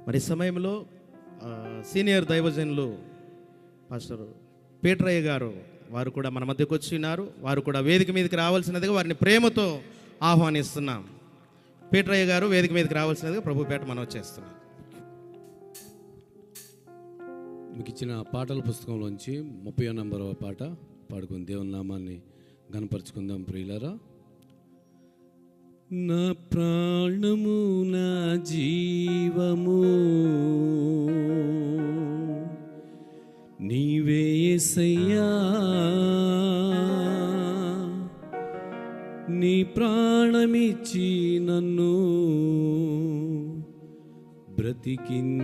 మరి సమయంలో సీనియర్ దైవజనులు పాస్టర్ పీటరయ్య గారు వారు కూడా మన మధ్యకు వచ్చి ఉన్నారు. వారు కూడా వేదిక మీదకి రావాల్సినదిగా వారిని ప్రేమతో ఆహ్వానిస్తున్నాం. పీటరయ్య గారు వేదిక మీదకి రావాల్సినదిగా ప్రభుపేట మనం చేస్తున్నాం. మీకు ఇచ్చిన పాటల పుస్తకంలోంచి 30వ నంబర్ పాట పాడుకుని దేవుని నామాన్ని గణపరుచుకుందాం. ప్రియులారా, నా ప్రాణము నా జీవము నీవే యేసయ్యా, నీ ప్రాణమిచ్చి నన్ను బ్రతికించినవయ్యా.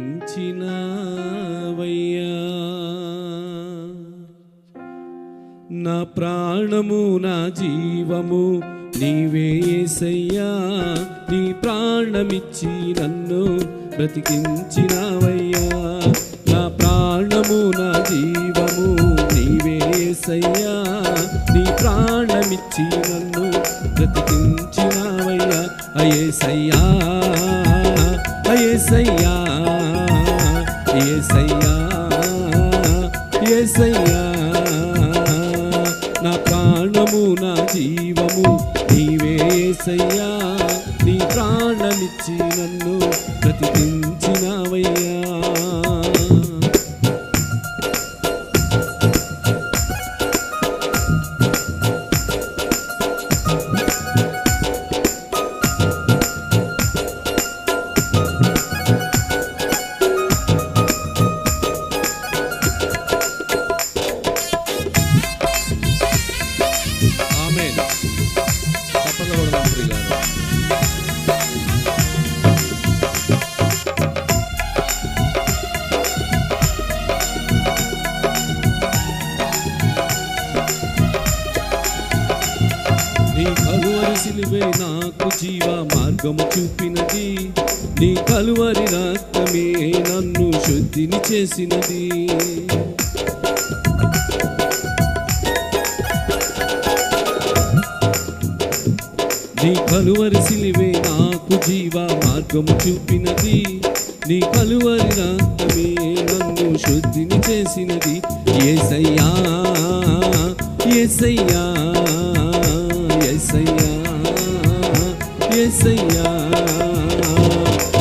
నా ప్రాణము నా జీవము నీవే యేసయ్యా, నీ ప్రాణమిచ్చి నన్ను బ్రతికించినవయ్యా. నా ప్రాణము నా జీవము నీవే యేసయ్యా, నీ ప్రాణమిచ్చి నన్ను బ్రతికించినవయ్యా. యేసయ్యా యేసయ్యా యేసయ్యా యేసయ్యా, నా ప్రాణము నా జీవము నీవే యేసయ్యా, నీ ప్రాణమిచ్చి నన్ను బ్రతికించినవయ్యా. నీ కలువరి సిలువే నాకు జీవ మార్గము చూపినది, నీ కలువరి రక్తమే నన్ను శుద్ధిని చేసినది. నీ కలువరి సిలువే నాకు జీవ మార్గము చూపినది, నీ కలువరి రక్తమే నన్ను శుద్ధిని చేసినది. యేసయ్యా యేసయ్యా యేసయ్యా యేసయ్యా,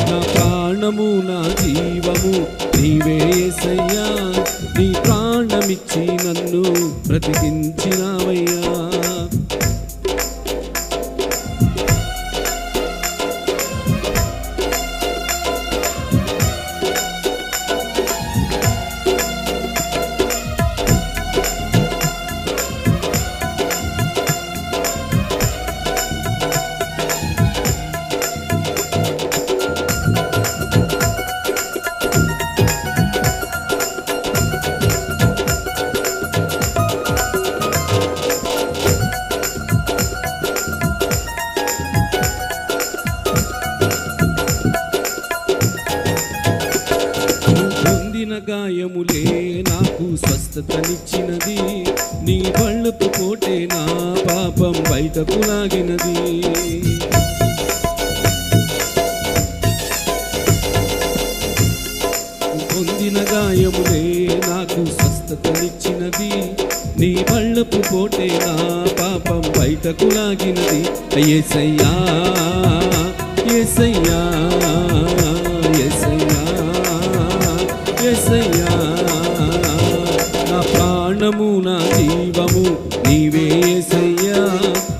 నా ప్రాణము నా జీవము నీవే యేసయ్యా, నీ ప్రాణమిచ్చి నన్ను బ్రతికించినవయ్యా. గాయములే నాకు స్వస్థతనిచ్చినది, నీ బళ్ళపు కోటే నా పాపం బయటకు లాగినది. పొందిన గాయములే నాకు స్వస్థతనిచ్చినది, నీ బళ్ళపు కోటే నా పాపం బయటకు లాగినది. యేసయ్యా యేసయ్యా యేసయ్యా యేసయ్యా, నా ప్రాణము నా జీవము నీవే యేసయ్యా,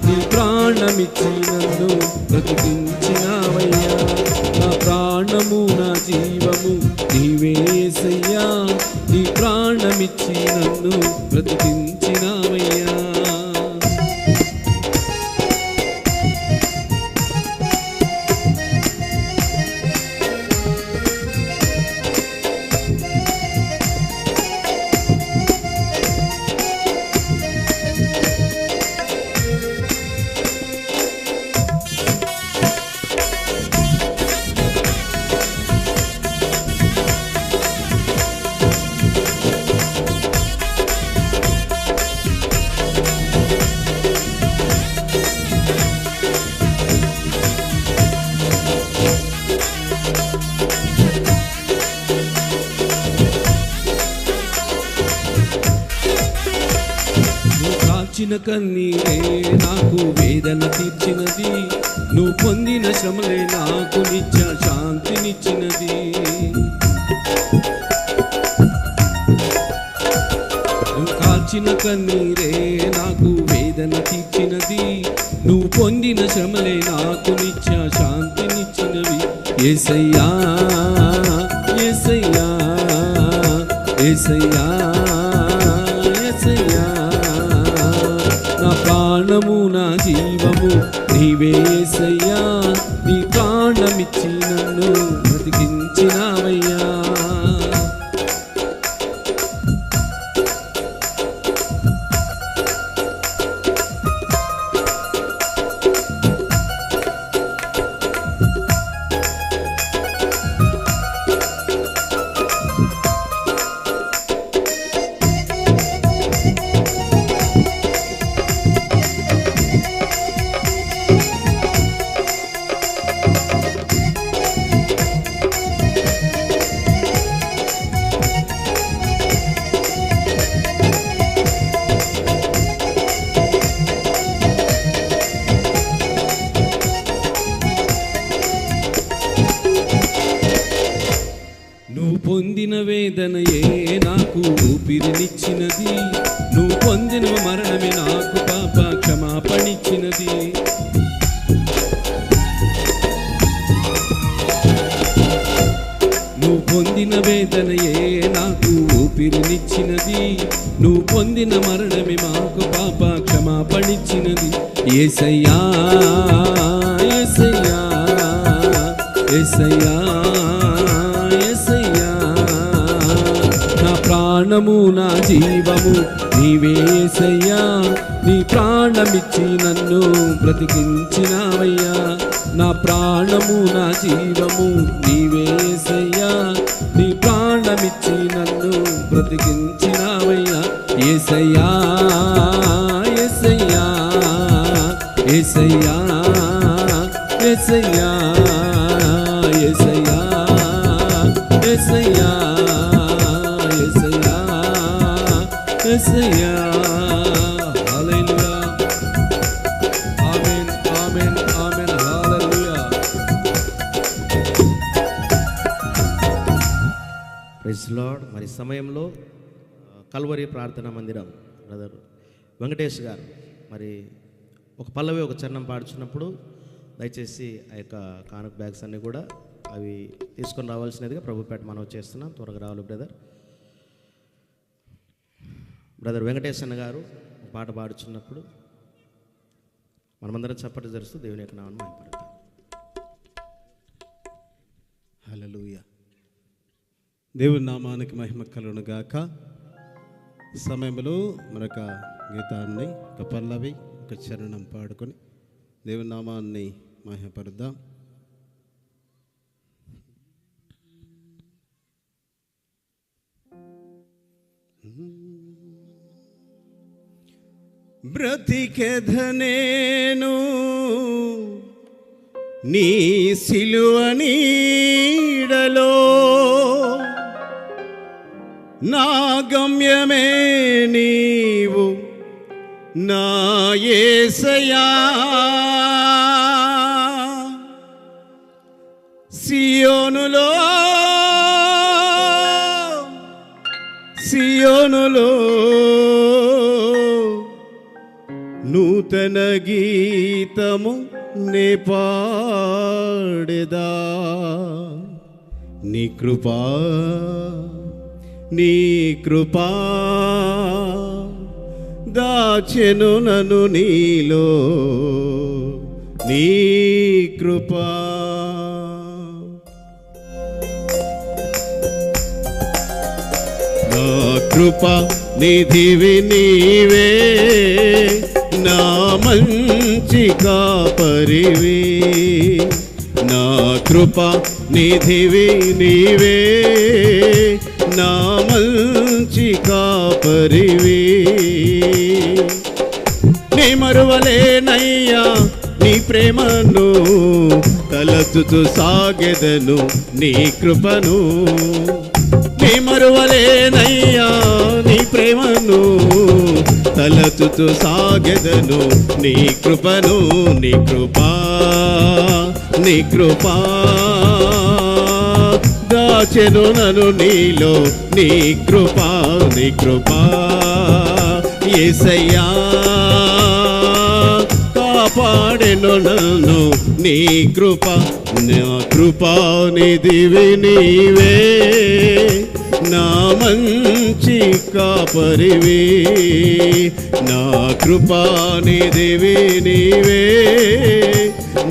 నీ ప్రాణమిచ్చి నన్ను బ్రతికించినవయ్యా. నా ప్రాణము నా జీవము నీవే యేసయ్యా, నీ ప్రాణమిచ్చి నన్ను బ్రతికించినవయ్యా. కార్చిన కన్నీరే నాకు వేదన తీర్చినది, నువ్వు పొందిన శ్రమలే నాకు నిత్య శాంతినిచ్చినది. నువ్వు కార్చిన కన్నీరే నాకు వేదన తీర్చినది, నువ్వు పొందిన శ్రమలే నాకు నిత్య శాంతినిచ్చినవి. యేసయ్యా యేసయ్యా యేసయ్యా యేసయ్యా, నా ప్రాణము నా జీవము నీవే యేసయ్యా, నీ ప్రాణమిచ్చి నన్ను బ్రతికించినావయ్యా. నువ్వు పొందిన వేదనయే నాకు ఊపిరినిచ్చినది, నువ్వు పొందిన మరణమే నాకు పాప క్షమాపణిచ్చినది. నువ్వు పొందిన వేదనయే నాకు ఊపిరినిచ్చినది, నువ్వు పొందిన మరణమే మాకు పాప క్షమాపణిచ్చినది. యేసయ్యా యేసయ్యా యేసయ్యా యేసయ్యా, నా ప్రాణము నా జీవము నీవే యేసయ్యా, నీ ప్రాణమిచ్చి నన్ను బ్రతికించినావయ్యా. నా ప్రాణము నా జీవము నీవే యేసయ్యా, నీ ప్రాణమిచ్చి నన్ను బ్రతికించినావయ్యా. యేసయ్యా యేసయ్యా యేసయ్యా యేసయ్యా యేసయ్యా యేసయ్యా యేసయ్యా యేసయ్యా. హల్లెలూయా ఆమేన్ ఆమేన్ ఆమేన్ హల్లెలూయా. Praise lord. మరి సమయంలో కల్వరి ప్రార్థనా మందిరం బ్రదర్ వెంకటేష్ గారు మరి ఒక పల్లవి ఒక చరణం పాడుచున్నప్పుడు దయచేసి ఆ యొక్క కానుక బ్యాగ్స్ అన్నీ కూడా అవి తీసుకొని రావాల్సినదిగా ప్రభుపేట మనం చేస్తున్నాం. త్వరగా రావాలి బ్రదర్. బ్రదర్ వెంకటేష్ అన్న గారు పాట పాడుచున్నప్పుడు మనమందరం చప్పట్లు జరుస్తూ దేవుని యొక్క నామమును మహిమపడతాం. హల్లెలూయా. దేవుని నామానికి మహిమ కలుగును గాక. సమయంలో మరొక గీతాన్ని ఒక పల్లవి ఒక చరణం పాడుకొని దేవుని నామాన్ని మహిమపరుద్దాం. బ్రతికెదనేను నీ సిలువ నీడలో, నా గమ్యమే నీవు నా యేసయ్యా. సియోనులో సియోనులో నూతన గీతము నే పాడెదా, నీ కృపా నీ కృపా దాచెను నన్ను నీలో, నీ కృపా. నా కృప నిధివి నీవే, నా మంచి కాపరివి. నా కృప నిధివి నీవే, నా మంచి కాపరివి. నీ మరువలేనయ్యా నీ ప్రేమను, తలచుచు సాగెదను నీ కృపను. నీ మరువలేనయ్యా నీ ప్రేమను, తలచుతూ సాగెదను నీ కృపను. నీ కృపా నీ కృపా దాచెను నన్ను నీలో. నీ కృపా నీ కృపా యేసయ్యా కాపాడెను నన్ను. నీ కృప నా కృపా నిధివి నీవే, నా మంచి కాపరివి. నా కృపా నిధివి నీవే,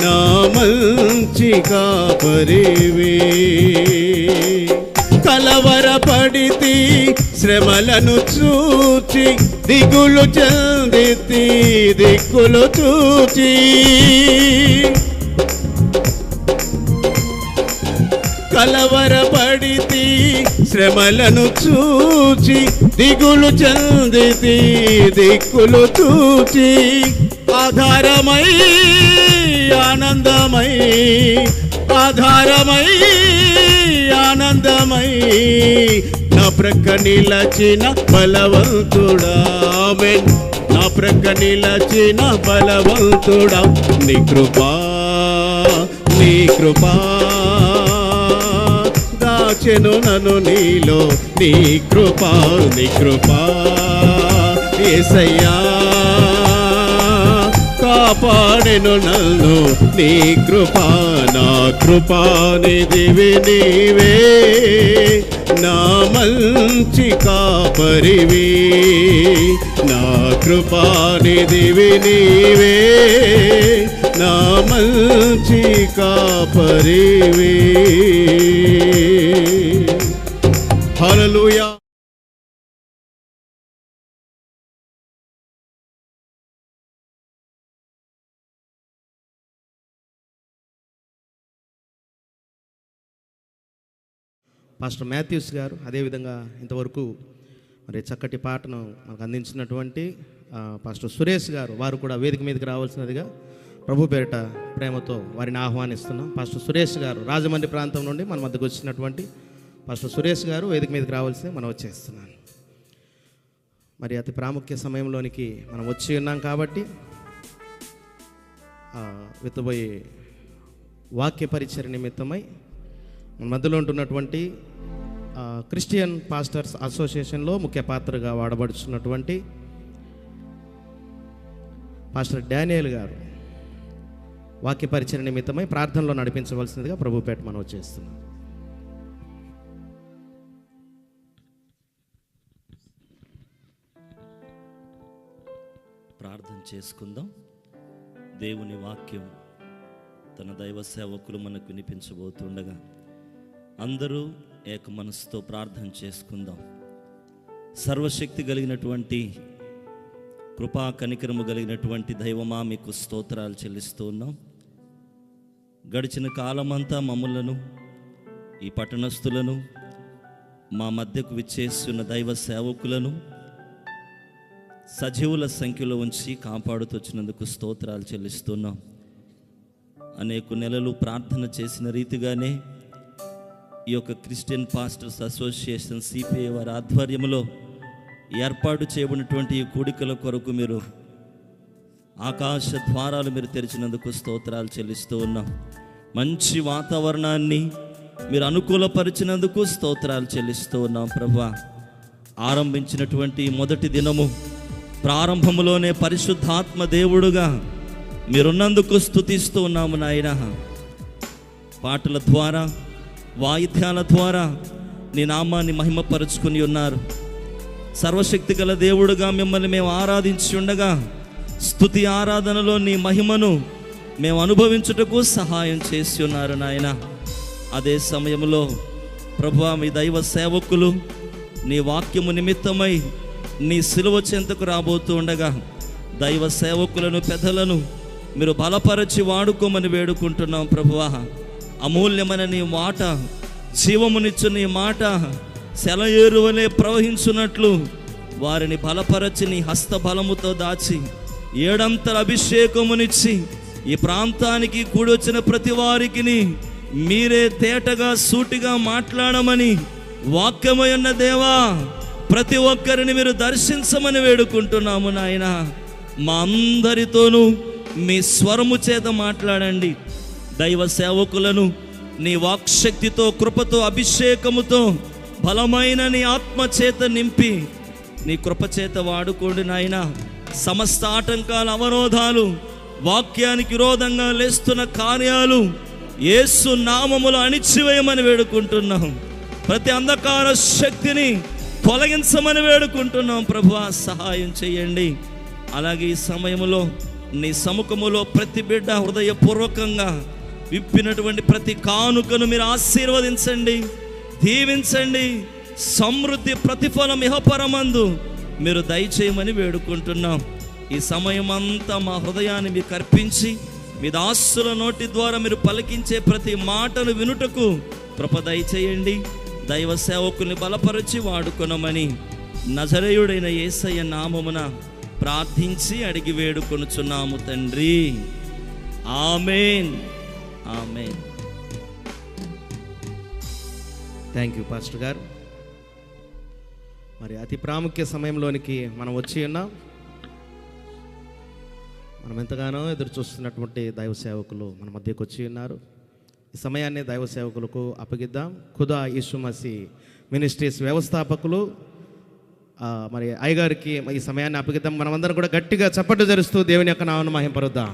నా మంచి కాపరివి. కలవరపడితి శ్రమలను చూచి, దిగులు చెందితి దిక్కులు చూచి. కలవరపడితి శ్రమలను చూచి, దిగులు చెందితి దిక్కులు చూచి. ఆధారమై ఆనందమై, ఆధారమై ఆనందమై, నా ప్రక్క నిలచిన బలవంతుడా. ఆమేన్. నా ప్రక్క నిలచిన బలవంతుడా. నీ కృపా నీ కృపా దాచెను నన్ను నీలో. నీ కృపా నీ కృపా యేసయ్యా కాపాడెను నన్ను. నీ కృపా నా కృపా నిధివి నీవే, నా మంచి కాపరివి. నా కృపా నిధివి నీవే, నా మంచి కాపరివి. హల్లెలూయా. పాస్టర్ మాథ్యూస్ గారు, అదేవిధంగా ఇంతవరకు మరి చక్కటి పాటను మనకు అందించినటువంటి పాస్టర్ సురేష్ గారు, వారు కూడా వేదిక మీదకి రావాల్సినదిగా ప్రభు పేరిట ప్రేమతో వారిని ఆహ్వానిస్తున్నాం. పాస్టర్ సురేష్ గారు రాజమండ్రి ప్రాంతం నుండి మన మధ్యకు వచ్చినటువంటి పాస్టర్ సురేష్ గారు వేదిక మీదకి రావాల్సి మనం వచ్చేస్తున్నాను. మరి అతి ప్రాముఖ్య సమయంలోనికి మనం వచ్చి ఉన్నాం కాబట్టి విత్తబోయే వాక్య పరిచర్య నిమిత్తమై మన మధ్యలో ఉంటున్నటువంటి క్రిస్టియన్ పాస్టర్స్ అసోసియేషన్లో ముఖ్య పాత్రగా వాడబడుతున్నటువంటి పాస్టర్ డానియల్ గారు వాక్య పరిచర్య నిమిత్తమై ప్రార్థనలో నడిపించవలసిందిగా ప్రభుపేట మనం వచ్చేస్తున్నాం. ప్రార్థన చేసుకుందాం. దేవుని వాక్యం తన దైవ సేవకులు మనకు వినిపించబోతుండగా అందరూ ఏక మనసుతో ప్రార్థన చేసుకుందాం. సర్వశక్తి కలిగినటువంటి కృపా కనికరము కలిగినటువంటి దైవమా, మీకు స్తోత్రాలు చెల్లిస్తూ ఉన్నాం. గడిచిన కాలమంతా మమ్ములను, ఈ పట్టణస్థులను, మా మధ్యకు విచ్చేస్తున్న దైవ సేవకులను సజీవుల సంఖ్యలో ఉంచి కాపాడుతొచ్చినందుకు స్తోత్రాలు చెల్లిస్తున్నాం. అనేక నెలలు ప్రార్థన చేసిన రీతిగానే ఈ యొక్క క్రిస్టియన్ పాస్టర్స్ అసోసియేషన్ సిపిఐ వారి ఆధ్వర్యంలో ఏర్పాటు చేయబడినటువంటి ఈ కూడికల కొరకు మీరు ఆకాశ ద్వారాలు మీరు తెరిచినందుకు స్తోత్రాలు చెల్లిస్తూ ఉన్నాం. మంచి వాతావరణాన్ని మీరు అనుకూలపరిచినందుకు స్తోత్రాలు చెల్లిస్తూ ఉన్నాం. ప్రభువా, ఆరంభించినటువంటి మొదటి దినము ప్రారంభములోనే పరిశుద్ధాత్మ దేవుడుగా మీరున్నందుకు స్తుతిస్తూ ఉన్నాము నాయన. పాటల ద్వారా, వాయిద్యాల ద్వారా నీ నామాన్ని మహిమపరుచుకుని ఉన్నారు. సర్వశక్తి గల దేవుడుగా మిమ్మల్ని మేము ఆరాధించి ఉండగా స్తుతి ఆరాధనలో నీ మహిమను మేము అనుభవించుటకు సహాయం చేసి ఉన్నారు నాయన. అదే సమయంలో ప్రభువా, మీ దైవ సేవకులు నీ వాక్యము నిమిత్తమై నీ సిలువ చెంతకు రాబోతూ ఉండగా దైవ సేవకులను, పెద్దలను మీరు బలపరచి వాడుకోమని వేడుకుంటున్నాం. ప్రభువా, అమూల్యమైన నీ మాట, జీవమునిచ్చు నీ మాట సెలయేరువలే ప్రవహించున్నట్లు వారిని బలపరచి నీ హస్త బలముతో దాచి ఏడంతల అభిషేకమునిచ్చి ఈ ప్రాంతానికి కూడొచ్చిన ప్రతి వారికి మీరే తేటగా సూటిగా మాట్లాడమని వాక్యమై ఉన్న దేవా ప్రతి ఒక్కరిని మీరు దర్శించమని వేడుకుంటున్నాము నాయన. మా అందరితోనూ మీ స్వరము చేత మాట్లాడండి. దైవ సేవకులను నీ వాక్శక్తితో, కృపతో, అభిషేకముతో, బలమైన నీ ఆత్మ చేత నింపి నీ కృప చేత వాడుకోండి నాయన. సమస్త ఆటంకాలు, అవరోధాలు, వాక్యానికి విరోధంగా లేస్తున్న కార్యాలు యేసు నామములో అణిచివేయమని వేడుకుంటున్నాం. ప్రతి అంధకార శక్తిని తొలగించమని వేడుకుంటున్నాం. ప్రభువా, సహాయం చేయండి. అలాగే ఈ సమయంలో నీ సముఖములో ప్రతి బిడ్డ హృదయపూర్వకంగా విప్పినటువంటి ప్రతి కానుకను మీరు ఆశీర్వదించండి, దీవించండి. సమృద్ధి ప్రతిఫలం ఇహపరమందు మీరు దయచేయమని వేడుకుంటున్నాం. ఈ సమయం అంతా మా హృదయాన్ని మీకు అర్పించి మీ దాసుల నోటి ద్వారా మీరు పలికించే ప్రతి మాటను వినుటకు కృప దయచేయండి. దైవ సేవకుల్ని బలపరిచి వాడుకొనమని నజరేయుడైన యేసయ్య నామమున ప్రార్థించి అడిగి వేడుకొనుచున్నాము తండ్రి. ఆమేన్, ఆమేన్. థ్యాంక్ యూ పాస్టర్ గారు. మరి అతి ప్రాముఖ్య సమయంలోనికి మనం వచ్చి ఉన్నాం. మనం ఎంతగానో ఎదురు చూస్తున్నటువంటి దైవ సేవకులు మన మధ్యకు వచ్చి ఉన్నారు. ఈ సమయాన్ని దైవ సేవకులకు అప్పగిద్దాం. ఖుదా యేసు మసీహ్ మినిస్ట్రీస్ వ్యవస్థాపకులు మరి అయ్యగారికి ఈ సమయాన్ని అప్పగిద్దాం. మనమందరం కూడా గట్టిగా చప్పట్లు జరుస్తూ దేవుని యొక్క నామమును మహింపరుద్దాం.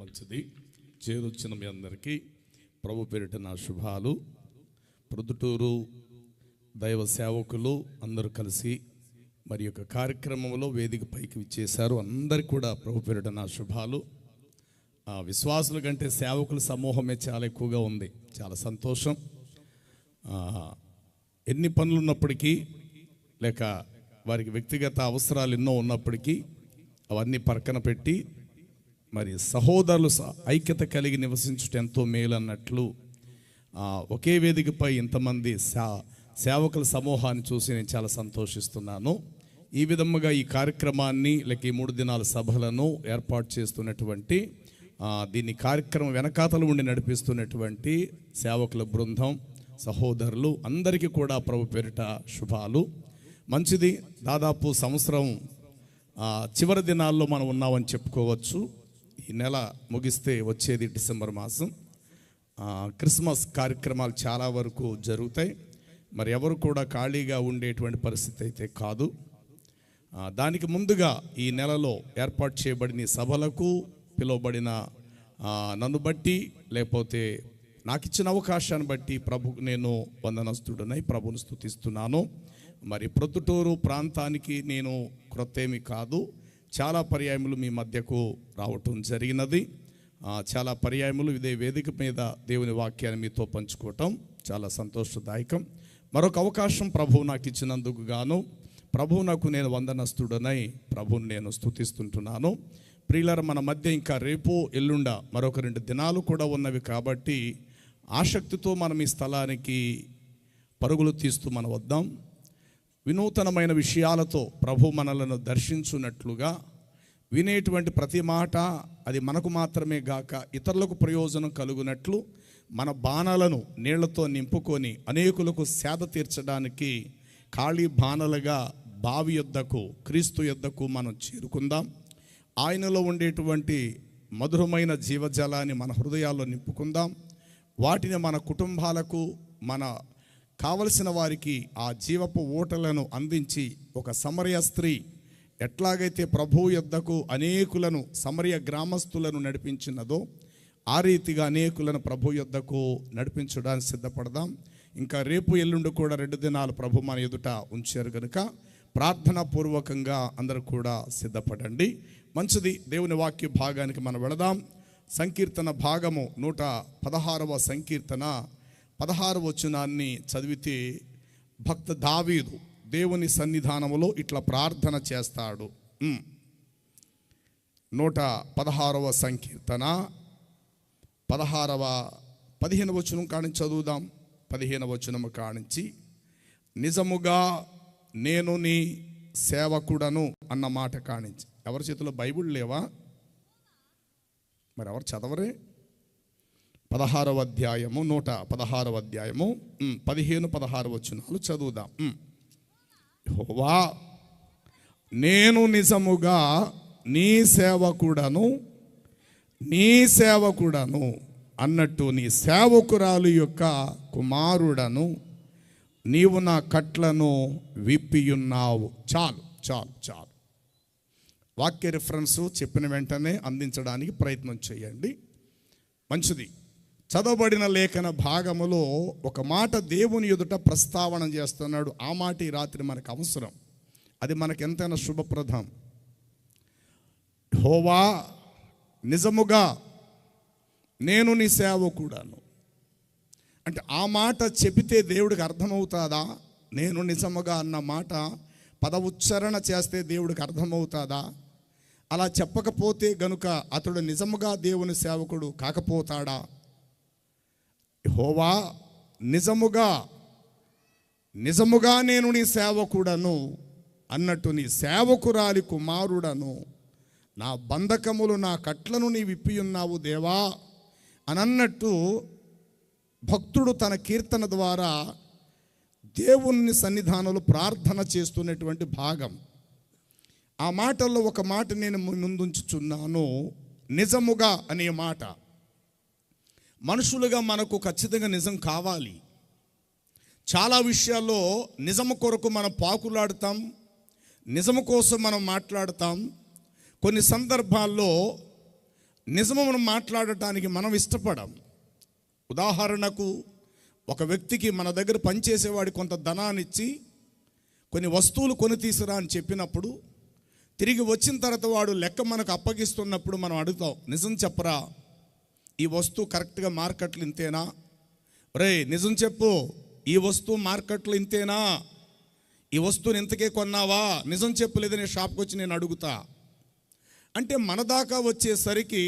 మంచిది. చేరొచ్చిన మీ అందరికీ ప్రభు పేరిట నా శుభాలు. ప్రొద్దుటూరు దైవ సేవకులు అందరూ కలిసి మరి యొక్క కార్యక్రమంలో వేదిక పైకి విచ్చేశారు. అందరికీ కూడా ప్రభు పేరిట నా శుభాలు. విశ్వాసుల కంటే సేవకుల సమూహమే చాలా ఎక్కువగా ఉంది. చాలా సంతోషం. ఎన్ని పనులు ఉన్నప్పటికీ, లేక వారికి వ్యక్తిగత అవసరాలు ఎన్నో ఉన్నప్పటికీ అవన్నీ పక్కన పెట్టి మరి సహోదరులు ఐక్యత కలిగి నివసించుట ఎంతో మేలు అన్నట్లు ఒకే వేదికపై ఇంతమంది సేవకుల సమూహాన్ని చూసి నేను చాలా సంతోషిస్తున్నాను. ఈ విధముగా ఈ కార్యక్రమాన్ని లేక ఈ 3 దినాల సభలను ఏర్పాటు చేస్తున్నటువంటి దీన్ని కార్యక్రమం వెనకాతలు ఉండి నడిపిస్తున్నటువంటి సేవకుల బృందం, సహోదరులు అందరికీ కూడా ప్రభు పేరిట శుభాలు. మంచిది. దాదాపు సంవత్సరం చివరి దినాల్లో మనం ఉన్నామని చెప్పుకోవచ్చు. ఈ నెల ముగిస్తే వచ్చేది డిసెంబర్ మాసం. క్రిస్మస్ కార్యక్రమాలు చాలా వరకు జరుగుతాయి. మరి ఎవరు కూడా ఖాళీగా ఉండేటువంటి పరిస్థితి అయితే కాదు. దానికి ముందుగా ఈ నెలలో ఏర్పాటు చేయబడిన సభలకు పిలువబడిన నన్ను బట్టి, లేకపోతే నాకు ఇచ్చిన అవకాశాన్ని బట్టి ప్రభుకు నేను వందనస్తుడనై ప్రభుని స్తుతిస్తున్నాను. మరి ప్రొద్దుటూరు ప్రాంతానికి నేను క్రొత్తేమి కాదు. చాలా పర్యాయములు మీ మధ్యకు రావటం జరిగినది. చాలా పర్యాయములు ఇదే వేదిక మీద దేవుని వాక్యాన్ని మీతో పంచుకోవటం చాలా సంతోషదాయకం. మరొక అవకాశం ప్రభువు నాకు ఇచ్చినందుకు గాను ప్రభువు నాకు నేను వందనస్తుడనై ప్రభువుని నేను స్తుతిస్తుంటున్నాను. ప్రియులారా, మన మధ్య ఇంకా రేపు ఎల్లుండ మరొక 2 దినాలు కూడా ఉన్నవి కాబట్టి ఆసక్తితో మనం ఈ స్థలానికి పరుగులు తీస్తూ మనం వద్దాం. వినూతనమైన విషయాలతో ప్రభు మనలను దర్శించున్నట్లుగా వినేటువంటి ప్రతి మాట అది మనకు మాత్రమే గాక ఇతరులకు ప్రయోజనం కలుగునట్లు మన బాణాలను నీళ్లతో నింపుకొని అనేకులకు సేద తీర్చడానికి ఖాళీ బాణలుగా బావి యొద్దకు, క్రీస్తు యొద్దకు మనం చేరుకుందాం. ఆయనలో ఉండేటువంటి మధురమైన జీవజలాన్ని మన హృదయాల్లో నింపుకుందాం. వాటిని మన కుటుంబాలకు, మన కావలసిన వారికి ఆ జీవపు ఊటలను అందించి ఒక సమరయ స్త్రీ ఎట్లాగైతే ప్రభు యొద్దకు అనేకులను, సమరయ గ్రామస్తులను నడిపించినదో ఆ రీతిగా అనేకులను ప్రభు యొద్దకు నడిపించడానికి సిద్ధపడదాం. ఇంకా రేపు ఎల్లుండి కూడా 2 దినాలు ప్రభు మన ఎదుట ఉంచారు కనుక ప్రార్థనా పూర్వకంగా అందరూ కూడా సిద్ధపడండి. మంచిది. దేవుని వాక్య భాగానికి మనం వెళదాం. సంకీర్తన భాగము 116వ సంకీర్తన 16వ వచనాన్ని చదివితే భక్త దావీదు దేవుని సన్నిధానములో ఇట్లా ప్రార్థన చేస్తాడు. 116వ సంకీర్తన 15వ వచనం కానించి చదువుదాం. 15వ వచనము కానించి, నిజముగా నేను నీ సేవకుడను అన్న మాట కానించి. ఎవరి చేతిలో బైబిల్ లేవా? మరి ఎవరు చదవరే? 16వ అధ్యాయము 116వ అధ్యాయము 15-16 వచనాలు చదువుదాం. యెహోవా, నేను నిజముగా నీ సేవకుడను అన్నట్టు నీ సేవకురాలు యొక్క కుమారుడను, నీవు నా కట్లను విప్పియున్నావు. చాలు చాలు చాలు. వాక్య రిఫరెన్స్ చెప్పిన వెంటనే అందించడానికి ప్రయత్నం చేయండి. మంచిది. చదవబడిన లేఖన భాగములో ఒక మాట దేవుని ఎదుట ప్రస్తావన చేస్తున్నాడు. ఆ మాట ఈ రాత్రి మనకు అవసరం. అది మనకు ఎంతైనా శుభప్రదం. యెహోవా, నిజముగా నేను నీ సేవకుడను అంటే ఆ మాట చెబితే దేవుడికి అర్థమవుతుందా? నేను నిజముగా అన్న మాట పద ఉచ్చారణ చేస్తే దేవుడికి అర్థమవుతుందా? అలా చెప్పకపోతే గనుక అతడు నిజముగా దేవుని సేవకుడు కాకపోతాడా? యెహోవా, నిజముగా నేను నీ సేవకుడను అన్నట్టు నీ సేవకురాలి కుమారుడను, నా బంధకములు నా కట్లను నీ విప్పియున్నావు దేవా అని అన్నట్టు భక్తుడు తన కీర్తన ద్వారా దేవుని సన్నిధానంలో ప్రార్థన చేస్తున్నటువంటి భాగం. ఆ మాటల్లో ఒక మాట నేను ముందుంచుచున్నాను. నిజముగా అనే మాట. మనుషులుగా మనకు ఖచ్చితంగా నిజం కావాలి. చాలా విషయాల్లో నిజము కొరకు మనం పాకులాడుతాం, నిజము కోసం మనం మాట్లాడతాం. కొన్ని సందర్భాల్లో నిజము మనం మాట్లాడటానికి మనం ఇష్టపడం. ఉదాహరణకు, ఒక వ్యక్తికి మన దగ్గర పనిచేసేవాడి కొంత ధనాన్ని ఇచ్చి కొన్ని వస్తువులు కొని తీసుకురా అని చెప్పినప్పుడు, తిరిగి వచ్చిన తర్వాత వాడు లెక్క మనకు అప్పగిస్తున్నప్పుడు మనం అడుగుతాం, నిజం చెప్పరా, ఈ వస్తువు కరెక్ట్గా మార్కెట్లో ఇంతేనా? రే నిజం చెప్పు, ఈ వస్తువు మార్కెట్లో ఇంతేనా? ఈ వస్తువుని ఇంతకే కొన్నావా? నిజం చెప్పు, లేదా నేను షాప్కి వచ్చి నేను అడుగుతా. అంటే మన దాకా వచ్చేసరికి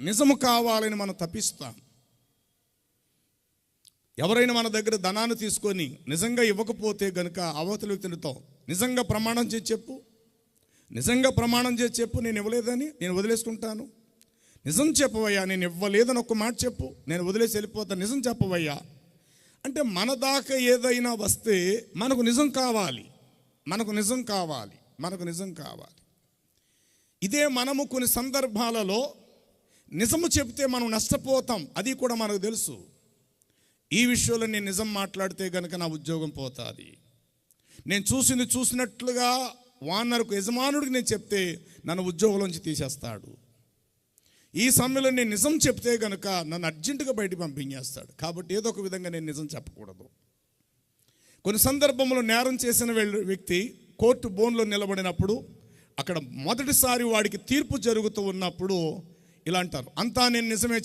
నిజము కావాలని మనం తప్పిస్తాం. ఎవరైనా మన దగ్గర ధనాన్ని తీసుకొని నిజంగా ఇవ్వకపోతే గనుక అవతల వ్యక్తితో నిజంగా ప్రమాణం చేసి చెప్పు, నిజంగా ప్రమాణం చేసి చెప్పు, నేను ఇవ్వలేదని నేను వదిలేసుకుంటాను. నిజం చెప్పవయ్యా, నేను ఇవ్వలేదని ఒక్క మాట చెప్పు, నేను వదిలేసి వెళ్ళిపోతాను. నిజం చెప్పవయ్యా అంటే మన దాకా ఏదైనా వస్తే మనకు నిజం కావాలి. ఇదే మనము కొన్ని సందర్భాలలో నిజము చెప్తే మనం నష్టపోతాం. అది కూడా మనకు తెలుసు. ఈ విషయంలో నేను నిజం మాట్లాడితే కనుక నా ఉద్యోగం పోతుంది. నేను చూసినట్లుగా వానర్కు యజమానుడికి నేను చెప్తే నన్ను ఉద్యోగంలోంచి తీసేస్తాడు. ఈ సమయంలో నేను నిజం చెప్తే కనుక నన్ను అర్జెంటుగా బయటికి పంపించేస్తాడు. కాబట్టి ఏదో ఒక విధంగా నేను నిజం చెప్పకూడదు. కొన్ని సందర్భంలో నేరం చేసిన వ్యక్తి కోర్టు బోన్లో నిలబడినప్పుడు, అక్కడ మొదటిసారి వాడికి తీర్పు జరుగుతూ ఉన్నప్పుడు ఇలా అంటారు, అంతా నేను నిజమే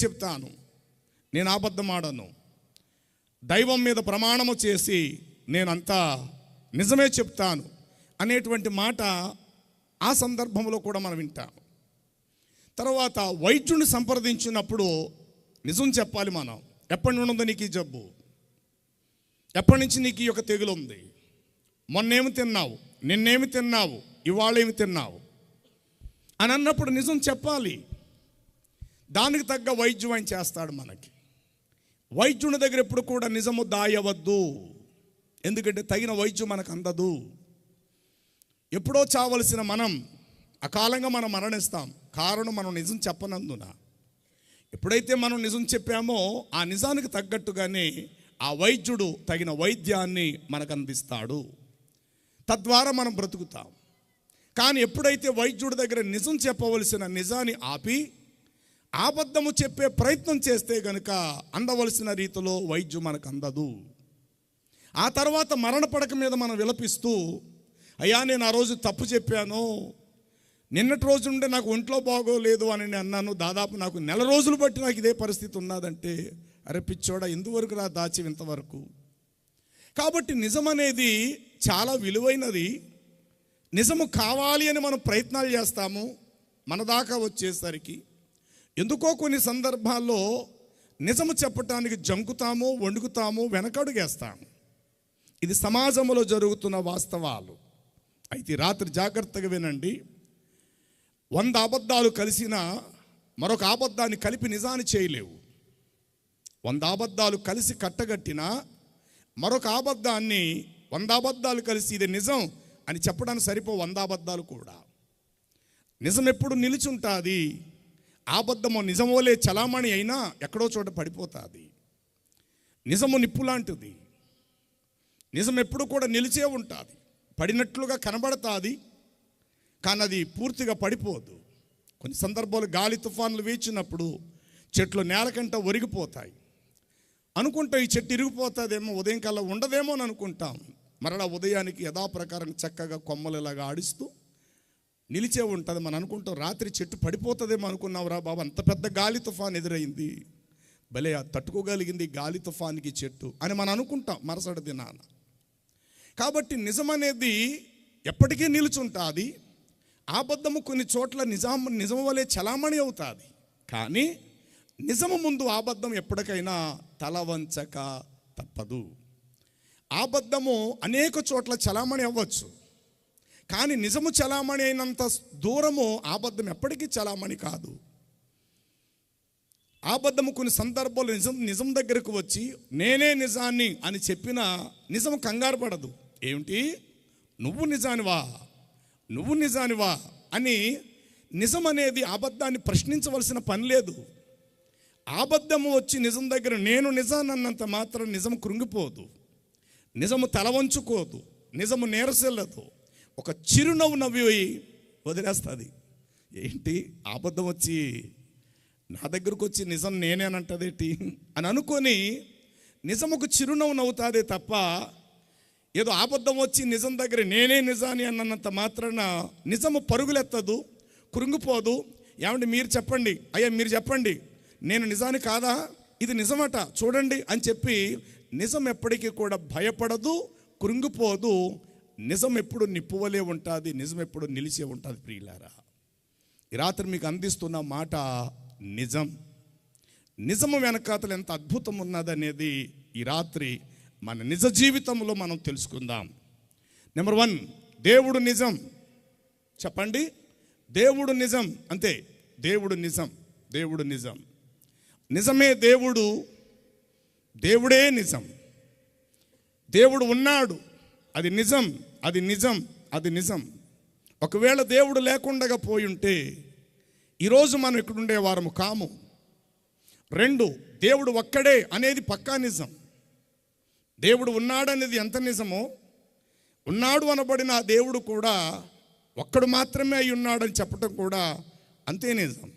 చెప్తాను, నేను అబద్ధం ఆడను, దైవం మీద ప్రమాణము చేసి నేనంతా నిజమే చెప్తాను అనేటువంటి మాట ఆ సందర్భంలో కూడా మనం వింటాం. తర్వాత వైద్యుని సంప్రదించినప్పుడు నిజం చెప్పాలి మనం. ఎప్పటి నుండి ఉందో నీకు ఈ జబ్బు, ఎప్పటి నుంచి నీకు ఈ యొక్క తెగులు ఉంది, మొన్నేమి తిన్నావు, నిన్నేమి తిన్నావు, ఇవాళేమి తిన్నావు అని అన్నప్పుడు నిజం చెప్పాలి. దానికి తగ్గ వైద్యం ఆయన చేస్తాడు మనకి. వైద్యుని దగ్గర ఎప్పుడు కూడా నిజము దాయవద్దు, ఎందుకంటే తగిన వైద్యం మనకు అందదు. ఎప్పుడో చావలసిన మనం అకాలంగా మనం మరణిస్తాం. కారణం మనం నిజం చెప్పనందున. ఎప్పుడైతే మనం నిజం చెప్పామో ఆ నిజానికి తగ్గట్టుగానే ఆ వైద్యుడు తగిన వైద్యాన్ని మనకు అందిస్తాడు. తద్వారా మనం బ్రతుకుతాం. కానీ ఎప్పుడైతే వైద్యుడి దగ్గర నిజం చెప్పవలసిన నిజాన్ని ఆపి అబద్ధము చెప్పే ప్రయత్నం చేస్తే గనుక అందవలసిన రీతిలో వైద్యం మనకు అందదు. ఆ తర్వాత మరణ పడక మీద మనం విలపిస్తూ, అయ్యా నేను ఆ రోజు తప్పు చెప్పాను, నిన్నటి రోజు నుండి నాకు ఒంట్లో బాగోలేదు అని నేను అన్నాను, దాదాపు నాకు నెల రోజులు బట్టి నాకు ఇదే పరిస్థితి ఉన్నదంటే, అరే పిచ్చోడా ఎందువరకు రా దాచి ఇంతవరకు. కాబట్టి నిజం అనేది చాలా విలువైనది. నిజము కావాలి అని మనం ప్రయత్నాలు చేస్తాము. మన దాకా వచ్చేసరికి ఎందుకో కొన్ని సందర్భాల్లో నిజము చెప్పటానికి జంకుతాము, వణుకుతాము, వెనకడుగేస్తాము. ఇది సమాజంలో జరుగుతున్న వాస్తవాలు. అయితే రాత్రి జాగ్రత్తగా వినండి. 100 అబద్ధాలు కలిసినా మరొక అబద్ధాన్ని కలిపి నిజాన్ని చేయలేవు. 100 అబద్ధాలు కలిసి కట్టగట్టినా మరొక అబద్ధాన్ని 100 అబద్ధాలు కలిసి ఇది నిజం అని చెప్పడానికి సరిపో 100 అబద్ధాలు కూడా. నిజం ఎప్పుడు నిలిచుంటుంది, అబద్ధము నిజమోలే చలామణి అయినా ఎక్కడో చోట పడిపోతుంది. నిజము నిప్పు లాంటిది, నిజం ఎప్పుడు కూడా నిలిచే ఉంటుంది, పడినట్లుగా కనబడుతుంది కానీ అది పూర్తిగా పడిపోదు. కొన్ని సందర్భాలు గాలి తుఫాన్లు వీచినప్పుడు చెట్లు నేలకంట ఒరిగిపోతాయి. అనుకుంటాం ఈ చెట్టు ఇరిగిపోతుందేమో, ఉదయం కల్లా ఉండదేమో అని అనుకుంటాం. మరలా ఉదయానికి యథాప్రకారం చక్కగా కొమ్మలు ఇలాగా ఆడిస్తూ నిలిచే ఉంటుంది. మనం అనుకుంటాం రాత్రి చెట్టు పడిపోతుందేమో అనుకున్నాం. రా బాబు, అంత పెద్ద గాలి తుఫాన్ ఎదురైంది, భలే తట్టుకోగలిగింది గాలి తుఫాన్కి చెట్టు అని మనం అనుకుంటాం మరుసటి దినాన. కాబట్టి నిజమనేది ఎప్పటికీ నిలుచుంటుంది. అబద్ధము కొన్ని చోట్ల నిజం వలె చలామణి అవుతుంది. కానీ నిజము ముందు అబద్ధం ఎప్పటికైనా తల వంచక తప్పదు. అబద్ధము అనేక చోట్ల చలామణి అవ్వచ్చు, కానీ నిజము చలామణి అయినంత దూరము అబద్ధం ఎప్పటికీ చలామణి కాదు. అబద్ధము కొన్ని సందర్భాలు నిజం దగ్గరకు వచ్చి నేనే నిజాన్ని అని చెప్పినా నిజం కంగారు పడదు. ఏమిటి, నువ్వు నిజానివా అని నిజం అనేది అబద్ధాన్ని ప్రశ్నించవలసిన పని లేదు. అబద్ధము వచ్చి నిజం దగ్గర నేను నిజానన్నంత మాత్రం నిజం కృంగిపోదు, నిజము తల వంచుకోదు, నిజము నేరసెల్లదు, ఒక చిరునవ్వు నవ్వి వదిలేస్తుంది. ఏంటి, అబద్ధం వచ్చి నా దగ్గరకు వచ్చి నిజం నేనేనంటదేంటి అని అనుకొని నిజముకు చిరునవ్వు నవ్వుతాదే తప్ప ఏదో అబద్ధం వచ్చి నిజం దగ్గర నేనే నిజాన్ని అన్నంత మాత్రాన నిజము పరుగులెత్తదు, కృంగిపోదు. ఏమంటే మీరు చెప్పండి, అయ్యా మీరు చెప్పండి, నేను నిజాన్ని కాదా, ఇది నిజమట చూడండి అని చెప్పి నిజం ఎప్పటికీ కూడా భయపడదు, కృంగిపోదు. నిజం ఎప్పుడు నిప్పువలే ఉంటుంది, నిజం ఎప్పుడు నిలిచే ఉంటుంది. ప్రియులారా, ఈ రాత్రి మీకు అందిస్తున్న మాట నిజం. నిజము వెనకాతలు ఎంత అద్భుతం ఉన్నదనేది ఈ రాత్రి మన నిజ జీవితంలో మనం తెలుసుకుందాం. నెంబర్ 1, దేవుడు నిజం. చెప్పండి, దేవుడు నిజం. అంతే, దేవుడు నిజం. దేవుడు నిజం. నిజమే దేవుడు, దేవుడే నిజం. దేవుడు ఉన్నాడు, అది నిజం, అది నిజం, అది నిజం. ఒకవేళ దేవుడు లేకుండా పోయి ఉంటే ఈరోజు మనం ఇక్కడ ఉండేవారము కాము. 2, దేవుడు ఒక్కడే అనేది పక్కా నిజం. దేవుడు ఉన్నాడనేది ఎంత నిజమో, ఉన్నాడు అనబడిన ఆ దేవుడు కూడా ఒక్కడు మాత్రమే అయి ఉన్నాడని చెప్పటం కూడా అంతే నిజం.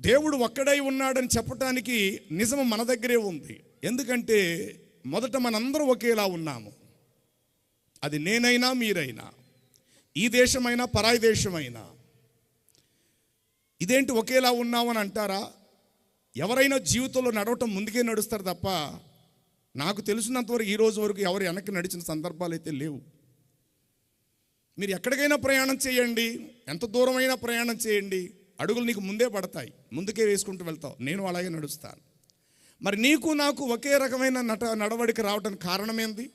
దేవుడు ఒక్కడై ఉన్నాడని చెప్పటానికి నిజము మన దగ్గరే ఉంది. ఎందుకంటే మొదట మనందరూ ఒకేలా ఉన్నాము. అది నేనైనా మీరైనా, ఈ దేశమైనా పరాయి దేశమైనా. ఇదేంటి ఒకేలా ఉన్నామని అంటారా? ఎవరైనా జీవితంలో నడవటం ముందుకే నడుస్తారు తప్ప నాకు తెలిసినంతవరకు ఈ రోజు వరకు ఎవరు వెనక్కి నడిచిన సందర్భాలు అయితే లేవు. మీరు ఎక్కడికైనా ప్రయాణం చేయండి, ఎంత దూరమైనా ప్రయాణం చేయండి, అడుగులు నీకు ముందే పడతాయి, ముందుకే వేసుకుంటూ వెళ్తావు. నేను అలాగే నడుస్తాను. మరి నీకు నాకు ఒకే రకమైన నడవడిక రావడానికి కారణం ఏంది?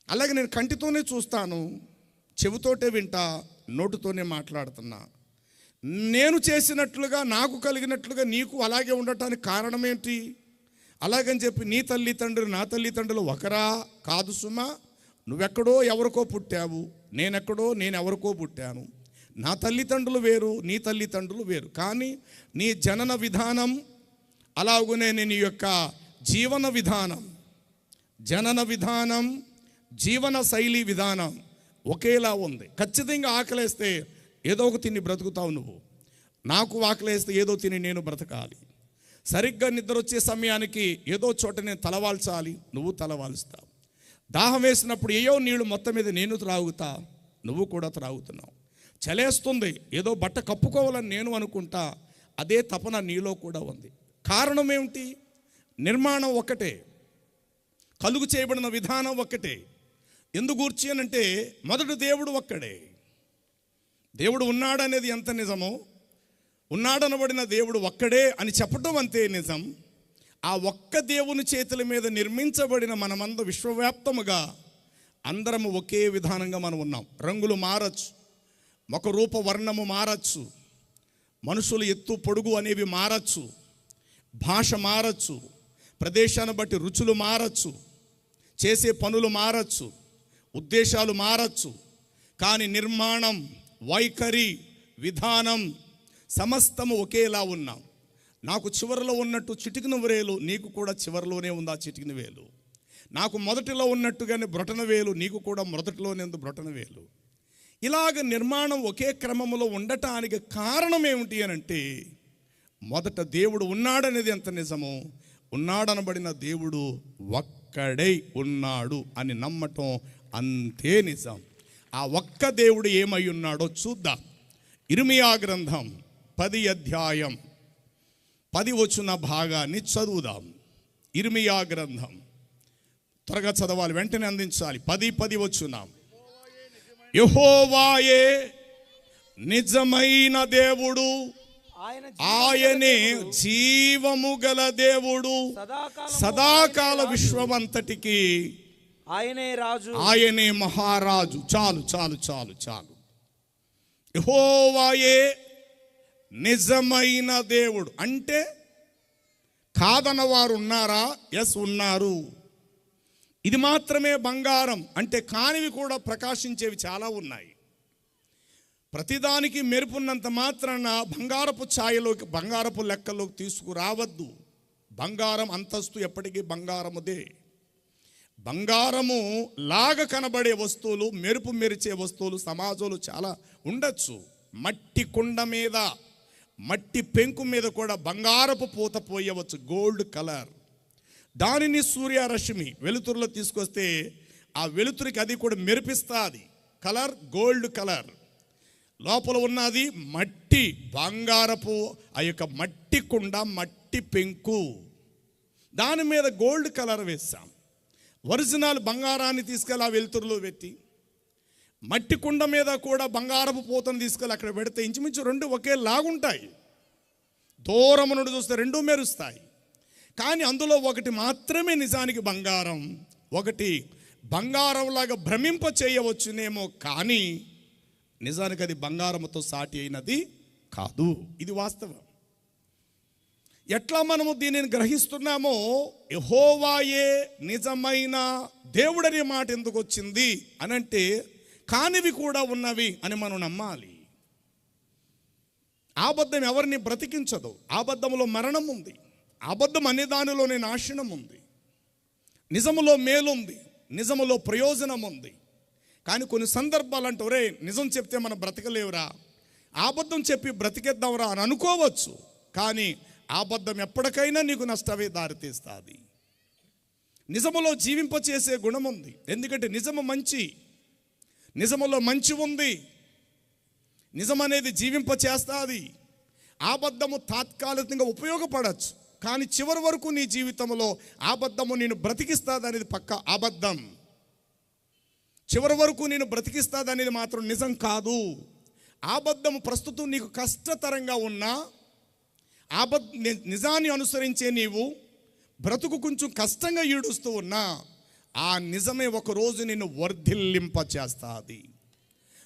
అలాగే నేను కంటితోనే చూస్తాను, చెవితోటే వింటా, నోటితోనే మాట్లాడుతున్నా. నేను చేసినట్లుగా నాకు కలిగినట్లుగా నీకు అలాగే ఉండటానికి కారణం ఏంటి? అలాగని చెప్పి నీ తల్లిదండ్రులు నా తల్లిదండ్రులు ఒకరా? కాదు సుమా. నువ్వెక్కడో ఎవరికో పుట్టావు, నేనెక్కడో నేను ఎవరికో పుట్టాను. నా తల్లిదండ్రులు వేరు, నీ తల్లిదండ్రులు వేరు. కానీ నీ జనన విధానం, అలాగనే నీ యొక్క జీవన విధానం, జనన విధానం, జీవన శైలి విధానం ఒకేలా ఉంది. ఖచ్చితంగా ఆకలేస్తే ఏదో ఒక తిని బ్రతుకుతావు నువ్వు. నాకు ఆకలేస్తే ఏదో తిని నేను బ్రతకాలి. సరిగ్గా నిద్ర వచ్చే సమయానికి ఏదో చోట నేను తలవాల్చాలి, నువ్వు తలవాల్స్తావు. దాహం వేసినప్పుడు ఏయో నీళ్లు మొత్తం మీద నేను త్రాగుతా, నువ్వు కూడా త్రాగుతున్నావు. చలేస్తుంది, ఏదో బట్ట కప్పుకోవాలని నేను అనుకుంటా, అదే తపన నీలో కూడా ఉంది. కారణం ఏమిటి? నిర్మాణం ఒకటే, కలుగు చేయబడిన విధానం ఒకటే. ఎందుగూర్చి అని అంటే మొదటి దేవుడు ఒక్కడే. దేవుడు ఉన్నాడనేది ఎంత నిజమో, ఉన్నాడనబడిన దేవుడు ఒక్కడే అని చెప్పడం అంతే నిజం. ఆ ఒక్క దేవుని చేతుల మీద నిర్మించబడిన మనమందరం విశ్వవ్యాప్తముగా అందరము ఒకే విధానంగా మనం ఉన్నాం. రంగులు మారచ్చు, ముఖ రూప వర్ణము మారచ్చు, మనుషులు ఎత్తు పొడుగు అనేవి మారచ్చు, భాష మారచ్చు, ప్రదేశాన్ని బట్టి రుచులు మారచ్చు, చేసే పనులు మారచ్చు, ఉద్దేశాలు మారచ్చు. కానీ నిర్మాణం, వైఖరి, విధానం సమస్తము ఒకేలా ఉన్నాం. నాకు చివరిలో ఉన్నట్టు చిటికిన వేలు నీకు కూడా చివరిలోనే ఉంది ఆ చిటికిన వేలు. నాకు మొదటిలో ఉన్నట్టుగానే బ్రొటన వేలు నీకు కూడా మొదటిలోనే ఉంది బ్రొటన వేలు. ఇలాగ నిర్మాణం ఒకే క్రమంలో ఉండటానికి కారణం ఏమిటి అని అంటే, మొదట దేవుడు ఉన్నాడనేది ఎంత నిజమో, ఉన్నాడనబడిన దేవుడు ఒక్కడై ఉన్నాడు అని నమ్మటం అంతే నిజం. ఆ ఒక్క దేవుడు ఏమై ఉన్నాడో చూద్దాం. ఇర్మియా గ్రంథం 10 అధ్యాయం 10 వచన భాగాన్ని చదువుదాం. ఇర్మియా గ్రంథం త్వరగా చదవాలి, వెంటనే అందించాలి. 10 వచనం. యెహోవాయే నిజమైన దేవుడు, ఆయనే జీవము గల దేవుడు, సదాకాల విశ్వమంతటికి ఆయనే రాజు, ఆయనే మహారాజు. చాలు చాలు చాలు చాలు. యెహోవాయే నిజమైన దేవుడు అంటే కాదన్న వారు ఉన్నారా? ఎస్, ఉన్నారు. ఇది మాత్రమే బంగారం అంటే కానివి కూడా ప్రకాశించేవి చాలా ఉన్నాయి. ప్రతిదానికి మెరుపున్నంత మాత్రాన బంగారపు ఛాయలోకి, బంగారపు లెక్కలోకి తీసుకురావద్దు. బంగారం అంతస్తు ఎప్పటికీ బంగారముదే. బంగారము లాగా కనబడే వస్తువులు, మెరుపు మెరిచే వస్తువులు సమాజంలో చాలా ఉండొచ్చు. మట్టి కుండ మీద, మట్టి పెంకు మీద కూడా బంగారపు పూత పోయవచ్చు, గోల్డ్ కలర్. దానిని సూర్యరశ్మి వెలుతురులో తీసుకొస్తే ఆ వెలుతురికి అది కూడా మెరిపిస్తుంది, కలర్ గోల్డ్ కలర్. లోపల ఉన్నది మట్టి, బంగారపు ఆ యొక్క మట్టి కుండ, మట్టి పెంకు, దాని మీద గోల్డ్ కలర్ వేస్తాం. ఒరిజినల్ బంగారాన్ని తీసుకెళ్ళి ఆ వెలుతురులో పెట్టి, మట్టి కుండ మీద కూడా బంగారపు పూతను తీసుకెళ్ళి అక్కడ పెడితే ఇంచుమించు రెండు ఒకేలాగుంటాయి. దూరం నుండి చూస్తే రెండూ మెరుస్తాయి. కానీ అందులో ఒకటి మాత్రమే నిజానికి బంగారం, ఒకటి బంగారంలాగా భ్రమింప చేయవచ్చునేమో, కానీ నిజానికి అది బంగారంతో సాటి అయినది కాదు. ఇది వాస్తవం. ఎట్లా మనము దీనిని గ్రహిస్తున్నామో, యెహోవాయే నిజమైన దేవుడనే మాట ఎందుకు వచ్చింది అనంటే, కానివి కూడా ఉన్నవి అని మనం నమ్మాలి. అబద్ధం ఎవరిని బ్రతికించదు. అబద్ధంలో మరణం ఉంది. అబద్ధం అనే దానిలోనే నాశనం ఉంది. నిజములో మేలుంది, నిజములో ప్రయోజనం ఉంది. కానీ కొన్ని సందర్భాలు అంటే, ఒరే నిజం చెప్తే మనం బ్రతకలేవురా, అబద్ధం చెప్పి బ్రతికేద్దాంరా అని అనుకోవచ్చు. కానీ అబద్ధం ఎప్పటికైనా నీకు నష్టమే దారితీస్తుంది. నిజములో జీవింపచేసే గుణం ఉంది. ఎందుకంటే నిజము మంచి, నిజములో మంచి ఉంది. నిజం అనేది జీవింపచేస్తుంది. అబద్ధము తాత్కాలికంగా ఉపయోగపడచ్చు, కానీ చివరి వరకు నీ జీవితంలో అబద్ధము నేను బ్రతికిస్తుంది అనేది పక్క అబద్ధం. చివరి వరకు నేను బ్రతికిస్తుంది అనేది మాత్రం నిజం కాదు. అబద్ధము ప్రస్తుతం నీకు కష్టతరంగా ఉన్నా, నిజాన్ని అనుసరించే నీవు బ్రతుకు కొంచెం కష్టంగా ఈడుస్తూ ఉన్నా, ఆ నిజమే ఒకరోజు నిన్ను వర్ధిల్లింప చేస్తుంది.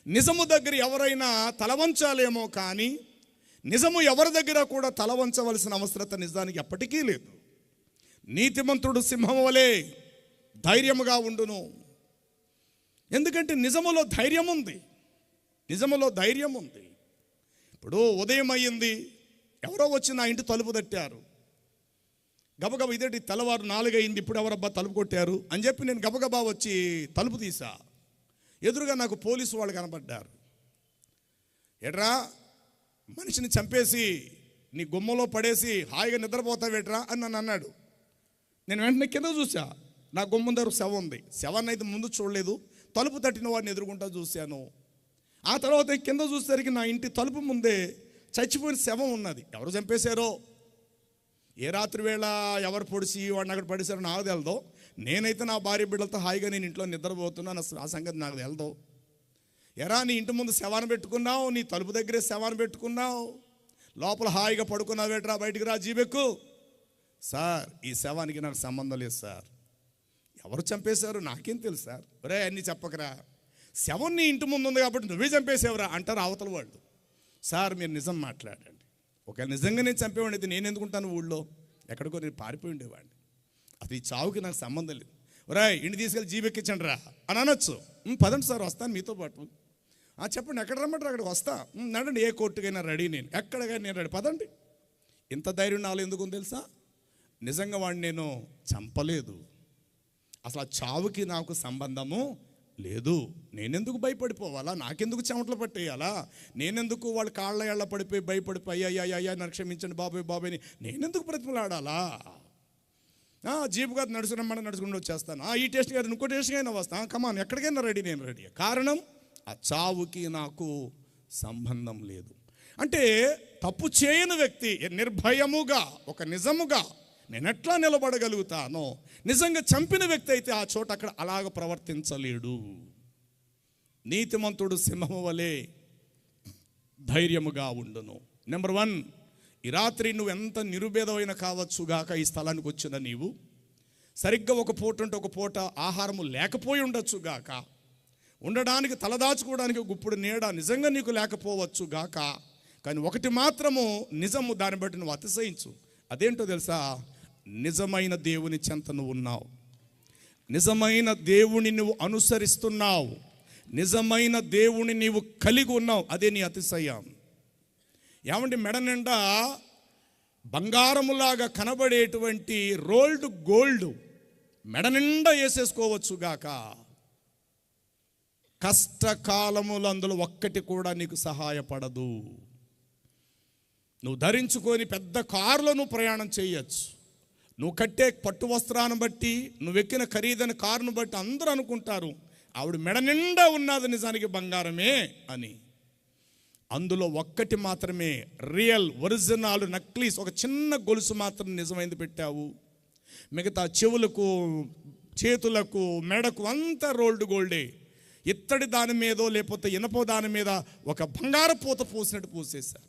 నిజము దగ్గర ఎవరైనా తలవంచాలేమో, కానీ నిజము ఎవరి దగ్గర కూడా తలవంచవలసిన అవసరత నిజానికి ఎప్పటికీ లేదు. నీతిమంతుడు సింహం వలె ధైర్యముగా ఉండును. ఎందుకంటే నిజములో ధైర్యం ఉంది, నిజములో ధైర్యం ఉంది. ఇప్పుడు ఉదయం అయ్యింది, ఎవరో వచ్చి నా ఇంటి తలుపు తట్టారు. గబగబా ఇదేంటి తెల్లవారు 4 అయింది, ఇప్పుడు ఎవరబ్బా తలుపు కొట్టారు అని చెప్పి నేను గబగబా వచ్చి తలుపు తీసా. ఎదురుగా నాకు పోలీసు వాళ్ళు కనబడ్డారు. ఎట్రా మనిషిని చంపేసి నీ గుమ్మలో పడేసి హాయిగా నిద్రపోతావేట్రా అని నన్ను అన్నాడు. నేను వెంటనే కింద చూసా, నా గుమ్మం దగ్గర శవం ఉంది. శవాన్ని అయితే ముందు చూడలేదు, తలుపు తట్టిన వాడిని ఎదుర్కొంటా చూశాను. ఆ తర్వాత కింద చూసేసరికి నా ఇంటి తలుపు ముందే చచ్చిపోయిన శవం ఉన్నది. ఎవరు చంపేశారో, ఏ రాత్రి వేళ ఎవరు పొడిచి వాడిని అక్కడ పడేశారో నాకు తెలదో. నేనైతే నా భార్య బిడ్డలతో హాయిగా నేను ఇంట్లో నిద్రపోతున్నాను, ఆ సంగతి నాకు తెలదో. ఎరా నీ ఇంటి ముందు శవాన్ని పెట్టుకున్నావు, నీ తలుపు దగ్గరే శవాన్ని పెట్టుకున్నావు, లోపల హాయిగా పడుకున్నావేట్రా, బయటికి రా, జీబెక్కు. సార్ ఈ శవానికి నాకు సంబంధం లేదు సార్, ఎవరు చంపేశారు నాకేం తెలుసు సార్. ఒరే అన్నీ చెప్పకరా, శవం నీ ఇంటి ముందు ఉంది కాబట్టి నువ్వే చంపేసావురా అంటారు అవతల వాళ్ళు. సార్ మీరు నిజం మాట్లాడండి, ఒకవేళ నిజంగా నేను చంపేవాడిని అయితే నేను ఎందుకుంటాను ఊళ్ళో, ఎక్కడికో నేను పారిపోయి ఉండేవాడిని. అసలు ఈ చావుకి నాకు సంబంధం లేదు. రాయ్ ఇంటి తీసుకెళ్ళి జీబెక్కించండి రా అని అనొచ్చు. పదండి సార్ వస్తాను మీతో పాటు. చెప్పండి ఎక్కడ రమ్మంటారు అక్కడికి వస్తా, నడండి ఏ కోర్టుకైనా రెడీ, నేను ఎక్కడికైనా నేను రెడీ, పదండి. ఇంత ధైర్యం నాలో ఎందుకు తెలుసా? నిజంగా వాడిని నేను చంపలేదు, అసలు ఆ చావుకి నాకు సంబంధము లేదు. నేనెందుకు భయపడిపోవాలా, నాకెందుకు చెమటలు పట్టేయాలా, నేనెందుకు వాళ్ళ కాళ్ళ ఏళ్ళ పడిపోయి భయపడిపోయి అయ్యా నన్ను క్షమించండి బాబాయ్ బాబాయ్ని నేనెందుకు బ్రతిమలాడాలా? జీపు గారు నడుచుకుంటూ వచ్చేస్తాను, ఈ టెస్ట్ గారు ఇంకో టెస్ట్గా అయినా వస్తాను, కమాన్ ఎక్కడికైనా రెడీ, నేను రెడీ. కారణం ఆ చావుకి నాకు సంబంధం లేదు. అంటే తప్పు చేయని వ్యక్తి నిర్భయముగా ఒక నిజముగా నేను ఎట్లా నిలబడగలుగుతానో, నిజంగా చంపిన వ్యక్తి అయితే ఆ చోట అక్కడ అలాగ ప్రవర్తించలేడు. నీతిమంతుడు సింహము వలె ధైర్యముగా ఉండును. నెంబర్ 1, ఈ రాత్రి నువ్వు ఎంత నిరుపేదమైన కావచ్చుగాక, ఈ స్థలానికి వచ్చిన నీవు సరిగ్గా ఒక పూట ఉంటే ఒక పూట ఆహారము లేకపోయి ఉండొచ్చుగాక, ఉండడానికి తలదాచుకోవడానికి గుప్పుడు నీడ నిజంగా నీకు లేకపోవచ్చు గాక, కానీ ఒకటి మాత్రము నిజము, దాన్ని బట్టి నువ్వు అతిశయించు. అదేంటో తెలుసా? నిజమైన దేవుని చెంత నువ్వు ఉన్నావు, నిజమైన దేవుని నువ్వు అనుసరిస్తున్నావు, నిజమైన దేవుని నీవు కలిగి ఉన్నావు. అదే నీ అతిశయం. ఏమంటే మెడ నిండా బంగారములాగా కనబడేటువంటి రోల్డ్ గోల్డ్ మెడ నిండా వేసేసుకోవచ్చు గాక, కష్టకాలములు అందులో ఒక్కటి కూడా నీకు సహాయపడదు. నువ్వు ధరించుకొని పెద్ద కారులో నువ్వు ప్రయాణం చేయొచ్చు, నువ్వు కట్టే పట్టు వస్త్రాన్ని బట్టి, నువ్వు ఎక్కిన ఖరీదైన కారును బట్టి అందరూ అనుకుంటారు ఆవిడ మెడ నిండా ఉన్నది నిజానికి బంగారమే అని. అందులో ఒక్కటి మాత్రమే రియల్ ఒరిజినల్ నక్లీస్, ఒక చిన్న గొలుసు మాత్రం నిజమైంది పెట్టావు. మిగతా చెవులకు, చేతులకు, మెడకు అంతా రోల్డ్ గోల్డే. ఇత్తడి దాని మీదో లేకపోతే ఇనపో దాని మీద ఒక బంగారు పూత పూసినట్టు పూసేశారు.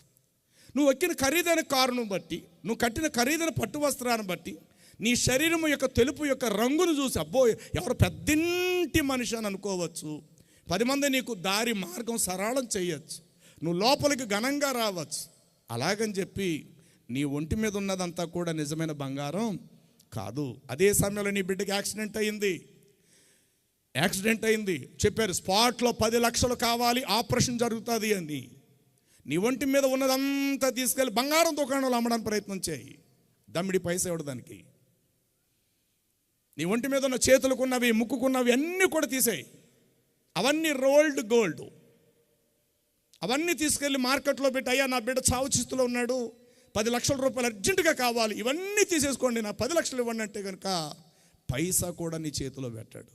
నువ్వు ఎక్కిన ఖరీదైన కారును బట్టి, నువ్వు కట్టిన ఖరీదైన పట్టు వస్త్రాన్ని బట్టి, నీ శరీరం యొక్క తెలుపు యొక్క రంగును చూసి అబ్బో ఎవరు పెద్దింటి మనిషి అని అనుకోవచ్చు. 10 మంది నీకు దారి మార్గం సరళం చేయొచ్చు, నువ్వు లోపలికి ఘనంగా రావచ్చు. అలాగని చెప్పి నీ ఒంటి మీద ఉన్నదంతా కూడా నిజమైన బంగారం కాదు. అదే సమయంలో నీ బిడ్డకి యాక్సిడెంట్ అయింది, చెప్పారు స్పాట్లో 10 లక్షలు కావాలి, ఆపరేషన్ జరుగుతుంది అని. నీ ఒంటి మీద ఉన్నదంతా తీసుకెళ్ళి బంగారం దుకాణంలో అమ్మడానికి ప్రయత్నం చేయి, దమ్మిడి పైసా ఇవ్వడు దానికి. నీ ఒంటి మీద ఉన్న చేతులకున్నవి, ముక్కుకున్నవి అన్నీ కూడా తీసేయి, అవన్నీ రోల్డ్ గోల్డ్. అవన్నీ తీసుకెళ్ళి మార్కెట్లో పెట్టి, అయ్యా నా బిడ్డ చావు చిస్తులో ఉన్నాడు, 10 లక్షల రూపాయలు అర్జెంటుగా కావాలి, ఇవన్నీ తీసేసుకోండి, నా 10 లక్షలు ఇవ్వండి అంటే కనుక పైసా కూడా నీ చేతిలో పెట్టాడు.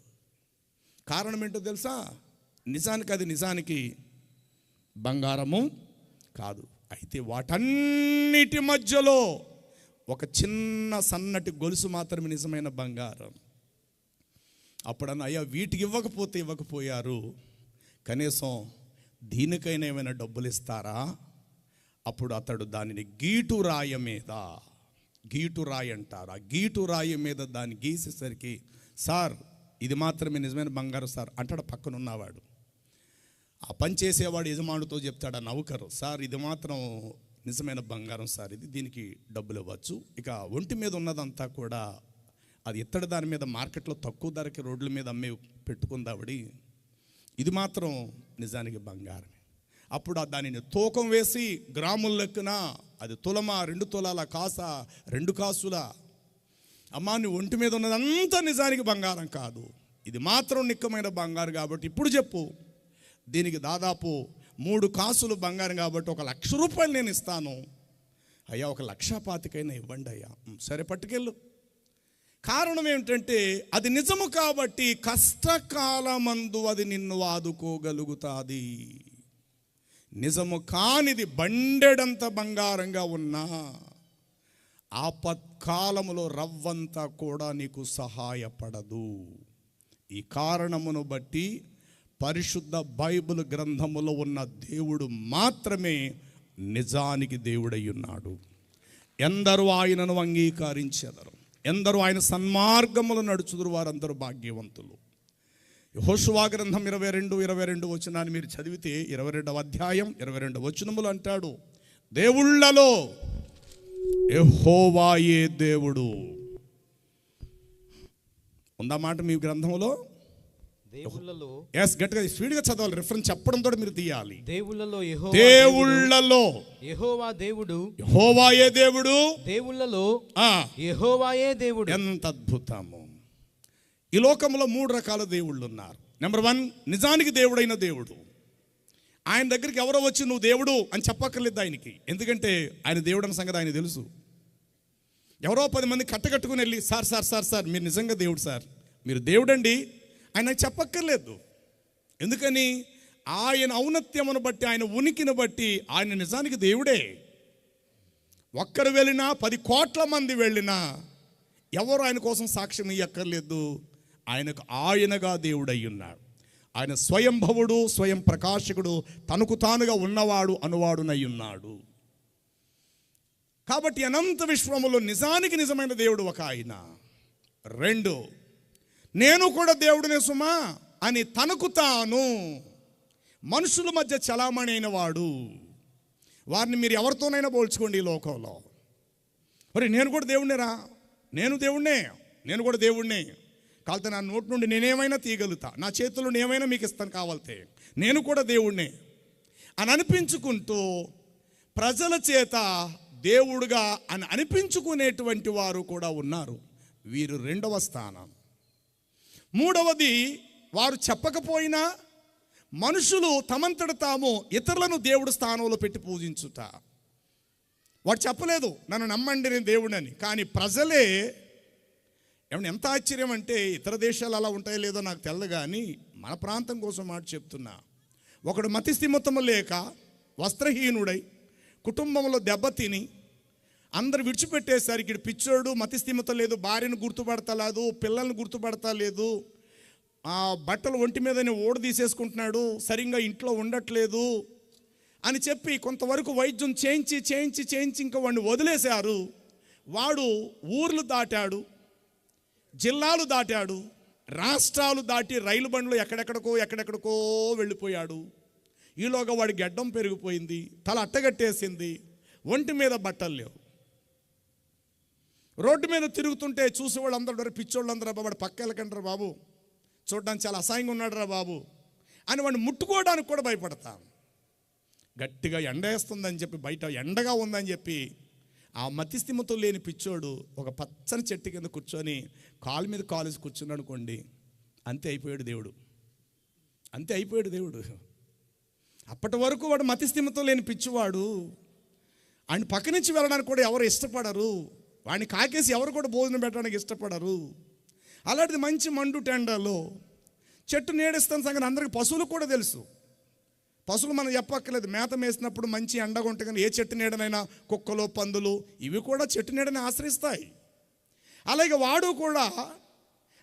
కారణం ఏంటో తెలుసా? నిజానికి బంగారము కాదు. అయితే వాటన్నిటి మధ్యలో ఒక చిన్న సన్నటి గొలుసు మాత్రమే నిజమైన బంగారం. అప్పుడన్నా అయ్యా వీటికి ఇవ్వకపోయారు, కనీసం దీనికైనా ఏమైనా డబ్బులు ఇస్తారా? అప్పుడు అతడు దానిని గీటు రాయి అంటారు, ఆ గీటు రాయి మీద దాన్ని గీసేసరికి, సార్ ఇది మాత్రమే నిజమైన బంగారం సార్ అంటాడు పక్కన ఉన్నవాడు. ఆ పని చేసేవాడు యజమానుతో చెప్తాడు ఆ నౌకరు, సార్ ఇది మాత్రం నిజమైన బంగారం సార్, ఇది దీనికి డబ్బులు ఇవ్వచ్చు. ఇక ఒంటి మీద ఉన్నదంతా కూడా అది ఇత్తడి దాని మీద మార్కెట్లో తక్కువ ధరకి రోడ్ల మీద పెట్టుకుందావిడి, ఇది మాత్రం నిజానికి బంగారమే. అప్పుడు దానిని తూకం వేసి గ్రాముల లెక్కన అది తులమా, 2 తులాల, కాసా, 2 కాసుల. అమ్మా నీ ఒంటి మీద ఉన్నదంతా నిజానికి బంగారం కాదు, ఇది మాత్రం నిక్కమైన బంగారం కాబట్టి ఇప్పుడు చెప్పు, దీనికి దాదాపు 3 కాసులు బంగారం కాబట్టి 1,00,000 రూపాయలు నేను ఇస్తాను. అయ్యా 1,25,000 ఇవ్వండి అయ్యా. సరే పట్టుకెళ్ళు. కారణం ఏమిటంటే అది నిజము కాబట్టి కష్టకాలమందు అది నిన్ను ఆదుకోగలుగుతుంది. నిజము కానిది బండెడంత బంగారంగా ఉన్నా ఆపత్కాలములో రవ్వంతా కూడా నీకు సహాయపడదు. ఈ కారణమును బట్టి పరిశుద్ధ బైబిల్ గ్రంథములో ఉన్న దేవుడు మాత్రమే నిజానికి దేవుడై ఉన్నాడు. ఎందరూ ఆయనను అంగీకరించెదరు, ఎందరూ ఆయన సన్మార్గములు నడుచుదురు, వారందరూ భాగ్యవంతులు. యెహోషువ గ్రంథం 22 వచనాన్ని మీరు చదివితే 22వ అధ్యాయం 22వ వచనములు అంటాడు, దేవుళ్ళలో యెహోవాయే దేవుడు. ఉందా మాట మీ గ్రంథంలో? దేవుళ్ళలో ఎస్, గట్టిగా స్పీడ్గా చదవాలి. రిఫరెన్స్ చెప్పడంతో మీరు తీయాలి. దేవుళ్ళలో దేవుళ్ళలో యెహోవా దేవుడు, యెహోవాయే దేవుడు. దేవుళ్ళలో యెహోవాయే దేవుడు. ఎంత అద్భుతము! ఈ లోకంలో 3 రకాల దేవుళ్ళు ఉన్నారు. నెంబర్ 1, నిజానికి దేవుడైన దేవుడు. ఆయన దగ్గరికి ఎవరో వచ్చి నువ్వు దేవుడు అని చెప్పక్కర్లేదు ఆయనకి, ఎందుకంటే ఆయన దేవుడు అన్న సంగతి ఆయన తెలుసు. ఎవరో 10 మంది కట్టకట్టుకుని వెళ్ళి సార్ సార్ సార్ సార్ మీరు నిజంగా దేవుడు సార్, మీరు దేవుడండి ఆయన చెప్పక్కర్లేదు. ఎందుకని? ఆయన ఔన్నత్యమును బట్టి, ఆయన ఉనికిని బట్టి ఆయన నిజానికి దేవుడే. ఒక్కరు వెళ్ళినా 10 కోట్ల మంది వెళ్ళినా ఎవరు ఆయన కోసం సాక్ష్యం ఇయ్యక్కర్లేదు. ఆయనకు ఆయనగా దేవుడై ఉన్నాడు. ఆయన స్వయంభవుడు, స్వయం ప్రకాశకుడు, తనకు తానుగా ఉన్నవాడు అనువాడునై ఉన్నాడు. కాబట్టి అనంత విశ్వములో నిజానికి నిజమైన దేవుడు ఒక ఆయన. 2, నేను కూడా దేవుడినే సుమా అని తనకు తాను మనుషుల మధ్య చలామణి అయిన వాడు. వారిని మీరు ఎవరితోనైనా పోల్చుకోండి ఈ లోకంలో. మరి నేను కూడా దేవుడినేరా, నేను దేవుడినే, నేను కూడా దేవుడినే, కాలితే నా నోటి నుండి నేనేమైనా తీయగలుగుతా, నా చేతుల్లో ఏమైనా మీకు ఇస్తాను కావాలితే, నేను కూడా దేవుడినే అని అనిపించుకుంటూ ప్రజల చేత దేవుడుగా అని అనిపించుకునేటువంటి వారు కూడా ఉన్నారు. వీరు 2వ స్థానం. 3వది, వారు చెప్పకపోయినా మనుషులు తమంతట తాము ఇతరులను దేవుడు స్థానంలో పెట్టి పూజించుట. వాడు చెప్పలేదు నన్ను నమ్మండి నేను దేవుడని, కానీ ప్రజలే. ఏమన్నా ఎంత ఆశ్చర్యం అంటే, ఇతర దేశాలు అలా ఉంటాయో లేదో నాకు తెలదు, కానీ మన ప్రాంతం కోసం మాట చెప్తున్నా. ఒకడు మతిస్థిమితము లేక వస్త్రహీనుడై కుటుంబంలో దెబ్బతిని అందరు విడిచిపెట్టేసరికి పిచ్చోడు, మతిస్థిమితం లేదు, భార్యను గుర్తుపడతలేదు, పిల్లల్ని గుర్తుపడతలేదు, బట్టలు ఒంటి మీదనే ఓడ తీసేసుకుంటున్నాడు, సరిగ్గా ఇంట్లో ఉండట్లేదు అని చెప్పి కొంతవరకు వైద్యం చేయించి ఇంకా వాడిని వదిలేశారు. వాడు ఊర్లు దాటాడు, జిల్లాలు దాటాడు, రాష్ట్రాలు దాటి రైలు బండ్లు ఎక్కడెక్కడికో వెళ్ళిపోయాడు. ఈలోగా వాడి గెడ్డం పెరిగిపోయింది, తల అట్టగట్టేసింది, ఒంటి మీద బట్టలు లేవు. రోడ్డు మీద తిరుగుతుంటే చూసేవాళ్ళు అందరూ పిచ్చోళ్ళందరూ వాడు పక్క వెళ్ళకండ్రా బాబు, చూడడానికి చాలా అసహ్యంగా ఉన్నాడు రా బాబు అని వాడిని ముట్టుకోవడానికి కూడా భయపడతాం. గట్టిగా ఎండ వేస్తుందని చెప్పి, బయట ఎండగా ఉందని చెప్పి ఆ మతిస్థిమితం లేని పిచ్చోడు ఒక పచ్చని చెట్టు కింద కూర్చొని కాలు మీద కాలేసి కూర్చున్నాడు అనుకోండి, అంతే అయిపోయాడు దేవుడు, అంతే అయిపోయాడు దేవుడు. అప్పటి వరకు వాడు మతిస్థిమితం లేని పిచ్చివాడు, ఆయన పక్క నుంచి వెళ్ళడానికి కూడా ఎవరు ఇష్టపడరు, వాడిని కాకేసి ఎవరు కూడా భోజనం పెట్టడానికి ఇష్టపడరు. అలాంటిది మంచి మండు టెండలో చెట్టు నీడిస్తున్న సంగతి అందరికీ, పశువులకు కూడా తెలుసు. పశువులు మనం చెప్పక్కర్లేదు, మేత మేసినప్పుడు మంచి ఎండగా ఉంటే కానీ ఏ చెట్టు నీడనైనా కుక్కలు, పందులు ఇవి కూడా చెట్టు నీడని ఆశ్రయిస్తాయి. అలాగే వాడు కూడా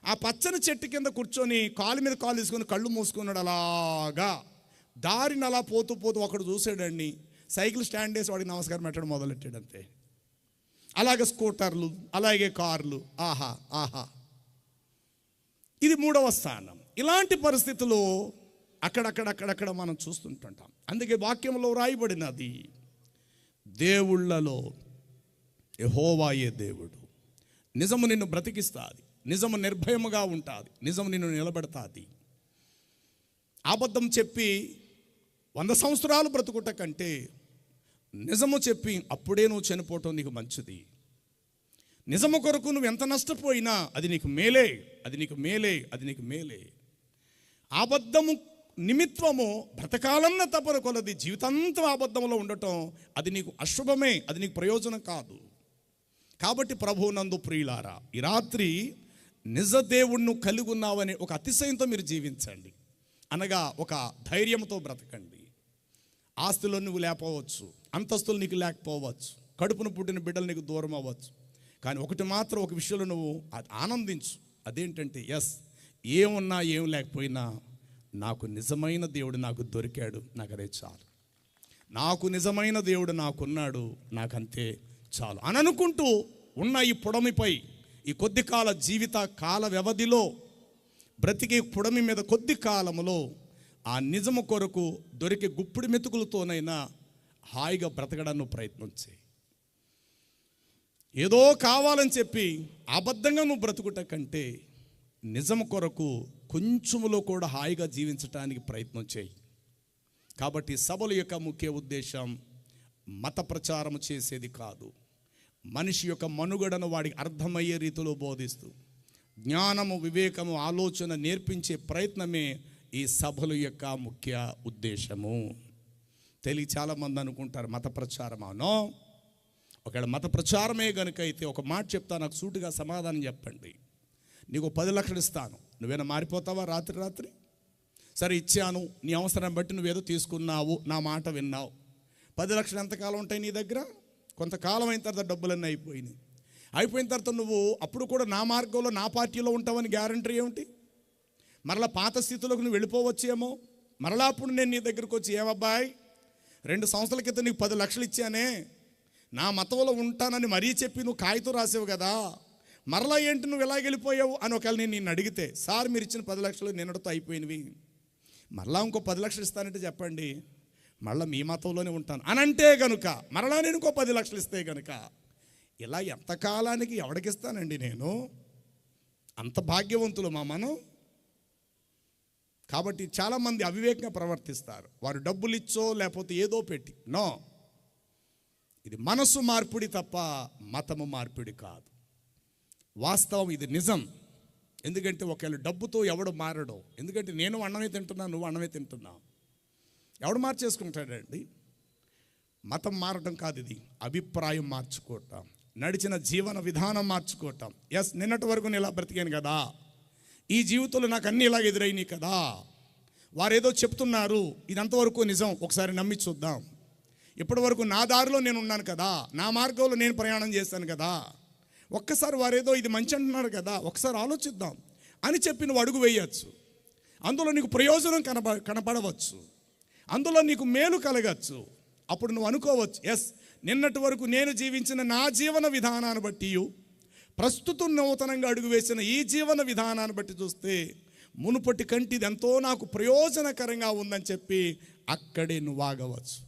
ఆ పచ్చని చెట్టు కింద కూర్చొని కాలు మీద కాలు తీసుకొని కళ్ళు మూసుకున్నాడు. అలాగా దారిని అలా పోతూ ఒకడు చూసాడండి, సైకిల్ స్టాండ్ వేసి వాడికి నమస్కారం పెట్టడం మొదలెట్టాడు అంతే. అలాగే స్కూటర్లు, అలాగే కార్లు, ఆహా ఆహా. ఇది 3వ స్థానం. ఇలాంటి పరిస్థితుల్లో అక్కడక్కడ మనం చూస్తుంటుంటాం. అందుకే వాక్యంలో రాయబడినది, దేవుళ్ళలో యెహోవాయే దేవుడు. నిజము నిన్ను బ్రతికిస్తుంది, నిజము నిర్భయముగా ఉంటుంది, నిజము నిన్ను నిలబెడతాది. అబద్ధం చెప్పి 100 సంవత్సరాలు బ్రతుకుట కంటే నిజము చెప్పి అప్పుడే నువ్వు చనిపోవటం నీకు మంచిది. నిజము కొరకు నువ్వు ఎంత నష్టపోయినా అది నీకు మేలే, అది నీకు మేలే, అది నీకు మేలే. అబద్ధము నిమిత్తము బ్రతకాలన్న తపన కొలది జీవితాంతం అబద్ధంలో ఉండటం అది నీకు అశుభమే, అది నీకు ప్రయోజనం కాదు. కాబట్టి ప్రభువునందు ప్రియులారా, ఈ రాత్రి నిజ దేవుణ్ణి కలిగి ఉన్నావనే ఒక అతిశయంతో మీరు జీవించండి, అనగా ఒక ధైర్యంతో బ్రతకండి. ఆస్తులు నువ్వు లేకపోవచ్చు, అంతస్తులు నీకు లేకపోవచ్చు, కడుపును పుట్టిన బిడ్డలు నీకు దూరం అవ్వచ్చు, కానీ ఒకటి మాత్రం, ఒక విషయంలో నువ్వు ఆనందించు. అదేంటంటే, ఎస్, ఏమున్నా ఏం లేకపోయినా నాకు నిజమైన దేవుడు నాకు దొరికాడు, నాకు అదే చాలు. నాకు నిజమైన దేవుడు నాకున్నాడు, నాకంతే చాలు అని అనుకుంటూ ఉన్న ఈ పుడమిపై ఈ కొద్ది కాల జీవిత కాల వ్యవధిలో బ్రతికే పుడమి మీద కొద్ది కాలములో ఆ నిజము కొరకు దొరికే గుప్పిడి మెతుకులతోనైనా హాయిగా బ్రతకడానికి నువ్వు ప్రయత్నం చేయి. ఏదో కావాలని చెప్పి అబద్ధంగా నువ్వు బ్రతుకుట కంటే నిజం కొరకు కొంచెములో కూడా హాయిగా జీవించటానికి ప్రయత్నం చేయి. కాబట్టి సభల యొక్క ముఖ్య ఉద్దేశం మత ప్రచారం చేసేది కాదు, మనిషి యొక్క మనుగడను వాడికి అర్థమయ్యే రీతిలో బోధిస్తూ జ్ఞానము, వివేకము, ఆలోచన నేర్పించే ప్రయత్నమే ఈ సభల యొక్క ముఖ్య ఉద్దేశము. చాలామంది అనుకుంటారు మత ప్రచారమానో. ఒకవేళ మత ప్రచారమే కనుక అయితే ఒక మాట చెప్తా, నాకు సూటిగా సమాధానం చెప్పండి. నీకు 10 లక్షలు ఇస్తాను, నువ్వేనా మారిపోతావా రాత్రి? సరే ఇచ్చాను, నీ అవసరం బట్టి నువ్వేదో తీసుకున్నావు, నా మాట విన్నావు. 10 లక్షలు ఎంతకాలం ఉంటాయి నీ దగ్గర? కొంతకాలం అయిన తర్వాత డబ్బులన్నీ అయిపోయిన తర్వాత నువ్వు అప్పుడు కూడా నా మార్గంలో, నా పార్టీలో ఉంటావని గ్యారంటీ ఏమిటి? మరలా పాత స్థితిలోకి నువ్వు వెళ్ళిపోవచ్చేమో. మరలా అప్పుడు నేను నీ దగ్గరకు వచ్చి, ఏమబ్బాయి 2 సంవత్సరాల క్రితం నీకు 10 లక్షలు ఇచ్చానే, నా మతంలో ఉంటానని మరీ చెప్పి నువ్వు కాగితం రాసావు కదా, మరలా ఏంటి నువ్వు ఎలా వెళ్ళిపోయావు అని ఒకవేళ నేను నిన్ను అడిగితే, సార్ మీరు ఇచ్చిన 10 లక్షలు నిన్నటితో అయిపోయినవి, మరలా ఇంకో 10 లక్షలు ఇస్తానంటే చెప్పండి, మరలా మీ మతంలోనే ఉంటాను అని అంటే కనుక, మరలా నేను ఇంకో 10 లక్షలు ఇస్తే కనుక, ఇలా ఎంతకాలానికి ఎవడికిస్తానండి నేను? అంత భాగ్యవంతులు మనం. కాబట్టి చాలామంది అవివేకంగా ప్రవర్తిస్తారు. వారు డబ్బులు ఇచ్చో లేకపోతే ఏదో పెట్టి. నో, ఇది మనసు మార్పిడి తప్ప మతము మార్పిడి కాదు. వాస్తవం, ఇది నిజం. ఎందుకంటే ఒకవేళ డబ్బుతో ఎవడు మారడో, ఎందుకంటే నేను అన్నమే తింటున్నా, నువ్వు అన్నమే తింటున్నావు, ఎవడు మార్చేసుకుంటాడండి? మతం మారటం కాదు, ఇది అభిప్రాయం మార్చుకోవటం, నడిచిన జీవన విధానం మార్చుకోవటం. ఎస్, నిన్నటి వరకు నేను ఇలా బ్రతికాను కదా, ఈ జీవితంలో నాకు అన్నీ ఇలాగ ఎదురైనాయి కదా, వారేదో చెప్తున్నారు, ఇదంతవరకు నిజం, ఒకసారి నమ్మి చూద్దాం. ఇప్పటి వరకు నా దారిలో నేను ఉన్నాను కదా, నా మార్గంలో నేను ప్రయాణం చేశాను కదా, ఒక్కసారి వారేదో ఇది మంచి అంటున్నారు కదా, ఒకసారి ఆలోచిద్దాం అని చెప్పి నువ్వు అడుగు వేయచ్చు. అందులో నీకు ప్రయోజనం కనపడవచ్చు, అందులో నీకు మేలు కలగచ్చు. అప్పుడు నువ్వు అనుకోవచ్చు, ఎస్, నిన్నటి వరకు నేను జీవించిన నా జీవన విధానాన్ని బట్టి, ప్రస్తుతం నూతనంగా అడుగు వేసిన ఈ జీవన విధానాన్ని బట్టి చూస్తే మునుపటి కంటిది ఎంతో నాకు ప్రయోజనకరంగా ఉందని చెప్పి అక్కడే నువ్వు ఆగవచ్చు.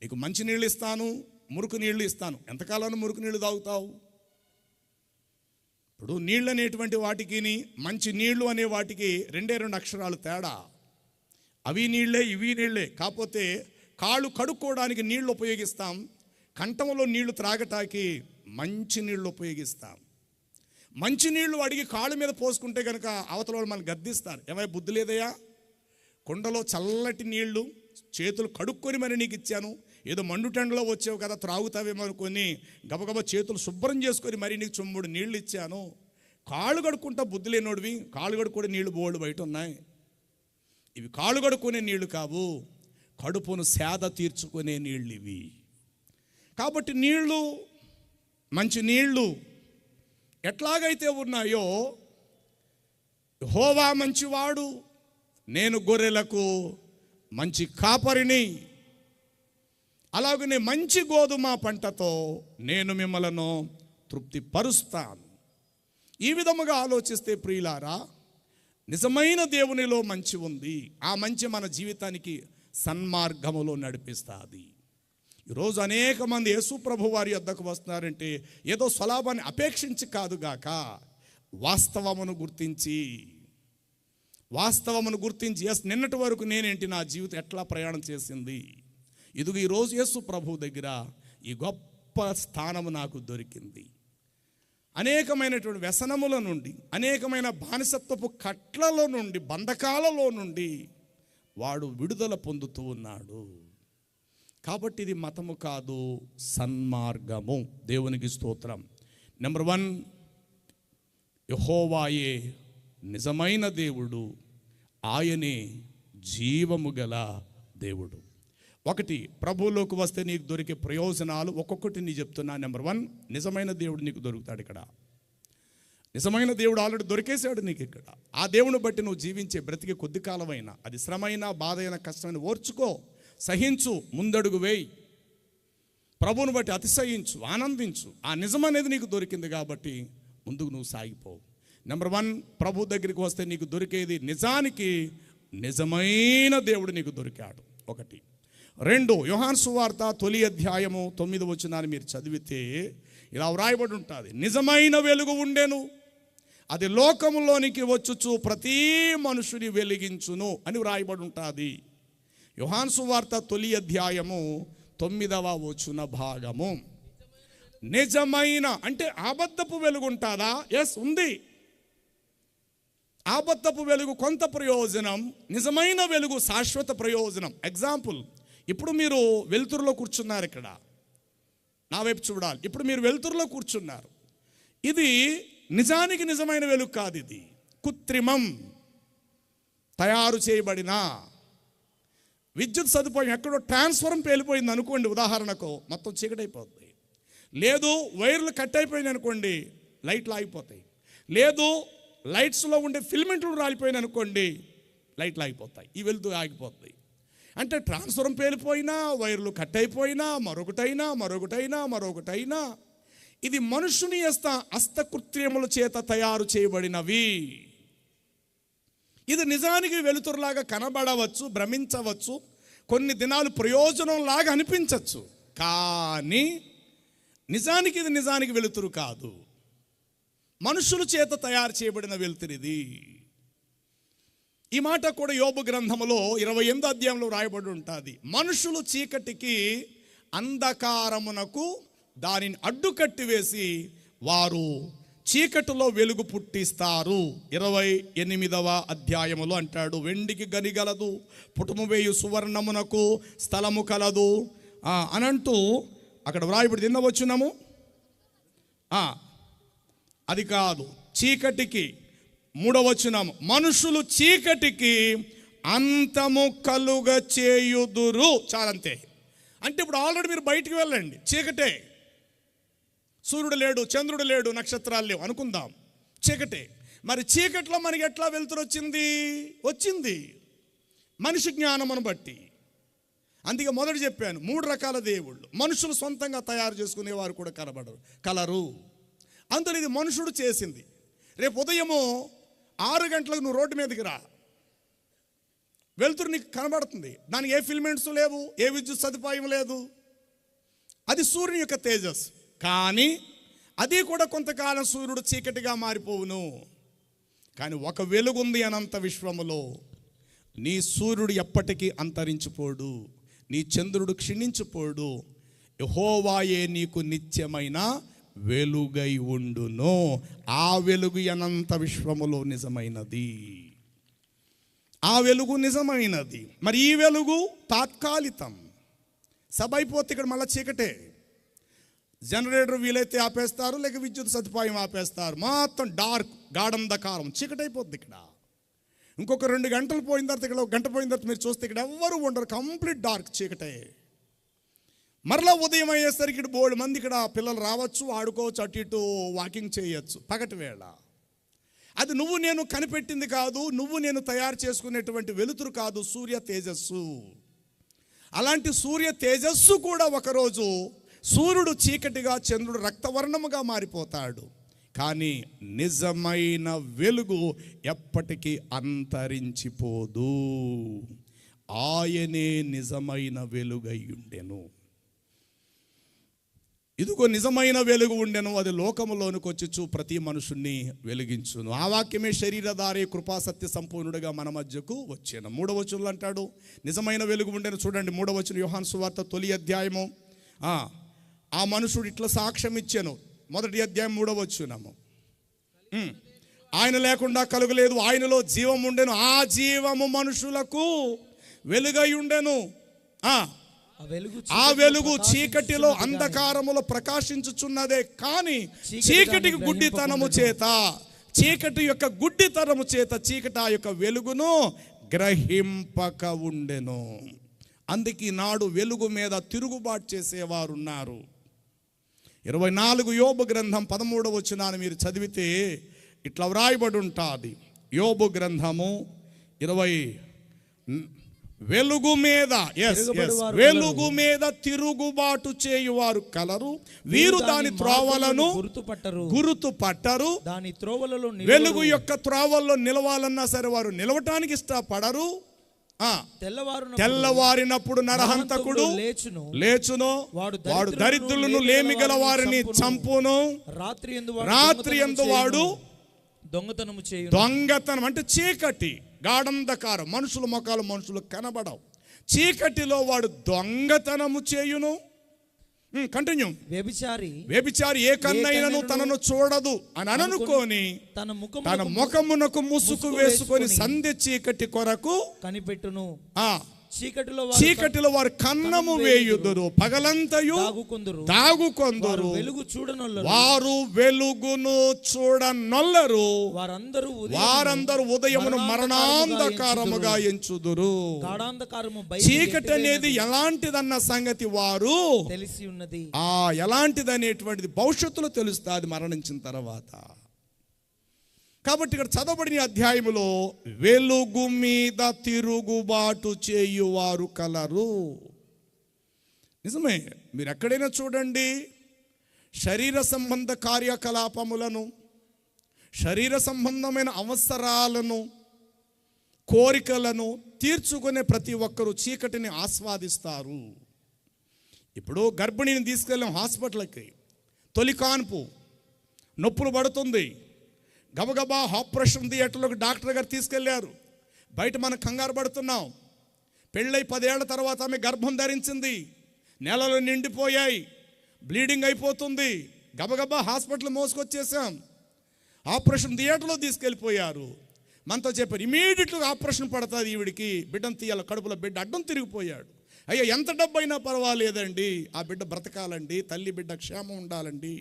నీకు మంచి నీళ్ళు ఇస్తాను, మురుకు నీళ్ళు ఇస్తాను, ఎంతకాలం మురుకు నీళ్ళు తాగుతావు? ఇప్పుడు నీళ్ళు అనేటువంటి వాటికి, మంచి నీళ్లు అనే వాటికి 2 అక్షరాలు తేడా. అవి నీళ్ళే, ఇవి నీళ్ళే. కాకపోతే కాళ్ళు కడుక్కోవడానికి నీళ్లు ఉపయోగిస్తాం, కంఠంలో నీళ్లు త్రాగటానికి మంచి నీళ్లు ఉపయోగిస్తాం. మంచి నీళ్లు అడిగి కాళ్ళ మీద పోసుకుంటే కనుక అవతల వాళ్ళు మనల్ని గద్దిస్తారు, ఏమైనా బుద్ధి లేదయా, కుండలో చల్లటి నీళ్లు చేతులు కడుక్కొని మరి నీకు ఇచ్చాను, ఏదో మండుటెండలో వచ్చావు కదా త్రాగుతావేమో అనుకొని గబగబా చేతులు శుభ్రం చేసుకొని మరి నీకు 3 నీళ్ళు ఇచ్చాను. కాళ్ళు కడుక్కుంటా బుద్ధి లేనోడివి, కాళ్ళు కడుక్కొని నీళ్లు బోల్డ్ బయట ఉన్నాయి. ఇవి కాళ్ళు కడుక్కునే నీళ్లు కావు, కడుపును సేద తీర్చుకునే నీళ్ళు ఇవి. కాబట్టి నీళ్లు, మంచి నీళ్లు ఎట్లాగైతే ఉన్నాయో, యెహోవా మంచివాడు, నేను గొర్రెలకు మంచి కాపరిని, అలాగనే మంచి గోధుమ పంటతో నేను మిమ్మలను తృప్తిపరుస్తాను. ఈ విధముగా ఆలోచిస్తే ప్రియులారా, నిజమైన దేవునిలో మంచి ఉంది. ఆ మంచి మన జీవితానికి సన్మార్గములో నడిపిస్తుంది. ఈరోజు అనేక మంది యేసు ప్రభు వారి వద్దకు వస్తున్నారంటే ఏదో స్వలాభాన్ని అపేక్షించి కాదుగాక, వాస్తవమును గుర్తించి ఎస్, నిన్నటి వరకు నేనేంటి, నా జీవితం ఎట్లా ప్రయాణం చేసింది, ఇదిగో ఈరోజు యేసు ప్రభు దగ్గర ఈ గొప్ప స్థానము నాకు దొరికింది. అనేకమైనటువంటి వ్యసనముల నుండి, అనేకమైన బానిసత్వపు కట్లలో నుండి, బంధకాలలో నుండి వాడు విడుదల పొందుతూ ఉన్నాడు. కాబట్టి ఇది మతము కాదు, సన్మార్గము. దేవునికి స్తోత్రం. నెంబర్ 1, యెహోవాయే నిజమైన దేవుడు, ఆయనే జీవము గల దేవుడు. 1, ప్రభువులోకి వస్తే నీకు దొరికే ప్రయోజనాలు ఒక్కొక్కటి నీ చెప్తున్నా. నెంబర్ 1, నిజమైన దేవుడు నీకు దొరుకుతాడు ఇక్కడ. నిజమైన దేవుడు ఆల్రెడీ దొరికేశాడు నీకు ఇక్కడ. ఆ దేవుని బట్టి నువ్వు జీవించే బ్రతికే కొద్ది కాలమైనా, అది శ్రమైనా, బాధ అయినా, కష్టమైన ఓర్చుకో, సహించు, ముందడుగు వేయి, ప్రభువుని బట్టి అతిశయించు, ఆనందించు. ఆ నిజం అనేది నీకు దొరికింది కాబట్టి ముందుకు నువ్వు సాగిపోవు. నెంబర్ 1, ప్రభు దగ్గరికి వస్తే నీకు దొరికేది నిజానికి నిజమైన దేవుడు నీకు దొరికాడు. 1. 2 యోహాను సువార్త తొలి అధ్యాయము 9వ వచనాన్ని మీరు చదివితే ఇలా వ్రాయబడి ఉంటుంది, నిజమైన వెలుగు ఉండెను, అది లోకములోనికి వచ్చుచు ప్రతి మనుషుని వెలిగించును అని వ్రాయబడి ఉంటుంది. యోహాను సువార్త తొలి అధ్యాయము 9వ వచన భాగము. నిజమైన అంటే అబద్ధపు వెలుగు ఉంటుందా? ఎస్, ఉంది. అబద్ధపు వెలుగు కొంత ప్రయోజనం, నిజమైన వెలుగు శాశ్వత ప్రయోజనం. ఎగ్జాంపుల్, ఇప్పుడు మీరు వెలుతురులో కూర్చున్నారు, ఇక్కడ నా వైపు చూడాలి. ఇప్పుడు మీరు వెలుతురులో కూర్చున్నారు, ఇది నిజానికి నిజమైన వెలుగు కాదు, ఇది కృత్రిమం, తయారు చేయబడిన విద్యుత్ సదుపాయం. ఎక్కడో ట్రాన్స్ఫార్మర్ పేలిపోయింది అనుకోండి ఉదాహరణకు, మొత్తం చీకటైపోతుంది. లేదు వైర్లు కట్ అయిపోయింది అనుకోండి, లైట్లు ఆగిపోతాయి. లేదు లైట్స్లో ఉండే ఫిల్మెంట్లు రాలిపోయినాయి అనుకోండి, లైట్లు ఆగిపోతాయి, ఈ వెలుతు ఆగిపోతాయి. అంటే ట్రాన్స్ఫార్మర్ పేలిపోయినా, వైర్లు కట్ అయిపోయినా, మరొకటైనా ఇది మనుషుని హస్తకృత్యముల చేత తయారు చేయబడినవి. ఇది నిజానికి వెలుతురులాగా కనబడవచ్చు, భ్రమించవచ్చు, కొన్ని దినాలు ప్రయోజనంలాగా అనిపించవచ్చు, కానీ నిజానికి ఇది నిజానికి వెలుతురు కాదు, మనుషుల చేత తయారు చేయబడిన వెలుతురు ఇది. ఈ మాట కూడా యోబు గ్రంథములో 28వ అధ్యాయంలో రాయబడి ఉంటుంది. మనుషులు చీకటికి అంధకారమునకు దానిని అడ్డుకట్టి వేసి వారు చీకటిలో వెలుగు పుట్టిస్తారు. 28వ అధ్యాయములో అంటాడు, వెండికి గనిగలదు, పుటము వేయు సువర్ణమునకు స్థలము కలదు అనంటూ అక్కడ వ్రాయబడి తిన్నవచ్చున్నాము. అది కాదు, చీకటికి 3వ వచనము, మనుషులు చీకటికి అంతము కలుగ చేయుదురు. చాలంతే. అంటే ఇప్పుడు ఆల్రెడీ మీరు బయటికి వెళ్ళండి, చీకటే, సూర్యుడు లేడు, చంద్రుడు లేడు, నక్షత్రాలు లేవు అనుకుందాం, చీకటే. మరి చీకట్లో మనకి ఎట్లా వెలుతురు వచ్చింది? మనిషి జ్ఞానమును బట్టి. అందుకే మొదట చెప్పాను, 3 రకాల దేవుళ్ళు. మనుషులు సొంతంగా తయారు చేసుకునేవారు కూడా కలరు. అందులో ఇది మనుషుడు చేసింది. రేపు ఉదయము 6 గంటలకు నువ్వు రోడ్డు మీదకి రా, వెలుతురు నీకు కనబడుతుంది. దానికి ఏ ఫిల్మెంట్స్ లేవు, ఏ విద్యుత్ సదుపాయం లేదు. అది సూర్యుని యొక్క తేజస్. కానీ అది కూడా కొంతకాలం సూర్యుడు చీకటిగా మారిపోవును. కానీ ఒక వెలుగుంది అనంత విశ్వములో. నీ సూర్యుడు ఎప్పటికీ అంతరించిపోడు, నీ చంద్రుడు క్షీణించిపోడు. యెహోవాయే నీకు నిత్యమైన వెలుగై ఉండును. ఆ వెలుగు అనంత విశ్వములో నిజమైనది, ఆ వెలుగు నిజమైనది. మరి ఈ వెలుగు తాత్కాలికం. సబ్ అయిపోతే ఇక్కడ మళ్ళీ చీకటే. జనరేటర్ వీలైతే ఆపేస్తారు, లేక విద్యుత్ సదుపాయం ఆపేస్తారు, మొత్తం డార్క్, గాఢంధకారం, చీకటి అయిపోద్ది. ఇక్కడ ఇంకొక 2 గంటలు పోయిన తర్వాత, ఇక్కడ 1 గంట పోయిన తర్వాత మీరు చూస్తే ఇక్కడ ఎవ్వరు ఉండరు, కంప్లీట్ డార్క్, చీకటే. మరలా ఉదయం అయ్యేసరికి ఇక్కడ బోల్డ్ మంది ఇక్కడ పిల్లలు రావచ్చు, ఆడుకోవచ్చు, అటు ఇటు వాకింగ్ చేయొచ్చు పగటి వేళ. అది నువ్వు నేను కనిపెట్టింది కాదు, నువ్వు నేను తయారు చేసుకునేటువంటి వెలుతురు కాదు, సూర్య తేజస్సు. అలాంటి సూర్య తేజస్సు కూడా ఒకరోజు సూర్యుడు చీకటిగా, చంద్రుడు రక్తవర్ణముగా మారిపోతాడు. కానీ నిజమైన వెలుగు ఎప్పటికీ అంతరించిపోదు. ఆయనే నిజమైన వెలుగై ఉండెను. ఇదిగో నిజమైన వెలుగు ఉండెను, అది లోకములోనికి వచ్చి ప్రతి మనుషుణ్ణి వెలిగించును. ఆ వాక్యమే శరీరధారి కృపా సత్య సంపూర్ణుడిగా మన మధ్యకు వచ్చాను. 3వ వచనంలో అంటాడు, నిజమైన వెలుగు ఉండెను. చూడండి 3వ వచనం, యోహాను సువార్త తొలి అధ్యాయము. ఆ మనుషుడు ఇట్లా సాక్ష్యం ఇచ్చాను. 1వ అధ్యాయం 3వ వచనము, ఆయన లేకుండా కలుగలేదు, ఆయనలో జీవం ఉండెను, ఆ జీవము మనుషులకు వెలుగై ఉండెను. ఆ వెలుగు చీకటిలో, అంధకారములో ప్రకాశించుచున్నదే, కానీ చీకటికి గుడ్డితనము చేత, చీకటి యొక్క గుడ్డితనము చేత చీకటి ఆ యొక్క వెలుగును గ్రహింపక ఉండెను. అందుకే నాడు వెలుగు మీద తిరుగుబాటు చేసేవారు ఉన్నారు. 24 యోబు గ్రంథం 13వ వచనాన్ని మీరు చదివితే ఇట్లా వ్రాయబడి ఉంటుంది. యోబు గ్రంథము 20, వెలుగు మీద, వెలుగు మీద తిరుగుబాటు చేయువారు కలరు, వీరు దాని త్రోవలను గుర్తుపట్టరు. దాని త్రోవలలో వెలుగు యొక్క త్రోవల్లో నిలవాలన్నా సరే వారు నిలవటానికి ఇష్టపడరు. తెల్లవారినప్పుడు నరహంతకుడు లేచును, వాడు దరిద్రులను లేమిగల వారిని చంపును. రాత్రి యందు వాడు దొంగతనం అంటే చీకటి, గాఢంధకారం, మనుషుల ముఖాలు మనుషులు కనబడవు, చీకటిలో వాడు దొంగతనము చేయును. కంటిన్యూ. వ్యభిచారి ఏ కన్నైనను తనను చూడదు అని అనుకొని తన ముఖమునకు ముసుగు వేసుకొని సంధ్య చీకటి కొరకు కనిపెట్టును. చీకటిలో వారు కన్నము వేయుదురు, పగలంతయు దాగుకొందురు. వారు వెలుగును చూడనొల్లరు, వారందరూ ఉదయమును మరణాంధకారముగా ఎంచుదురు. చీకటి అనేది ఎలాంటిదన్న సంగతి వారు తెలిసి ఉన్నది. ఎలాంటిది అనేటువంటిది భవిష్యత్తులో తెలుస్తుంది మరణించిన తర్వాత. కాబట్టి ఇక్కడ చదవబడిన అధ్యాయములో వెలుగు మీద తిరుగుబాటు చేయువారు కలరు. నిజమే, మీరు ఎక్కడైనా చూడండి, శరీర సంబంధ కార్యకలాపములను, శరీర సంబంధమైన అవసరాలను, కోరికలను తీర్చుకునే ప్రతి ఒక్కరూ చీకటిని ఆస్వాదిస్తారు. ఇప్పుడు గర్భిణిని తీసుకెళ్ళాం హాస్పిటల్కి, తొలి కాన్పు, నొప్పులు పడుతుంది, గబగబా ఆపరేషన్ థియేటర్లోకి డాక్టర్ గారు తీసుకెళ్లారు. బయట మనం కంగారు పడుతున్నాం. పెళ్ళై 10 ఏళ్ల తర్వాత ఆమె గర్భం ధరించింది, నెలలు నిండిపోయాయి, బ్లీడింగ్ అయిపోతుంది, గబగబా హాస్పిటల్ మోసుకొచ్చేసాం. ఆపరేషన్ థియేటర్లో తీసుకెళ్ళిపోయారు. మనతో చెప్పారు ఇమీడియట్గా ఆపరేషన్ పడుతుంది ఈవిడికి, బిడ్డను తీయాలి, కడుపులో బిడ్డ అడ్డం తిరిగిపోయాడు. అయ్యో ఎంత డబ్బు అయినా పర్వాలేదండి, ఆ బిడ్డ బ్రతకాలండి, తల్లి బిడ్డ క్షేమం ఉండాలండి.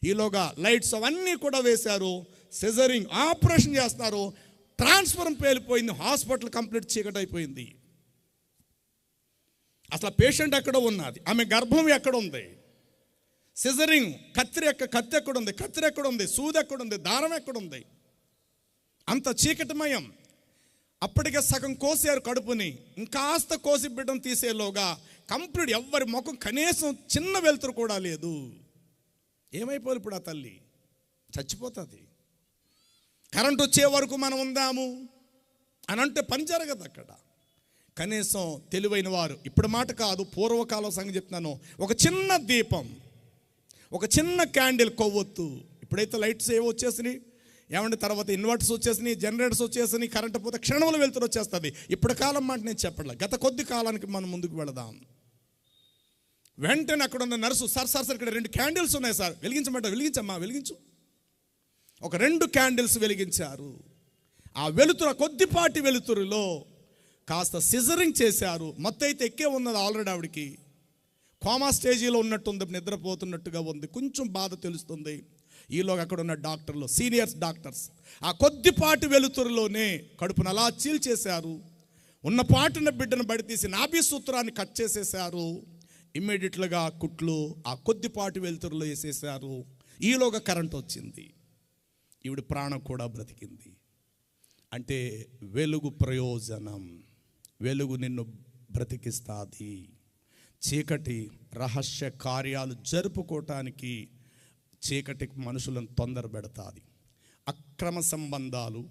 ఈలోగా లైట్స్ అవన్నీ కూడా వేశారు, సిజరింగ్ ఆపరేషన్ చేస్తారు, ట్రాన్స్ఫరం పేలిపోయింది, హాస్పిటల్ కంప్లీట్ చీకటి అయిపోయింది. అసలు పేషెంట్ ఎక్కడ ఉన్నది, ఆమె గర్భం ఎక్కడ ఉంది, సిజరింగ్ కత్తి ఎక్కడ ఉంది, కత్తిరి ఎక్కడ ఉంది, సూది ఎక్కడ ఉంది, దారం ఎక్కడ ఉంది, అంత చీకటిమయం. అప్పటికే సగం కోసారు కడుపుని, ఇంకాస్త కోసి బిడ్డను తీసేలోగా కంప్లీట్ ఎవ్వరి ముఖం కనీసం చిన్న వెలుతురు కూడా లేదు. ఏమైపోయి ఇప్పుడు ఆ తల్లి చచ్చిపోతుంది. కరెంట్ వచ్చే వరకు మనం ఉందాము అని అంటే పని జరగదు అక్కడ. కనీసం తెలివైన వారు, ఇప్పుడు మాట కాదు, పూర్వకాలం సంగతి చెప్తున్నాను, ఒక చిన్న దీపం, ఒక చిన్న క్యాండిల్ కొవ్వొత్తు. ఇప్పుడైతే లైట్స్ ఏవో వచ్చేసినాయి, ఏమంటే తర్వాత ఇన్వర్టర్స్ వచ్చేసినాయి, జనరేటర్స్ వచ్చేసినాయి, కరెంట్ పోతే క్షణంలో వెళ్తురు వచ్చేస్తుంది. ఇప్పుడు కాలం మాట నేను చెప్పట్లేదు, గత కొద్ది కాలానికి మనం ముందుకు వెళదాం. వెంటనే అక్కడ ఉన్న నర్సు, సార్ ఇక్కడ 2 క్యాండిల్స్ ఉన్నాయి సార్, వెలిగించమంట, వెలిగించమ్మా, వెలిగించు. ఒక 2 క్యాండిల్స్ వెలిగించారు. ఆ వెలుతురు, కొద్దిపాటి వెలుతురులో కాస్త సిజరింగ్ చేశారు. మొత్తం అయితే ఎక్కే ఉన్నది ఆల్రెడీ, ఆవిడికి కోమా స్టేజీలో ఉన్నట్టుంది, నిద్రపోతున్నట్టుగా ఉంది, కొంచెం బాధ తెలుస్తుంది. ఈలోగా అక్కడ ఉన్న డాక్టర్లు, సీనియర్స్ డాక్టర్స్, ఆ కొద్దిపాటి వెలుతురులోనే కడుపును అలా చీల్చేశారు. ఉన్న పాటున బిడ్డను బడి తీసి నాభి సూత్రాన్ని కట్ చేసేశారు. ఇమ్మీడియట్లుగా కుట్లు ఆ కొద్దిపాటి వెలుతురులో వేసేసారు. ఈలోగా కరెంట్ వచ్చింది, ఈవిడ ప్రాణం కూడా బ్రతికింది. అంటే వెలుగు ప్రయోజనం, వెలుగు నిన్ను బ్రతికిస్తుంది. చీకటి రహస్య కార్యాలు జరుపుకోవటానికి చీకటికి మనుషులను తొందర పెడతాది. అక్రమ సంబంధాలు,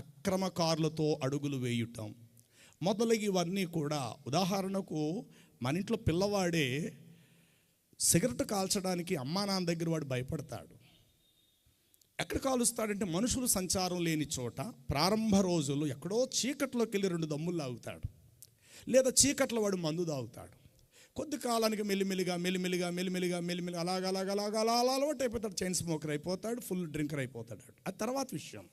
అక్రమకారులతో అడుగులు వేయటం మొదలగివన్నీ కూడా. ఉదాహరణకు మన ఇంట్లో పిల్లవాడే సిగరెట్ కాల్చడానికి అమ్మా నాన్న దగ్గర వాడు భయపడతాడు. ఎక్కడ కాలుస్తాడంటే మనుషులు సంచారం లేని చోట, ప్రారంభ రోజుల్లో ఎక్కడో చీకట్లోకి వెళ్ళి 2 దమ్ములు తాగుతాడు, లేదా చీకట్లో వాడు మందు తాగుతాడు. కొద్ది కాలానికి మెల్లిమెల్లిగా అలా అలవాటు అయిపోతాడు, చైన్ స్మోకర్ అయిపోతాడు, ఫుల్ డ్రింకర్ అయిపోతాడు. అది తర్వాత విషయం.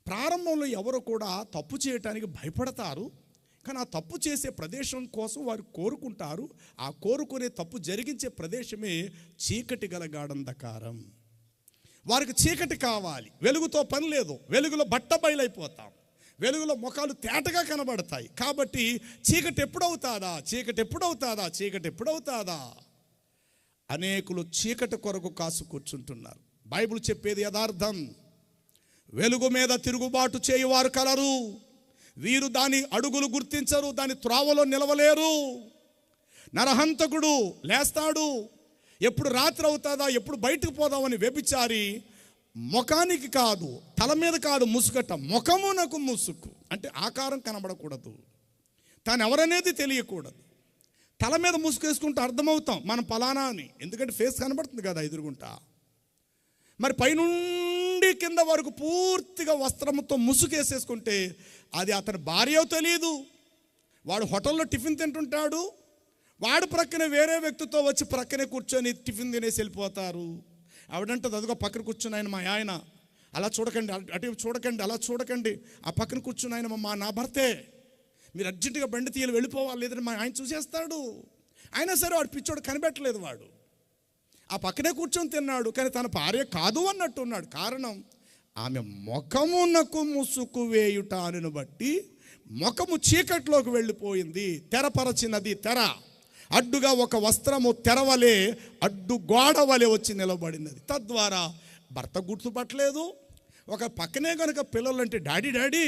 ప్రారంభంలో ఎవరు కూడా తప్పు చేయటానికి భయపడతారు, కానీ ఆ తప్పు చేసే ప్రదేశం కోసం వారు కోరుకుంటారు. ఆ కోరుకునే తప్పు జరిగించే ప్రదేశమే చీకటి గల గాఢంధకారం. వారికి చీకటి కావాలి, వెలుగుతో పని లేదు. వెలుగులో బట్ట బయలైపోతాం, వెలుగులో ముఖాలు తేటగా కనబడతాయి. కాబట్టి చీకటి ఎప్పుడవుతాదా అనేకులు చీకటి కొరకు కాసు కూర్చుంటున్నారు. బైబిల్ చెప్పేది యథార్థం. వెలుగు మీద తిరుగుబాటు చేయువారు కలరు, వీరు దాని అడుగులు గుర్తించరు, దాని త్రోవలో నిలవలేరు. నరహంతకుడు లేస్తాడు, ఎప్పుడు రాత్రి అవుతాదా, ఎప్పుడు బయటకు పోదామని వ్యభిచారి ముఖానికి కాదు, తల మీద కాదు ముసుగట, ముఖమునకు ముసుగు. అంటే ఆకారం కనబడకూడదు, తాను ఎవరనేది తెలియకూడదు. తల మీద ముసుగు వేసుకుంటే అర్థమవుతాం మనం పలానా అని, ఎందుకంటే ఫేస్ కనబడుతుంది కదా ఎదురుగుంటా. మరి పైనుండి కింద వరకు పూర్తిగా వస్త్రంతో ముసుగేసేసుకుంటే అది అతని భార్య తెలియదు. వాడు హోటల్లో టిఫిన్ తింటుంటాడు, వాడు ప్రక్కనే వేరే వ్యక్తితో వచ్చి ప్రక్కనే కూర్చొని టిఫిన్ తినేసి వెళ్ళిపోతారు. ఆవిడంటది, అదిగో పక్కన కూర్చుని ఆయన మా ఆయన, అలా చూడకండి, అటు చూడకండి, అలా చూడకండి, ఆ పక్కన కూర్చుని ఆయన మా నా భర్తే, మీరు అర్జెంటుగా బండి తీయాలి వెళ్ళిపోవాలి, లేదంటే మా ఆయన చూసేస్తాడు. అయినా సరే వాడు పిచ్చోడు కనిపెట్టలేదు. వాడు ఆ పక్కనే కూర్చొని తిన్నాడు, కానీ తన భార్య కాదు అన్నట్టు ఉన్నాడు. కారణం ఆమె ముఖమునకు ముసుగు వేయుట అని బట్టి ముఖము చీకట్లోకి వెళ్ళిపోయింది. తెరపరచినది తెర, అడ్డుగా ఒక వస్త్రము తెరవలే అడ్డు గోడ వలె వచ్చి నిలబడినది. తద్వారా భర్త గుర్తుపట్టలేదు. ఒక పక్కనే కనుక పిల్లలు అంటే డాడీ డాడీ,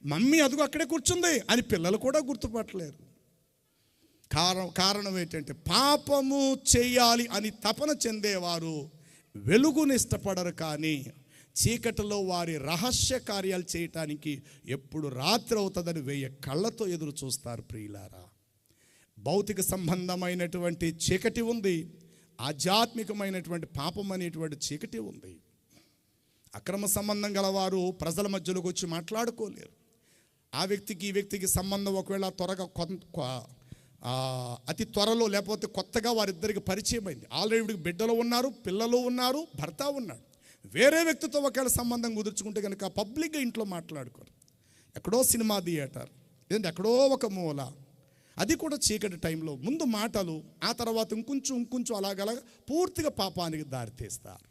మమ్మీ అదుగు అక్కడే కూర్చుంది అని పిల్లలు కూడా గుర్తుపట్టలేరు. కారణం ఏంటంటే పాపము చేయాలి అని తపన చెందేవారు వెలుగుని ఇష్టపడరు, కానీ చీకటిలో వారి రహస్య కార్యాలు చేయటానికి ఎప్పుడు రాత్రి అవుతుందని 1000 కళ్ళతో ఎదురు చూస్తారు. ప్రియులారా, భౌతిక సంబంధమైనటువంటి చీకటి ఉంది, ఆధ్యాత్మికమైనటువంటి పాపం అనేటువంటి చీకటి ఉంది. అక్రమ సంబంధం గలవారు ప్రజల మధ్యలోకి వచ్చి మాట్లాడుకోలేరు. ఆ వ్యక్తికి ఈ వ్యక్తికి సంబంధం ఒకవేళ అతి త్వరలో లేకపోతే కొత్తగా వారిద్దరికి పరిచయం అయింది, ఆల్రెడీ బిడ్డలు ఉన్నారు, పిల్లలు ఉన్నారు, భర్త ఉన్నాడు, వేరే వ్యక్తితో ఒకవేళ సంబంధం కుదుర్చుకుంటే కనుక పబ్లిక్గా ఇంట్లో మాట్లాడుకోరు. ఎక్కడో సినిమా థియేటర్, లేదంటే ఎక్కడో ఒక మూల, అది కూడా చీకటి టైంలో ముందు మాటలు, ఆ తర్వాత ఇంకొంచెం అలాగలా పూర్తిగా పాపానికి దారితీస్తారు.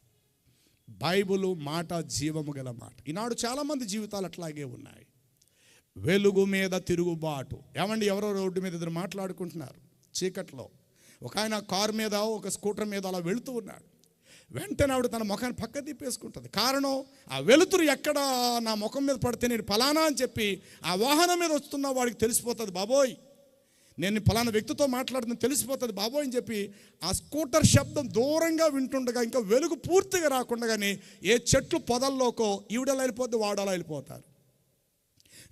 బైబిలు మాట జీవము గల మాట. ఈనాడు చాలామంది జీవితాలు అట్లాగే ఉన్నాయి. వెలుగు మీద తిరుగుబాటు. ఏమండి, ఎవరో రోడ్డు మీద ఇద్దరు మాట్లాడుకుంటున్నారు చీకట్లో. ఒక ఆయన కారు మీద ఒక స్కూటర్ మీద అలా వెళుతూ ఉన్నాడు. వెంటనే ఆవిడ తన ముఖాన్ని పక్క తిప్పేసుకుంటుంది. కారణం, ఆ వెలుతురు ఎక్కడ నా ముఖం మీద పడితే నేను ఫలానా అని చెప్పి ఆ వాహనం మీద వస్తున్న వాడికి తెలిసిపోతుంది, బాబోయ్ నేను ఫలానా వ్యక్తితో మాట్లాడుతున్నా తెలిసిపోతుంది బాబోయ్ అని చెప్పి ఆ స్కూటర్ శబ్దం దూరంగా వింటుండగా ఇంకా వెలుగు పూర్తిగా రాకుండానే ఏ చెట్లు పొదల్లోకో ఈవిడలా వెళ్ళిపోద్ది, వాడలా వెళ్ళిపోతారు.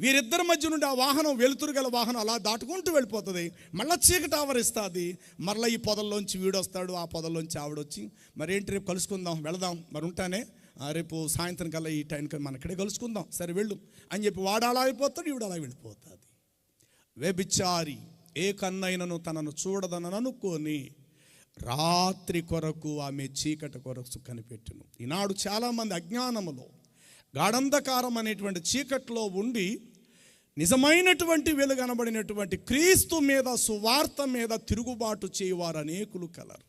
వీరిద్దరి మధ్య నుండి ఆ వాహనం, వెలుతురు గల వాహనం అలా దాటుకుంటూ వెళ్ళిపోతుంది. మళ్ళీ చీకటి ఆవరిస్తుంది. మరలా ఈ పొదల్లోంచి వీడొస్తాడు, ఆ పొదల్లోంచి ఆవిడొచ్చి మరేంటి రేపు కలుసుకుందాం, వెళదాం, మరి ఉంటానే, రేపు సాయంత్రం కల్లా ఈ టైంకి మన ఇక్కడే కలుసుకుందాం, సరే వెళ్ళు అని చెప్పి వాడు అలా అయిపోతాడు, ఈవిడ అలా వెళ్ళిపోతుంది. వ్యభిచారి ఏ కన్నైనను తనను చూడదనని అనుకొని రాత్రి కొరకు ఆమె చీకటి కొరకు కనిపెట్టును. ఈనాడు చాలామంది అజ్ఞానములో, గాఢంధకారం అనేటువంటి చీకట్లో ఉండి నిజమైనటువంటి వెలుగనబడినటువంటి క్రీస్తు మీద, సువార్త మీద తిరుగుబాటు చేయవారు అనేకులు కలరు.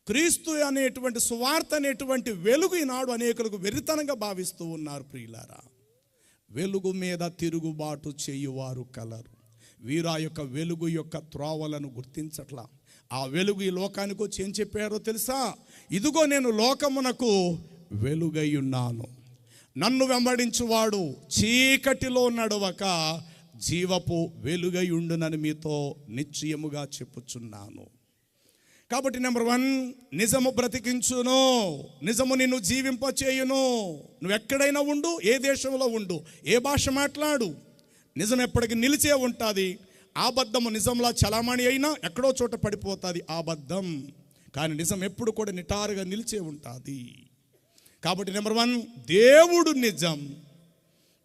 క్రీస్తు అనేటువంటి సువార్త అనేటువంటి వెలుగు ఈనాడు అనేకులకు వెర్రితనంగా భావిస్తూ ఉన్నారు. ప్రియులారా, వెలుగు మీద తిరుగుబాటు చేయువారు కలరు. వీరు ఆ యొక్క వెలుగు యొక్క త్రోవలను గుర్తించట్లా. ఆ వెలుగు ఈ లోకానికి వచ్చి ఏం చెప్పారో తెలుసా? ఇదిగో నేను లోకమునకు వెలుగై ఉన్నాను, నన్ను వెంబడించువాడు చీకటిలో నడవక జీవపు వెలుగై ఉండునని మీతో నిశ్చయముగా చెప్పుచున్నాను. కాబట్టి నెంబర్ 1, నిజము బ్రతికించును, నిజము నిన్ను జీవింపచేయును. నువ్వు ఎక్కడైనా ఉండు, ఏ దేశంలో ఉండు, ఏ భాష మాట్లాడు, నిజం ఎప్పటికీ నిలిచే ఉంటుంది. అబద్ధము నిజంలా చలామణి అయినా ఎక్కడో చోట పడిపోతుంది అబద్ధం, కానీ నిజం ఎప్పుడు కూడా నిటారుగా నిలిచే ఉంటుంది. కాబట్టి నెంబర్ 1, దేవుడు నిజం,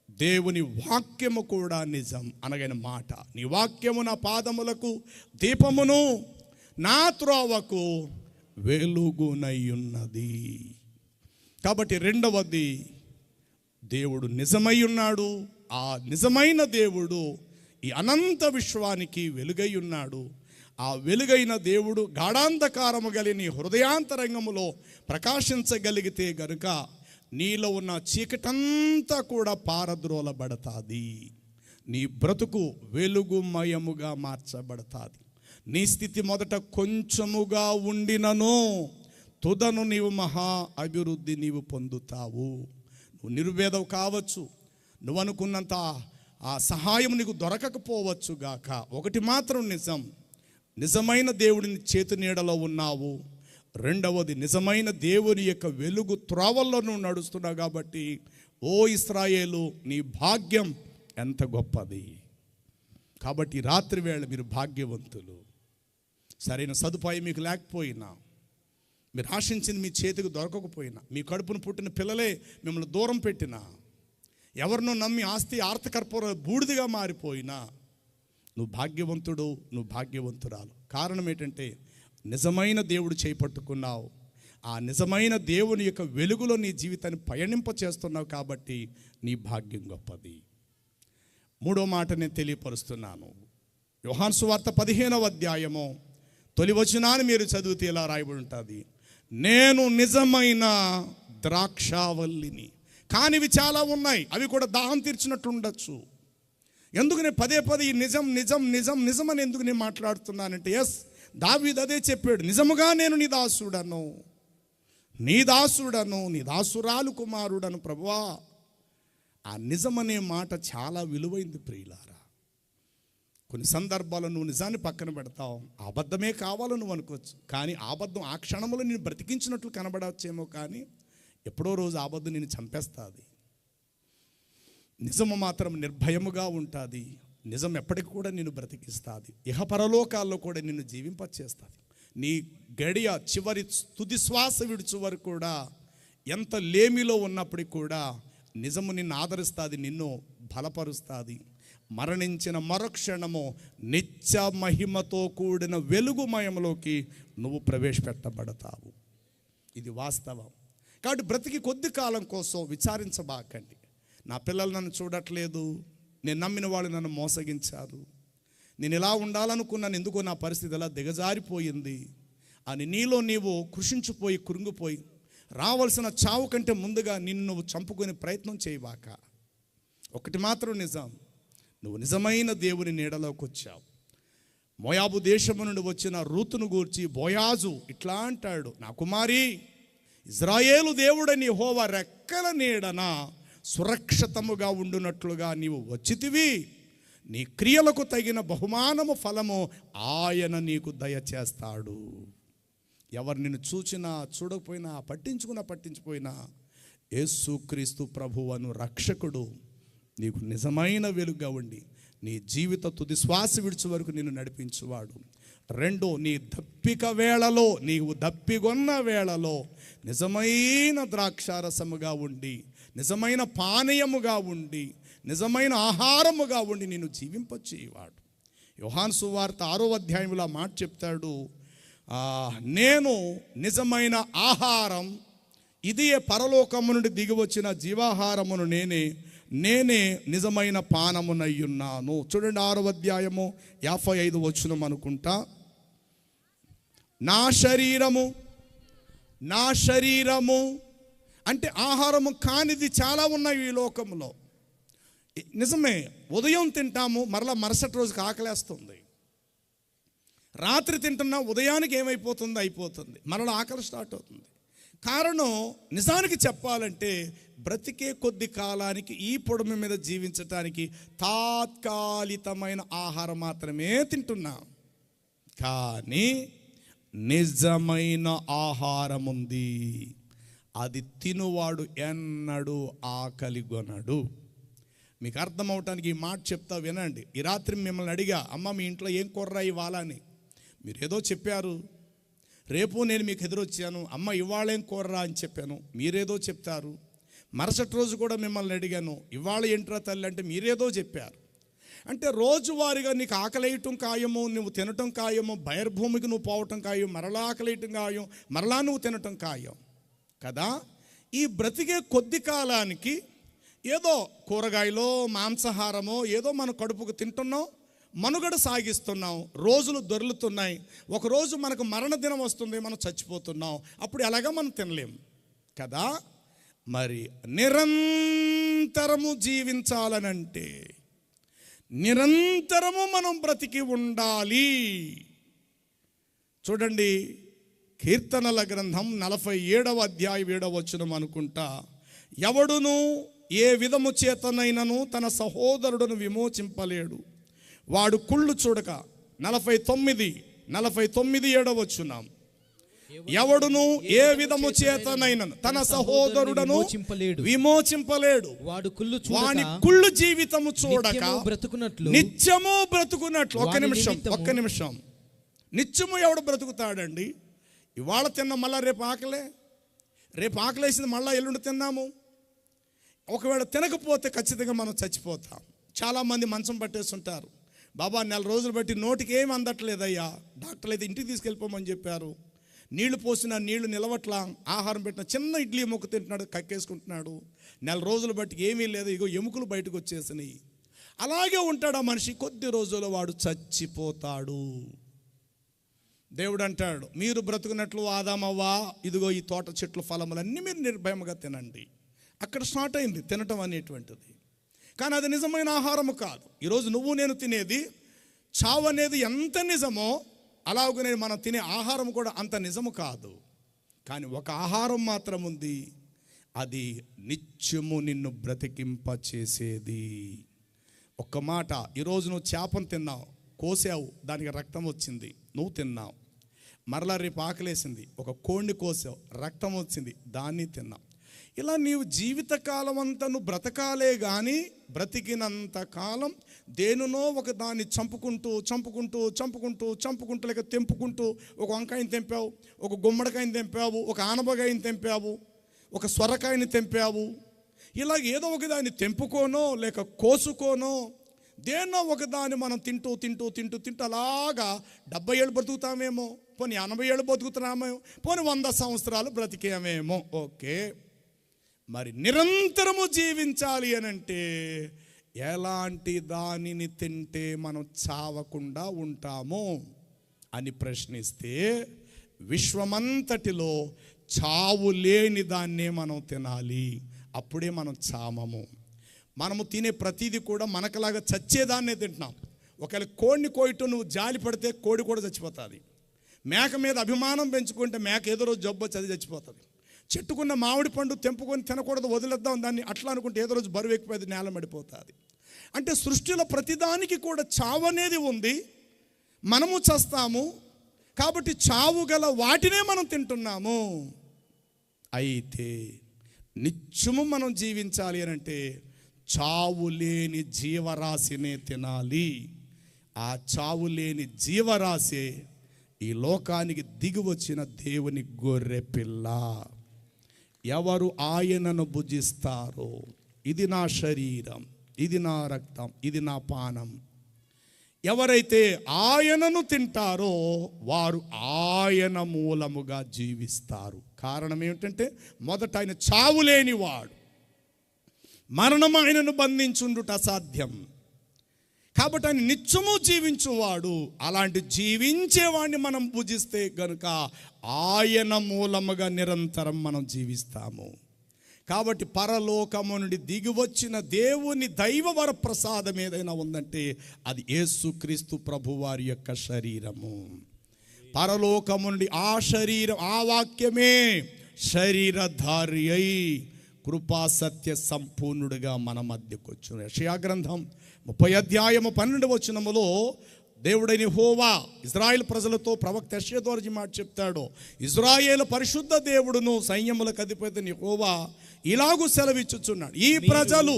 దేవుని వాక్యము కూడా నిజం అనగైన మాట. నీ వాక్యము నా పాదములకు దీపమును, నా త్రోవకు వెలుగునై ఉన్నది. కాబట్టి రెండవది, దేవుడు నిజమై ఉన్నాడు. ఆ నిజమైన దేవుడు ఈ అనంత విశ్వానికి వెలుగై ఉన్నాడు. ఆ వెలుగైన దేవుడు గాఢాంధకారము కలిగిన నీ హృదయాంతరంగములో ప్రకాశించగలిగితే గనుక నీలో ఉన్న చీకటంతా కూడా పారద్రోలబడతాది. నీ బ్రతుకు వెలుగుమయముగా మార్చబడతాది. నీ స్థితి మొదట కొంచెముగా ఉండినను తుదను నీవు మహా అభివృద్ధి నీవు పొందుతావు. నువ్వు నిరుపేదవు కావచ్చు, నువ్వు అనుకున్నంత ఆ సహాయం నీకు దొరకకపోవచ్చు గాక, ఒకటి మాత్రం నిజం, నిజమైన దేవుడిని చేతి నీడలో ఉన్నావు, రెండవది, నిజమైన దేవుని యొక్క వెలుగు త్రోవల్లో నువ్వు నడుస్తున్నావు కాబట్టి ఓ ఇశ్రాయేలు, నీ భాగ్యం ఎంత గొప్పది. కాబట్టి రాత్రి వేళ మీరు భాగ్యవంతులు. సరైన సదుపాయం మీకు లేకపోయినా, మీరు ఆశించింది మీ చేతికి దొరకకపోయినా, మీ కడుపును పుట్టిన పిల్లలే మిమ్మల్ని దూరం పెట్టినా, ఎవరినో నమ్మి ఆస్తి ఆర్తకర్పూర బూడిదిగా మారిపోయినా, నువ్వు భాగ్యవంతుడు, నువ్వు భాగ్యవంతురాలు. కారణం ఏంటంటే నిజమైన దేవుడు చేపట్టుకున్నావు. ఆ నిజమైన దేవుని యొక్క వెలుగులో నీ జీవితాన్ని పయనింప చేస్తున్నావు కాబట్టి నీ భాగ్యం గొప్పది. మూడో మాట నేను తెలియపరుస్తున్నాను. యోహాను సువార్త 15వ అధ్యాయము తొలి వచనాన్ని మీరు చదివితే ఇలా రాయబడి ఉంటుంది, నేను నిజమైన ద్రాక్షావల్లిని. కానివి చాలా ఉన్నాయి, అవి కూడా దాహం తీర్చినట్టు ఉండొచ్చు. ఎందుకు నేను పదే పదే ఈ నిజం నిజం నిజం నిజం అని ఎందుకు నేను మాట్లాడుతున్నానంటే, ఎస్, దావీదు అదే చెప్పాడు, నిజముగా నేను నీ దాసుడను, నీ దాసుడను, నీ దాసురాలు కుమారుడను ప్రభువా. ఆ నిజమనే మాట చాలా విలువైంది ప్రియులారా. కొన్ని సందర్భాల్లో నువ్వు నిజాన్ని పక్కన పెడతావు, అబద్ధమే కావాలో నువ్వు అనుకోవచ్చు, కానీ అబద్ధం ఆ క్షణంలో నేను బ్రతికించినట్లు కనబడవచ్చేమో, కానీ ఎప్పుడో రోజు అబద్ధం నేను చంపేస్తుంది. నిజము మాత్రం నిర్భయముగా ఉంటుంది. నిజం ఎప్పటికి కూడా నిన్ను బ్రతికిస్తుంది, ఇహపరలోకాల్లో కూడా నిన్ను జీవింపచేస్తుంది. నీ గడియ చివరి తుది శ్వాస విడుచు వరకు కూడా ఎంత లేమిలో ఉన్నప్పటికీ కూడా నిజము నిన్ను ఆదరిస్తుంది, నిన్ను బలపరుస్తుంది. మరణించిన మరుక్షణము నిత్య మహిమతో కూడిన వెలుగుమయంలోకి నువ్వు ప్రవేశపెట్టబడతావు. ఇది వాస్తవం. కాబట్టి బ్రతికి కొద్ది కాలం కోసం విచారించబాకండి. నా పిల్లలు నన్ను చూడట్లేదు, నేను నమ్మిన వాళ్ళు నన్ను మోసగించారు, నేను ఇలా ఉండాలనుకున్నాను, ఎందుకో నా పరిస్థితి ఎలా దిగజారిపోయింది అని నీలో నీవు కృషించిపోయి కృంగిపోయి రావాల్సిన చావు కంటే ముందుగా నిన్ను నువ్వు చంపుకునే ప్రయత్నం చేయవాక. ఒకటి మాత్రం నిజం, నువ్వు నిజమైన దేవుని నీడలోకి వచ్చావు. మోయాబు దేశము నుండి వచ్చిన రూతును గూర్చి బోయాజు ఇట్లా అంటాడు, నా కుమారి, ఇజ్రాయేలు దేవుడని యెహోవా రెక్కల నీడన సురక్షితముగా ఉండునట్లుగా నీవు వచ్చితివి. నీ క్రియలకు తగిన బహుమానము ఫలము ఆయన నీకు దయచేస్తాడు. ఎవరు నిన్ను చూచినా చూడకపోయినా పట్టించుకున్నా యేసుక్రీస్తు ప్రభువను రక్షకుడు నీకు నిజమైన వెలుగుగా ఉండి నీ జీవిత తుది శ్వాస విడిచే వరకు నిన్ను నడిపించువాడు. రెండో, నీ దప్పిక వేళలో, నీవు దప్పిగొన్న వేళలో నిజమైన ద్రాక్షారసముగా ఉండి, నిజమైన పానీయముగా ఉండి, నిజమైన ఆహారముగా ఉండి నిన్ను జీవింపచేయవాడు. యోహాను సువార్త 6వ అధ్యాయంలో మాట చెప్తాడు, నేను నిజమైన ఆహారం, ఇది పరలోకము నుండి దిగి వచ్చిన జీవాహారమును నేనే నిజమైన పానమునయ్యున్నాను. చూడండి 6వ అధ్యాయము 55 వచనం అనుకుంటా. నా శరీరము అంటే ఆహారము కానిది చాలా ఉన్నాయి ఈ లోకంలో. నిజమే, ఉదయం తింటాము, మరలా మరుసటి రోజుకి ఆకలేస్తుంది. రాత్రి తింటున్నా ఉదయానికి ఏమైపోతుంది, అయిపోతుంది, మరలా ఆకలి స్టార్ట్ అవుతుంది. కారణం, నిజానికి చెప్పాలంటే బ్రతికే కొద్ది కాలానికి ఈ పొడమ మీద జీవించటానికి తాత్కాలికమైన ఆహారం మాత్రమే తింటున్నాం. కానీ నిజమైన ఆహారం ఉంది, అది తినువాడు ఎన్నడూ ఆకలిగొనడు. మీకు అర్థం అవటానికి ఈ మాట చెప్తా వినండి. ఈ రాత్రి మిమ్మల్ని అడిగా, అమ్మ మీ ఇంట్లో ఏం కూర ఇవ్వాలా అని. మీరు ఏదో చెప్పారు. రేపు నేను మీకు ఎదురొచ్చాను, అమ్మ ఇవాళ ఏం కూరరా అని చెప్పాను, మీరేదో చెప్తారు. మరుసటి రోజు కూడా మిమ్మల్ని అడిగాను, ఇవాళ ఏంట్రా తల్లి అంటే మీరేదో చెప్పారు. అంటే రోజువారీగా నీకు ఆకలేయటం ఖాయము, నువ్వు తినటం ఖాయము, బహిర్భూమికి నువ్వు పోవటం ఖాయం, మరలా ఆకలేయటం ఖాయం, మరలా నువ్వు తినటం ఖాయం కదా. ఈ బ్రతికే కొద్ది కాలానికి ఏదో కూరగాయలో మాంసాహారమో ఏదో మన కడుపుకు తింటున్నాం, మనుగడ సాగిస్తున్నాం, రోజులు దొర్లుతున్నాయి. ఒకరోజు మనకు మరణదినం వస్తుంది, మనం చచ్చిపోతున్నాం, అప్పుడు ఎలాగా మనం తినలేం కదా. మరి నిరంతరము జీవించాలనంటే నిరంతరము మనం బ్రతికి ఉండాలి. చూడండి, కీర్తనల గ్రంథం 47వ అధ్యాయం 7వ వచనం అనుకుంటా, ఎవడును ఏ విధము చేతనైనను తన సహోదరుడును విమోచింపలేడు, వాడు కుళ్ళు చూడక. 49 7వ వచనం, ఎవడును ఏ విధము చేతనైనను తన సహోదరుడను విమోచింపలేడు. వాని కుళ్ళు జీవితము చూడక నిత్యము బ్రతుకున్నట్లు. ఒక్క నిమిషం. నిత్యము ఎవడు బ్రతుకుతాడండి? ఇవాళ తిన్న మళ్ళా రేపు ఆకలేసింది మళ్ళా ఎల్లుండి తిన్నాము. ఒకవేళ తినకపోతే ఖచ్చితంగా మనం చచ్చిపోతాం. చాలామంది మంచం పట్టేస్తుంటారు. బాబా 4 రోజులు బట్టి నోటికి ఏమి అందట్లేదయ్యా, డాక్టర్లు అయితే ఇంటికి తీసుకెళ్ళిపోమని చెప్పారు. నీళ్లు పోసిన నీళ్లు నిలవట్లా, ఆహారం పెట్టిన చిన్న ఇడ్లీ ముక్క తింటున్నాడు, కక్కేసుకుంటున్నాడు. 4 రోజులు బట్టి ఏమీ లేదు, ఇగో ఎముకలు బయటకు వచ్చేసినాయి. అలాగే ఉంటాడు ఆ మనిషి. కొద్ది రోజుల్లో వాడు చచ్చిపోతాడు. దేవుడు అంటాడు, మీరు బ్రతుకున్నట్లు ఆదామవ్వా, ఇదిగో ఈ తోట చెట్ల ఫలములన్నీ మీరు నిర్భయముగా తినండి. అక్కడ స్టార్ట్ అయింది తినటం అనేటువంటిది. కానీ అది నిజమైన ఆహారము కాదు. ఈరోజు నువ్వు నేను తినేది, చావు అనేది ఎంత నిజమో అలాగనే మనం తినే ఆహారం కూడా అంత నిజము కాదు. కానీ ఒక ఆహారం మాత్రం ఉంది, అది నిత్యము నిన్ను బ్రతికింప చేసేది. ఒక్క మాట, ఈరోజు నువ్వు చేపను తిన్నావు, కోసావు, దానికి రక్తం వచ్చింది, నువ్వు తిన్నావు. మరలా రేపు ఆకలేసింది, ఒక కోడిని కోసావు, రక్తం వచ్చింది, దాన్ని తిన్నావు. ఇలా నీవు జీవితకాలం అంతా నువ్వు బ్రతకాలే కానీ బ్రతికినంత కాలం దేనినో ఒక దాన్ని చంపుకుంటూ లేక తెంపుకుంటూ, ఒక వంకాయని తెంపావు, ఒక గుమ్మడికాయని తెంపావు, ఒక ఆనపకాయని తెంపావు, ఒక సొరకాయని తెంపావు. ఇలా ఏదో ఒక దాన్ని తెంపుకోనో లేక కోసుకోనో దేన్నో ఒక దాన్ని మనం తింటూ అలాగా 70 ఏళ్ళు బ్రతుకుతామేమో, పోనీ 80 ఏళ్ళు బతుకుతున్నామేమో, పోనీ 100 సంవత్సరాలు బ్రతికేమేమో. ఓకే, మరి నిరంతరము జీవించాలి అనంటే ఎలాంటి దానిని తింటే మనం చావకుండా ఉంటాము అని ప్రశ్నిస్తే, విశ్వమంతటిలో చావు లేని దాన్నే మనం తినాలి, అప్పుడే మనం చామము. మనము తినే ప్రతిదీ కూడా మనకలాగా చచ్చేదాన్నే తింటున్నాం. ఒకవేళ కోడిని కోయటం నువ్వు జాలి పడితే కోడి కూడా చచ్చిపోతుంది. మేక మీద అభిమానం పెంచుకుంటే మేక ఏదో రోజు జబ్బు వచ్చి అది చచ్చిపోతుంది. చెట్టుకున్న మామిడి పండు తెంపుకొని తినకూడదు, వదిలేద్దాం దాన్ని అట్లా అనుకుంటే ఏదో రోజు బరువు ఎక్కువ నేల పడిపోతుంది. అంటే సృష్టిలో ప్రతిదానికి కూడా చావు అనేది ఉంది. మనము చస్తాము కాబట్టి చావు గల వాటినే మనం తింటున్నాము. అయితే నిత్యము మనం జీవించాలి అనంటే చావు లేని జీవరాశినే తినాలి. ఆ చావు లేని జీవరాశి ఈ లోకానికి దిగి వచ్చిన దేవుని గొర్రె పిల్ల. ఎవరు ఆయనను భుజిస్తారో, ఇది నా శరీరం, ఇది నా రక్తం, ఇది నా పానం, ఎవరైతే ఆయనను తింటారో వారు ఆయన మూలముగా జీవిస్తారు. కారణం ఏమిటంటే, మొదట ఆయన చావు లేనివాడు, మరణం ఆయనను బంధించుండుట అసాధ్యం. కాబట్టి ఆయన నిత్యము జీవించువాడు. అలాంటి జీవించేవాడిని మనం భుజిస్తే గనుక ఆయన మూలముగా నిరంతరం మనం జీవిస్తాము. కాబట్టి పరలోకము నుండి దిగి వచ్చిన దేవుని దైవ వర ప్రసాదం ఏదైనా ఉందంటే అది యేసుక్రీస్తు ప్రభువారి యొక్క శరీరము. పరలోకము నుండి ఆ శరీరం, ఆ వాక్యమే శరీరధారి అయి కృపా సత్య సంపూర్ణుడిగా మన మధ్యకు వచ్చును. యెషయా గ్రంథం 30:12 దేవుడైన యెహోవా ఇజ్రాయేల్ ప్రజలతో ప్రవక్త యెషయా ద్వారా మాట చెప్తాడు. ఇజ్రాయేలు పరిశుద్ధ దేవుడును సైన్యములకు అధిపతి యెహోవా ఇలాగూ సెలవిచ్చుచున్నాడు, ఈ ప్రజలు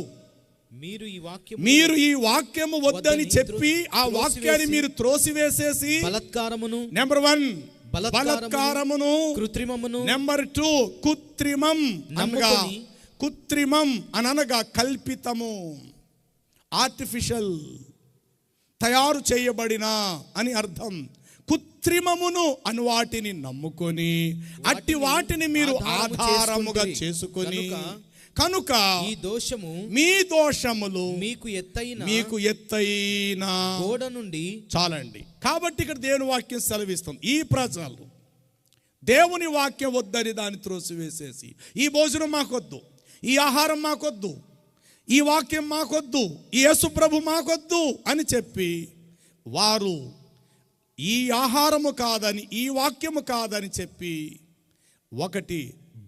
మీరు ఈ వాక్యము వద్దని చెప్పి ఆ వాక్యాన్ని మీరు త్రోసివేసేసి బలాత్కారమును, నెంబర్ 1 బలాత్కారమును, కృత్రిమమును, నెంబర్ 2 కృత్రిమం అనగా, కృత్రిమం అనగా కల్పితము, ఆర్టిఫిషియల్, తయారు చేయబడిన అని అర్థం. కృత్రిమమును అను వాటిని నమ్ముకొని అట్టి వాటిని మీరు ఆధారముగా చేసుకొని కనుక ఈ దోషము, మీ దోషములు మీకు ఎత్తైన గోడ నుండి చాలండి. కాబట్టి ఇక్కడ దేవుని వాక్యం సెలవిస్తుంది, ఈ ప్రజలు దేవుని వాక్యం వద్దని దాన్ని త్రోసివేసేసి, ఈ భోజనం మాకొద్దు, ఈ ఆహారం మాకొద్దు, ఈ వాక్యం మాకొద్దు, ఈ యేసు ప్రభు మాకొద్దు అని చెప్పి వారు ఈ ఆహారము కాదని, ఈ వాక్యము కాదని చెప్పి, ఒకటి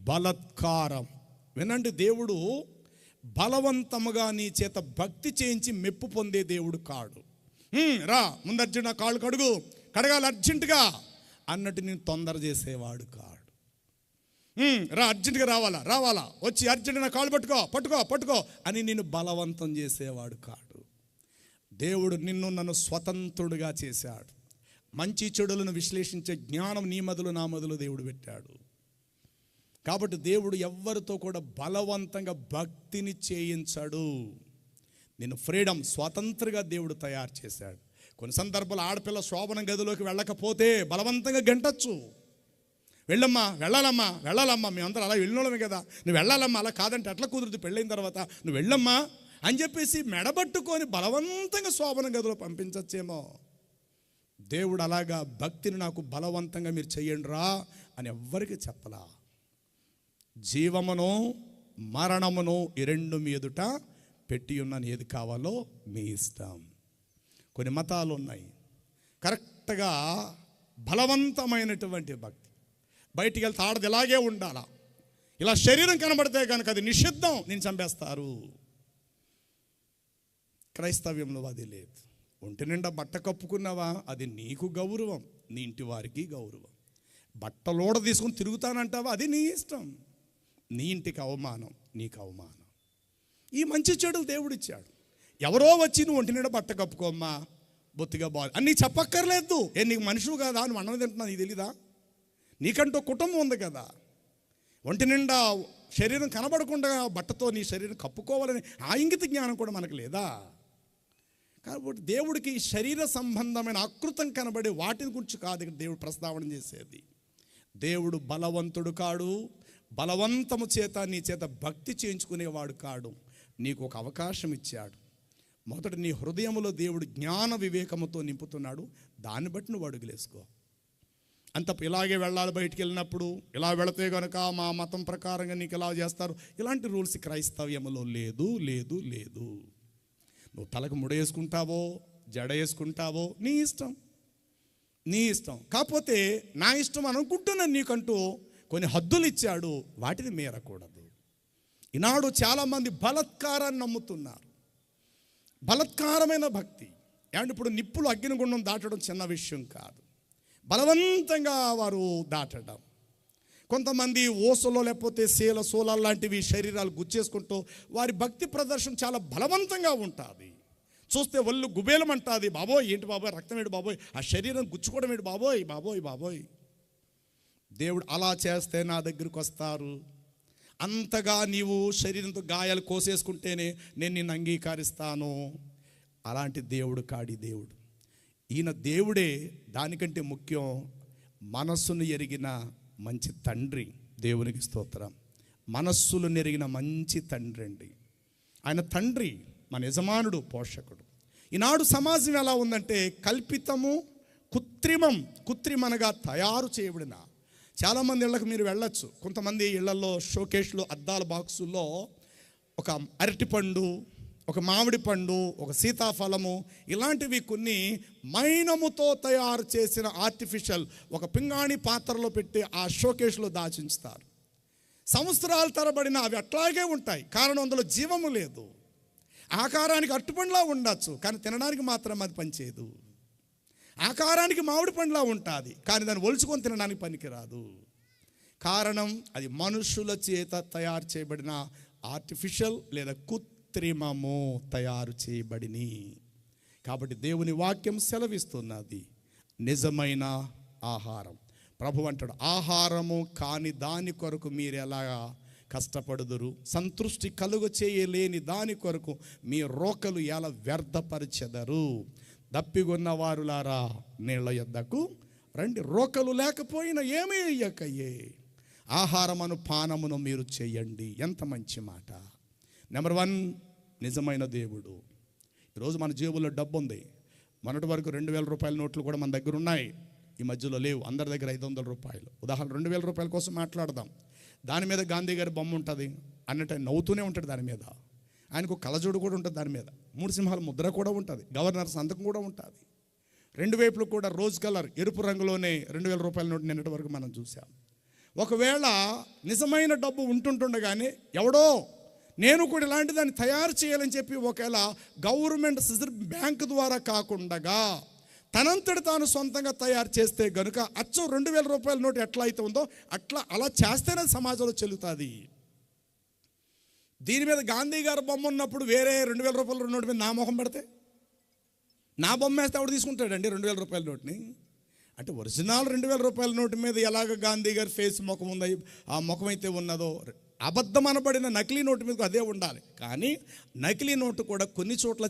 బలాత్కారం. వినండి, దేవుడు బలవంతముగా నీ చేత భక్తి చేయించి మెప్పు పొందే దేవుడు కాడు. రా ముందు అర్జెంట్ కాళ్ళు కడగాలి అర్జెంటుగా అన్నట్టు నేను తొందర చేసేవాడు కాడు. రా, అర్జెంటుగా రావాలా వచ్చి అర్జెంటుగా నా కాళ్ళు పట్టుకో అని నేను బలవంతం చేసేవాడు కాడు. దేవుడు నన్ను స్వతంత్రుడిగా చేశాడు. మంచి చెడులను విశ్లేషించే జ్ఞానం నీ మొదలు నా మొదలు దేవుడు పెట్టాడు. కాబట్టి దేవుడు ఎవ్వరితో కూడా బలవంతంగా భక్తిని చేయించాడు. నిన్ను ఫ్రీడమ్, స్వతంత్రంగా దేవుడు తయారు చేశాడు. కొన్ని సందర్భాలు ఆడపిల్ల శోభనం గదిలోకి వెళ్ళకపోతే బలవంతంగా గంటచ్చు. వెళ్ళాలమ్మా మేమందరం అలా వెళ్ళినోళ్ళమే కదా, నువ్వు వెళ్ళాలమ్మా, అలా కాదంటే ఎట్లా కుదురుతుంది, పెళ్ళైన తర్వాత నువ్వు వెళ్ళమ్మా అని చెప్పేసి మెడబట్టుకొని బలవంతంగా శోభనం గదిలో పంపించచ్చేమో. దేవుడు అలాగా భక్తిని నాకు బలవంతంగా మీరు చెయ్యండి రా అని ఎవ్వరికి చెప్పలా. జీవమును మరణమును ఈ రెండు మీ ఎదుట పెట్టి ఉన్నాను, ఏది కావాలో మీ ఇష్టం. కొన్ని మతాలు ఉన్నాయి కరెక్ట్గా బలవంతమైనటువంటి భక్తి. బయటికి వెళ్తే ఆడది ఇలాగే ఉండాలా, ఇలా శరీరం కనబడితే కనుక అది నిషిద్ధం, నేను చంపేస్తారు. క్రైస్తవ్యంలో అది లేదు. ఒంటి నిండా బట్ట కప్పుకున్నావా అది నీకు గౌరవం, నీ ఇంటి వారికి గౌరవం. బట్టలోడ తీసుకుని తిరుగుతానంటావా అది నీ ఇష్టం, నీ ఇంటికి అవమానం, నీకు అవమానం. ఈ మంచి చెడులు దేవుడిచ్చాడు. ఎవరో వచ్చి నువ్వు ఒంటి నిండా బట్ట కప్పుకోమ్మా, బొత్తిగా బాగా అని నీకు చెప్పక్కర్లేదు. నీకు మనుషులు కదా, నువ్వు అన్నం తింటున్నావు, నీకు తెలీదా? నీకంటూ కుటుంబం ఉంది కదా. ఒంటి నిండా శరీరం కనబడకుండా బట్టతో నీ శరీరం కప్పుకోవాలని ఆ ఇంగిత జ్ఞానం కూడా మనకు లేదా? కాబట్టి దేవుడికి శరీర సంబంధమైన ఆకృతం కనబడే వాటిని గురించి కాదు ఇక్కడ దేవుడు ప్రస్తావన చేసేది. దేవుడు బలవంతుడు కాడు, బలవంతము చేత నీ చేత భక్తి చేయించుకునేవాడు కాడు. నీకు ఒక అవకాశం ఇచ్చాడు. మొదట నీ హృదయంలో దేవుడు జ్ఞాన వివేకముతో నింపుతున్నాడు, దాన్ని బట్టి నువ్వు అడుగులేసుకో. అంత ఇలాగే వెళ్ళాలి, బయటికి వెళ్ళినప్పుడు ఇలా వెళితే కనుక మా మతం ప్రకారంగా నీకు ఇలా చేస్తారు, ఇలాంటి రూల్స్ క్రైస్తవ్యములో లేదు లేదు లేదు. నువ్వు తలకు ముడ వేసుకుంటావో జడ వేసుకుంటావో నీ ఇష్టం, నీ ఇష్టం. కాకపోతే నా ఇష్టం అనుకుంటున్నాను, నీకంటూ కొన్ని హద్దులు ఇచ్చాడు, వాటిని మీరకూడదు. ఈనాడు చాలామంది బలత్కారాన్ని నమ్ముతున్నారు, బలత్కారమైన భక్తి. అండ్ ఇప్పుడు నిప్పులు అగ్నిగుండం దాటడం చిన్న విషయం కాదు, బలవంతంగా వారు దాటడం. కొంతమంది ఓసలో లేకపోతే సోలాలు లాంటివి శరీరాలు గుచ్చేసుకుంటూ వారి భక్తి ప్రదర్శన చాలా బలవంతంగా ఉంటుంది. చూస్తే ఒళ్ళు గుబేలమంటుంది. బాబోయ్ ఏంటి బాబోయ్, రక్తం ఏంటి బాబోయ్, ఆ శరీరం గుచ్చుకోవడం ఏంటి బాబోయ్ బాబోయ్ బాబోయ్. దేవుడు అలా చేస్తే నా దగ్గరికి వస్తారు. అంతగా నీవు శరీరంతో గాయాలు కోసేసుకుంటేనే నేను నిన్ను అంగీకరిస్తాను. అలాంటి దేవుడు కాడి దేవుడు. ఈయన దేవుడే దానికంటే ముఖ్యం. మనస్సును ఎరిగిన మంచి తండ్రి, దేవునికి స్తోత్రం. మనస్సులు నెరిగిన మంచి తండ్రి అండి ఆయన. తండ్రి మన యజమానుడు, పోషకుడు. ఈనాడు సమాజం ఎలా ఉందంటే కల్పితము, కృత్రిమనగా తయారు చేయబడిన. చాలామంది ఇళ్ళకు మీరు వెళ్ళొచ్చు. కొంతమంది ఇళ్లలో షోకేష్లు, అద్దాల బాక్సుల్లో ఒక అరటిపండు, ఒక మామిడి పండు, ఒక సీతాఫలము, ఇలాంటివి కొన్ని మైనముతో తయారు చేసిన ఆర్టిఫిషియల్ ఒక పింగాణి పాత్రలో పెట్టి ఆ షోకేష్లో దాచించుతారు. సంవత్సరాల తరబడిన అవి అట్లాగే ఉంటాయి, కారణం అందులో జీవము లేదు. ఆకారానికి అరటిపండులా ఉండొచ్చు, కానీ తినడానికి మాత్రం అది పనిచేయదు. ఆకారానికి మామిడి పండులా ఉంటుంది, కానీ దాన్ని ఒలుచుకొని తినడానికి పనికిరాదు. కారణం అది మనుషుల చేత తయారు చేయబడిన ఆర్టిఫిషియల్ లేదా కృత్రిమము తయారు చేయబడిని. కాబట్టి దేవుని వాక్యం సెలవిస్తున్నది నిజమైన ఆహారం. ప్రభు అంటాడు, ఆహారము కాని దాని కొరకు మీరు ఎలా కష్టపడుదురు, సంతృష్టి కలుగు చేయలేని దాని కొరకు మీ రోకలు ఎలా వ్యర్థపరిచెదరు. దప్పిగొన్న వారులారా నీళ్ల యొద్దకు రండి, రోకలు లేకపోయినా ఏమీ అయ్యకయ్యే ఆహారమును పానమును మీరు చేయండి. ఎంత మంచి మాట. నెంబర్ 1 నిజమైన దేవుడు. ఈరోజు మన జేబులో డబ్బు ఉంది. మొన్నటి వరకు 2000 రూపాయల నోట్లు కూడా మన దగ్గర ఉన్నాయి, ఈ మధ్యలో లేవు. అందరి దగ్గర 500 రూపాయలు. ఉదాహరణ 2000 రూపాయల కోసం మాట్లాడదాం. దాని మీద గాంధీ గారి బొమ్మ ఉంటుంది అన్నట్టు ఆయన నవ్వుతూనే ఉంటాడు. దాని మీద ఆయనకు కలజోడు కూడా ఉంటుంది, దాని మీద 3 సింహాల ముద్ర కూడా ఉంటుంది, గవర్నర్ సంతకం కూడా ఉంటుంది. 2 వైపులు కూడా రోజ్ కలర్ ఎరుపు రంగులోనే 2000 రూపాయల నోటు నిన్నటి వరకు మనం చూసాం. ఒకవేళ నిజమైన డబ్బు ఉంటుండగానే ఎవడో నేను కూడా ఇలాంటి దాన్ని తయారు చేయాలని చెప్పి ఒకవేళ గవర్నమెంట్ రిజర్వ్ బ్యాంక్ ద్వారా కాకుండా తనంతటి తాను సొంతంగా తయారు చేస్తే గనుక అచ్చం 2000 రూపాయల నోటు ఎట్లా అయితే ఉందో అలా చేస్తేనే సమాజంలో చెల్లుతుంది. దీని మీద గాంధీ గారు బొమ్మ ఉన్నప్పుడు వేరే 2000 రూపాయల నోటు మీద నా మొహం పెడితే, నా బొమ్మ వేస్తే ఆవిడ తీసుకుంటాడండి 2000 రూపాయల నోటుని. అంటే ఒరిజినల్ 2000 రూపాయల నోటు మీద ఎలాగ గాంధీ గారి ఫేస్ ముఖం ఉందో, ఆ ముఖం అయితే ఉన్నదో, అబద్ధం అనబడిన నకిలీ నోటు మీద అదే ఉండాలి. కానీ నకిలీ నోటు కూడా కొన్ని చోట్ల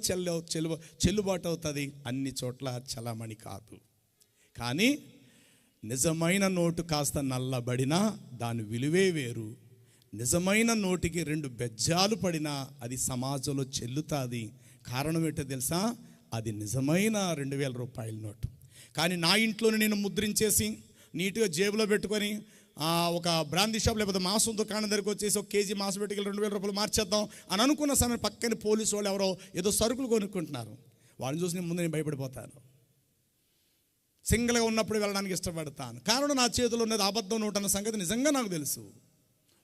చెల్లుబాటు అవుతుంది, అన్ని చోట్ల చలామణి కాదు. కానీ నిజమైన నోటు కాస్త నల్లబడినా దాని విలువే వేరు. నిజమైన నోటికి 2 బెజ్జాలు పడినా అది సమాజంలో చెల్లుతుంది. కారణం ఏంటో తెలుసా? అది నిజమైన 2000 రూపాయల నోటు. కానీ నా ఇంట్లోనే నేను ముద్రించేసి నీట్గా జేబులో పెట్టుకొని ఒక బ్రాందీ షాప్ లేకపోతే మాంసం దుకాణం దగ్గరికి వచ్చేసి 1 కేజీ మాంసం పెట్టుకెళ్ళి 2000 రూపాయలు మార్చేద్దాం అని అనుకున్న సమయం పక్కన పోలీసు వాళ్ళు ఎవరో ఏదో సరుకులు కొనుక్కుంటున్నారు. వాళ్ళని చూసి ముందు నేను భయపడిపోతాను. సింగిల్గా ఉన్నప్పుడు వెళ్ళడానికి ఇష్టపడతాను. కారణం నా చేతిలో ఉన్నది అబద్ధం నోటు అన్న సంగతి నిజంగా నాకు తెలుసు.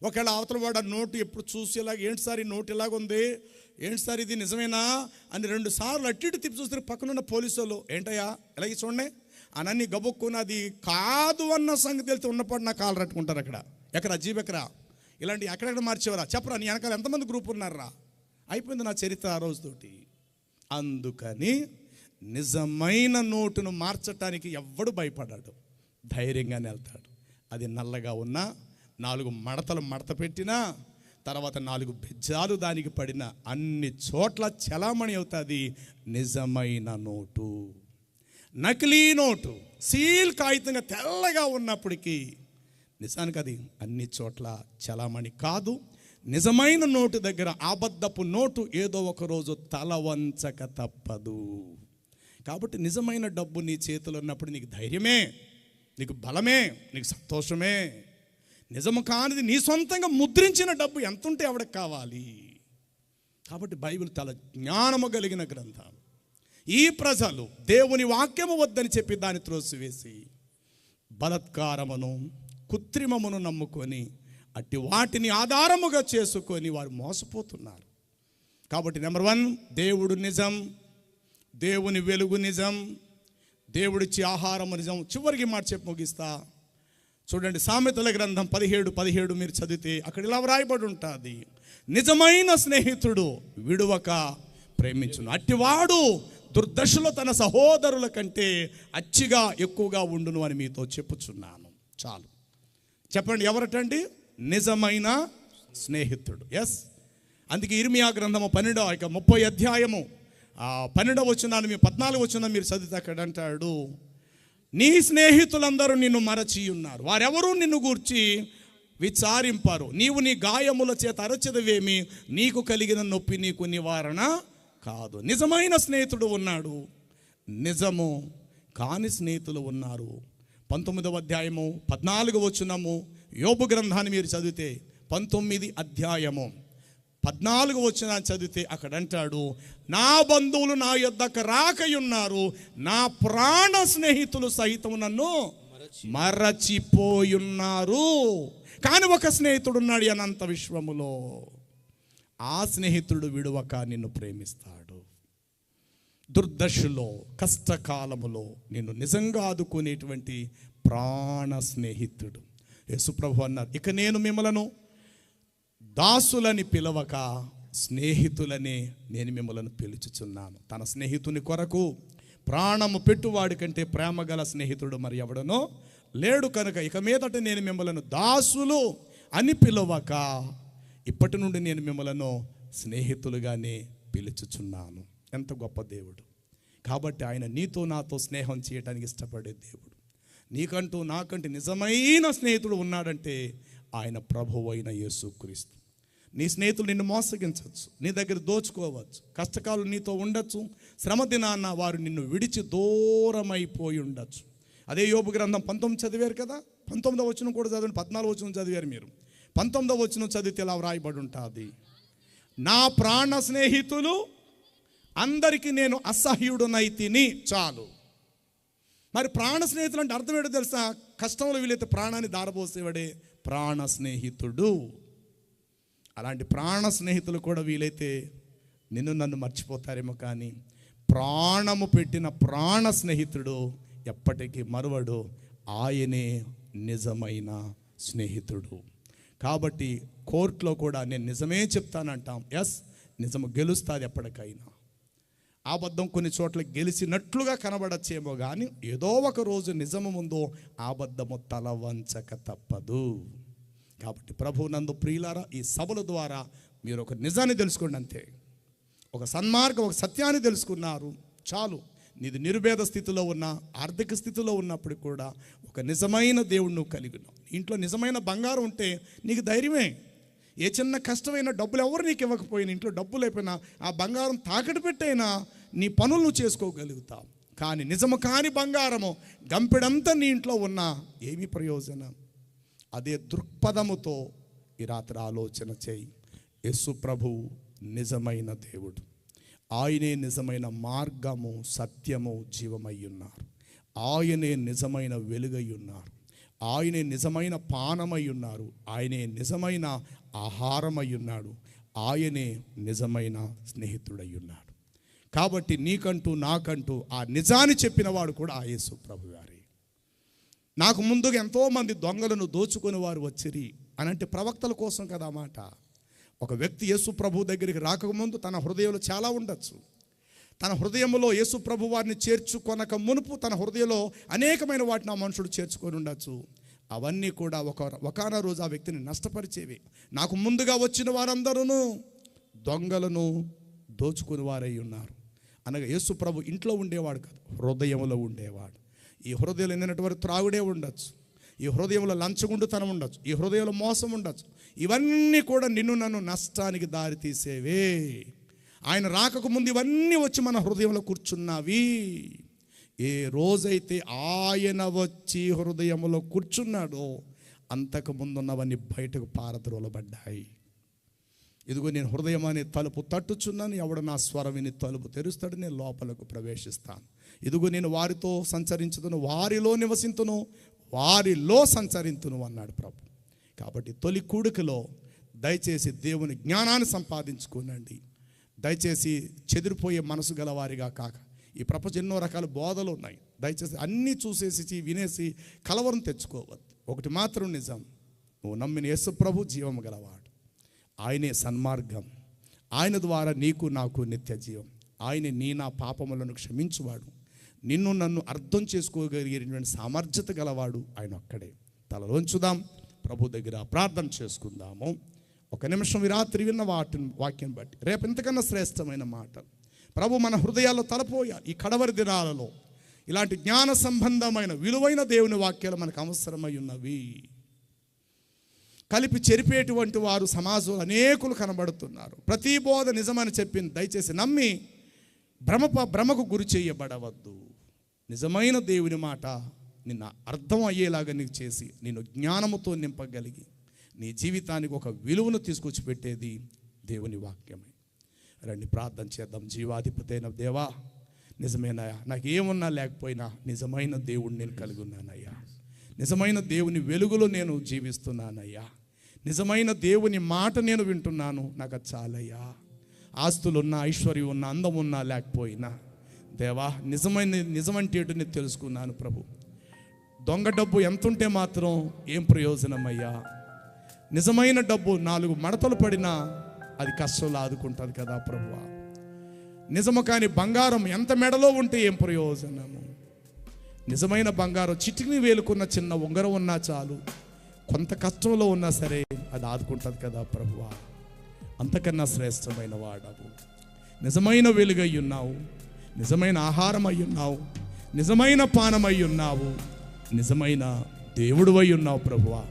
ఒకవేళ అవతల వాడు ఆ నోటు ఎప్పుడు చూసి ఇలాగ, ఏంటి సార్ ఈ నోటు ఇలాగుంది, ఏంటి సార్ ఇది నిజమేనా అని 2 సార్లు అట్టి ఇటు తిప్పి చూస్తే పక్కనున్న పోలీసు వాళ్ళు, ఏంటయ్యా ఇలాగే చూడండి అని గబుక్కుని అది కాదు అన్న సంగతి వెళ్తే ఉన్నప్పుడు నా కాలు రట్టుకుంటారు. ఎక్కడ అజీబ్ ఎక్కరా, ఇలాంటి ఎక్కడెక్కడ మార్చేవరా, చెప్పరా నీ వెనకాల ఎంతమంది గ్రూప్ ఉన్నారా, అయిపోయింది నా చరిత్ర ఆ రోజుతోటి. అందుకని నిజమైన నోటును మార్చటానికి ఎవ్వడు భయపడ్డాడు, ధైర్యంగానే వెళ్తాడు. అది నల్లగా ఉన్నా 4 మడతలు మడత పెట్టినా తర్వాత 4 బెజ్జాలు దానికి పడిన అన్ని చోట్ల చలామణి అవుతుంది నిజమైన నోటు. నకిలీ నోటు సీల్ కాగితంగా తెల్లగా ఉన్నప్పటికీ నిజానికి అది అన్ని చోట్ల చలామణి కాదు. నిజమైన నోటు దగ్గర అబద్ధపు నోటు ఏదో ఒక రోజు తల వంచక తప్పదు. కాబట్టి నిజమైన డబ్బు నీ చేతిలో ఉన్నప్పుడు నీకు ధైర్యమే, నీకు బలమే, నీకు సంతోషమే. నిజము కానిది నీ సొంతంగా ముద్రించిన డబ్బు ఎంత ఉంటే ఎవడికి కావాలి? కాబట్టి బైబిల్ చాలా జ్ఞానము కలిగిన గ్రంథం. ఈ ప్రజలు దేవుని వాక్యము వద్దని చెప్పి దాన్ని త్రోసివేసి బలత్కారమును కృత్రిమమును నమ్ముకొని అట్టి వాటిని ఆధారముగా చేసుకొని వారు మోసపోతున్నారు. కాబట్టి నెంబర్ 1 దేవుడు నిజం, దేవుని వెలుగు నిజం, దేవుడిచ్చి ఆహారము నిజం. చివరికి మాట చెప్పి ముగిస్తా. చూడండి, సామెతల గ్రంథం 17:17 మీరు చదివితే అక్కడ ఇలా వ్రాయబడి ఉంటుంది, నిజమైన స్నేహితుడు విడువక ప్రేమించును, అట్టివాడు దుర్దశలో తన సహోదరుల కంటే అచ్చిగా ఎక్కువగా ఉండును అని మీతో చెప్పుచున్నాను. చాలు చెప్పండి, ఎవరటండి? నిజమైన స్నేహితుడు. ఎస్, అందుకే ఇర్మియా గ్రంథము 30వ అధ్యాయము 12వ వచనాన్ని, మీ 14వ వచనం మీరు చదివితే అక్కడ అంటాడు, నీ స్నేహితులందరూ నిన్ను మరచి ఉన్నారు, వారెవరూ నిన్ను గూర్చి విచారింపరు, నీవు నీ గాయముల చేత అరచెదవేమి, నీకు కలిగిన నొప్పి నీకు నివారణ కాదు. నిజమైన స్నేహితుడు ఉన్నాడు, నిజము కాని స్నేహితులు ఉన్నారు. 19వ అధ్యాయము 14వ వచనము యోబు గ్రంథాన్ని మీరు చదివితే 19వ అధ్యాయము 14వ వచనాన్ని చదివితే అక్కడ అంటాడు, నా బంధువులు నా యొద్దకు రాకయున్నారు, నా ప్రాణ స్నేహితులు సహితం నన్ను మరచిపోయున్నారు. కానీ ఒక స్నేహితుడు ఉన్నాడు అనంత విశ్వములో, ఆ స్నేహితుడు విడువక నిన్ను ప్రేమిస్తాడు. దుర్దశలో కష్టకాలములో నిన్ను నిజంగా ఆదుకునేటువంటి ప్రాణ స్నేహితుడు. యేసుప్రభు అన్నారు, ఇక నేను మిమ్మలను దాసులని పిలవక స్నేహితులని నేను మిమ్మలను పిలుచుచున్నాను. తన స్నేహితుని కొరకు ప్రాణము పెట్టువాడి కంటే ప్రేమ గల స్నేహితుడు మరి ఎవడనో లేడు. కనుక ఇక మీదట నేను మిమ్మలను దాసులు అని పిలవక ఇప్పటి నుండి నేను మిమ్మలను స్నేహితులుగానే పిలుచుచున్నాను. ఎంత గొప్ప దేవుడు! కాబట్టి ఆయన నీతో నాతో స్నేహం చేయడానికి ఇష్టపడే దేవుడు. నీకంటూ నాకంటే నిజమైన స్నేహితుడు ఉన్నాడంటే ఆయన ప్రభువు అయిన యేసుక్రీస్తు. నీ స్నేహితులు నిన్ను మోసగించవచ్చు, నీ దగ్గర దోచుకోవచ్చు, కష్టకాలు నీతో ఉండొచ్చు, శ్రమ దినాన్న వారు నిన్ను విడిచి దూరమైపోయి ఉండొచ్చు. అదే యోబు గ్రంథం 19 చదివారు కదా, 19వ వచనం కూడా చదివండి, 14వ వచనం చదివారు మీరు. 19వ వచనం చదివితే ఇలా వ్రాయబడి ఉంటుంది, నా ప్రాణ స్నేహితులు అందరికీ నేను అసహ్యుడునైతిని. చాలు. మరి ప్రాణ స్నేహితులు అంటే అర్థం ఏంటో తెలుసా? కష్టంలో వీలైతే ప్రాణాన్ని దారబోసేవాడే ప్రాణ స్నేహితుడు. అలాంటి ప్రాణ స్నేహితులు కూడా వీలైతే నిన్ను నన్ను మర్చిపోతారేమో, కానీ ప్రాణము పెట్టిన ప్రాణ స్నేహితుడు ఎప్పటికీ మరువడు. ఆయనే నిజమైన స్నేహితుడు. కాబట్టి కోర్టులో కూడా నేను నిజమే చెప్తానంటాం. ఎస్, నిజము గెలుస్తుంది ఎప్పటికైనా. అబద్ధం కొన్ని చోట్ల గెలిచినట్లుగా కనబడచ్చేమో కానీ ఏదో ఒక రోజు నిజము ముందు అబద్ధము తల వంచక తప్పదు. కాబట్టి ప్రభు నందు ప్రియులారా, ఈ సభల ద్వారా మీరు ఒక నిజాన్ని తెలుసుకోండి అంతే. ఒక సన్మార్గం, ఒక సత్యాన్ని తెలుసుకున్నారు చాలు. నీది నిరుపేద స్థితిలో ఉన్న, ఆర్థిక స్థితిలో ఉన్నప్పుడు కూడా ఒక నిజమైన దేవుడు నువ్వు కలిగి ఉన్నావు. ఇంట్లో నిజమైన బంగారం ఉంటే నీకు ధైర్యమే. ఏ చిన్న కష్టమైన డబ్బులు ఎవరు నీకు ఇవ్వకపోయినా, ఇంట్లో డబ్బులు అయిపోయినా ఆ బంగారం తాకట్టు పెట్టైనా నీ పనులు నువ్వు చేసుకోగలుగుతావు. కానీ నిజము కాని బంగారము గంపెడంతా నీ ఇంట్లో ఉన్నా ఏమి ప్రయోజనం? అదే దృక్పథముతో ఈ రాత్రి ఆలోచన చేయి. యేసు ప్రభువు నిజమైన దేవుడు. ఆయనే నిజమైన మార్గము, సత్యము, జీవమై ఉన్నారు. ఆయనే నిజమైన వెలుగై ఉన్నారు. ఆయనే నిజమైన పానమై ఉన్నారు. ఆయనే నిజమైన ఆహారమై ఉన్నాడు. ఆయనే నిజమైన స్నేహితుడై ఉన్నాడు. కాబట్టి నీకంటూ నాకంటూ ఆ నిజాన్ని చెప్పినవాడు కూడా ఆ యేసు ప్రభు గారే. నాకు ముందుగా ఎంతోమంది దొంగలను దోచుకొని వారు వచ్చిరి అని అంటే ప్రవక్తల కోసం కదా మాట. ఒక వ్యక్తి యేసు ప్రభు దగ్గరికి రాకముందు తన హృదయంలో చాలా ఉండొచ్చు. తన హృదయంలో యేసు ప్రభు వారిని చేర్చుకొనక మునుపు తన హృదయంలో అనేకమైన వాటిని ఆ మనుషుడు చేర్చుకొని ఉండొచ్చు. అవన్నీ కూడా ఒకనొక రోజు ఆ వ్యక్తిని నష్టపరిచేవి. నాకు ముందుగా వచ్చిన వారందరూ దొంగలను దోచుకుని వారై ఉన్నారు అనగా యేసు ప్రభు ఇంట్లో ఉండేవాడు కాదు, హృదయంలో ఉండేవాడు. ఈ హృదయంలో నిన్నటి త్రాగుడే ఉండొచ్చు, ఈ హృదయంలో లంచగుండుతనం ఉండొచ్చు, ఈ హృదయంలో మోసం ఉండొచ్చు. ఇవన్నీ కూడా నిన్ను నన్ను నష్టానికి దారి తీసేవే. ఆయన రాకకు ముందు ఇవన్నీ వచ్చి మన హృదయంలో కూర్చున్నవి. ఏ రోజైతే ఆయన వచ్చి హృదయంలో కూర్చున్నాడో అంతకు ముందున్నవన్నీ బయటకు పారద్రోలబడ్డాయి. ఇదిగో నేను హృదయం అనే తలుపు తట్టుచున్నాను, ఎవడు నా స్వరం విని తలుపు తెరుస్తాడు, నేను లోపలకు ప్రవేశిస్తాను. ఇదిగో నేను వారితో సంచరించుదును, వారిలో నివసింతును, వారిలో సంచరింతును అన్నాడు ప్రభు. కాబట్టి తొలి కూడికలో దయచేసి దేవుని జ్ఞానాన్ని సంపాదించుకోనండి. దయచేసి చెదిరిపోయే మనసు గలవారిగా కాక, ఈ ప్రపంచం ఎన్నో రకాల బోధలు ఉన్నాయి. దయచేసి అన్నీ చూసేసి వినేసి కలవరం తెచ్చుకోవద్దు. ఒకటి మాత్రం నిజం, నువ్వు నమ్మిన యేసు ప్రభు జీవం గలవాడు. ఆయనే సన్మార్గం. ఆయన ద్వారా నీకు నాకు నిత్య జీవం. ఆయనే నా పాపములను క్షమించువాడు. నిన్ను నన్ను అర్థం చేసుకోగలిగినటువంటి సామర్థ్యత గలవాడు ఆయన ఒక్కడే. తలలోంచుదాం, ప్రభు దగ్గర ప్రార్థన చేసుకుందాము. ఒక నిమిషం ఈ రాత్రి విన్న వాక్యం బట్టి రేపు ఇంతకన్నా శ్రేష్టమైన మాట ప్రభు మన హృదయాల్లో తలపోయాలి. ఈ కడవరి దినాలలో ఇలాంటి జ్ఞాన సంబంధమైన విలువైన దేవుని వాక్యాలు మనకు అవసరమై ఉన్నవి. కలిపి చెరిపేటువంటి వారు సమాజంలో అనేకులు కనబడుతున్నారు. ప్రతి బోధ నిజమని చెప్పింది దయచేసి నమ్మి భ్రమకు గురి చేయబడవద్దు. నిజమైన దేవుని మాట నిన్న అర్థం అయ్యేలాగా నీకు చేసి నిన్ను జ్ఞానముతో నింపగలిగి నీ జీవితానికి ఒక విలువను తీసుకొచ్చి పెట్టేది దేవుని వాక్యమే. రండి ప్రార్థన చేద్దాం. జీవాధిపతి అయిన దేవా, నిజమేనయ్యా, నాకు ఏమున్నా లేకపోయినా నిజమైన దేవుడిని నేను కలిగి ఉన్నానయ్యా. నిజమైన దేవుని వెలుగులో నేను జీవిస్తున్నానయ్యా. నిజమైన దేవుని మాట నేను వింటున్నాను. నాకు అది చాలయ్యా. ఆస్తులున్నా, ఐశ్వర్యం ఉన్నా, అందం ఉన్నా లేకపోయినా దేవా, నిజమంటే ఏంటో నేను తెలుసుకున్నాను ప్రభు. దొంగ డబ్బు ఎంత ఉంటే మాత్రం ఏం ప్రయోజనమయ్యా? నిజమైన డబ్బు 4 మడతలు పడినా అది కష్టంలో ఆదుకుంటుంది కదా ప్రభువా. నిజము కాని బంగారం ఎంత మెడలో ఉంటే ఏం ప్రయోజనము? నిజమైన బంగారం చిటికిని వేలుకున్న చిన్న ఉంగరం ఉన్నా చాలు, కొంత కష్టంలో ఉన్నా సరే అది ఆదుకుంటుంది కదా ప్రభువా. అంతకన్నా శ్రేష్టమైన వాడవు. నిజమైన వెలుగై ఉన్నావు, నిజమైన ఆహారం అయి ఉన్నావు, నిజమైన పానమై ఉన్నావు, నిజమైన దేవుడువై ఉన్నావు ప్రభువా.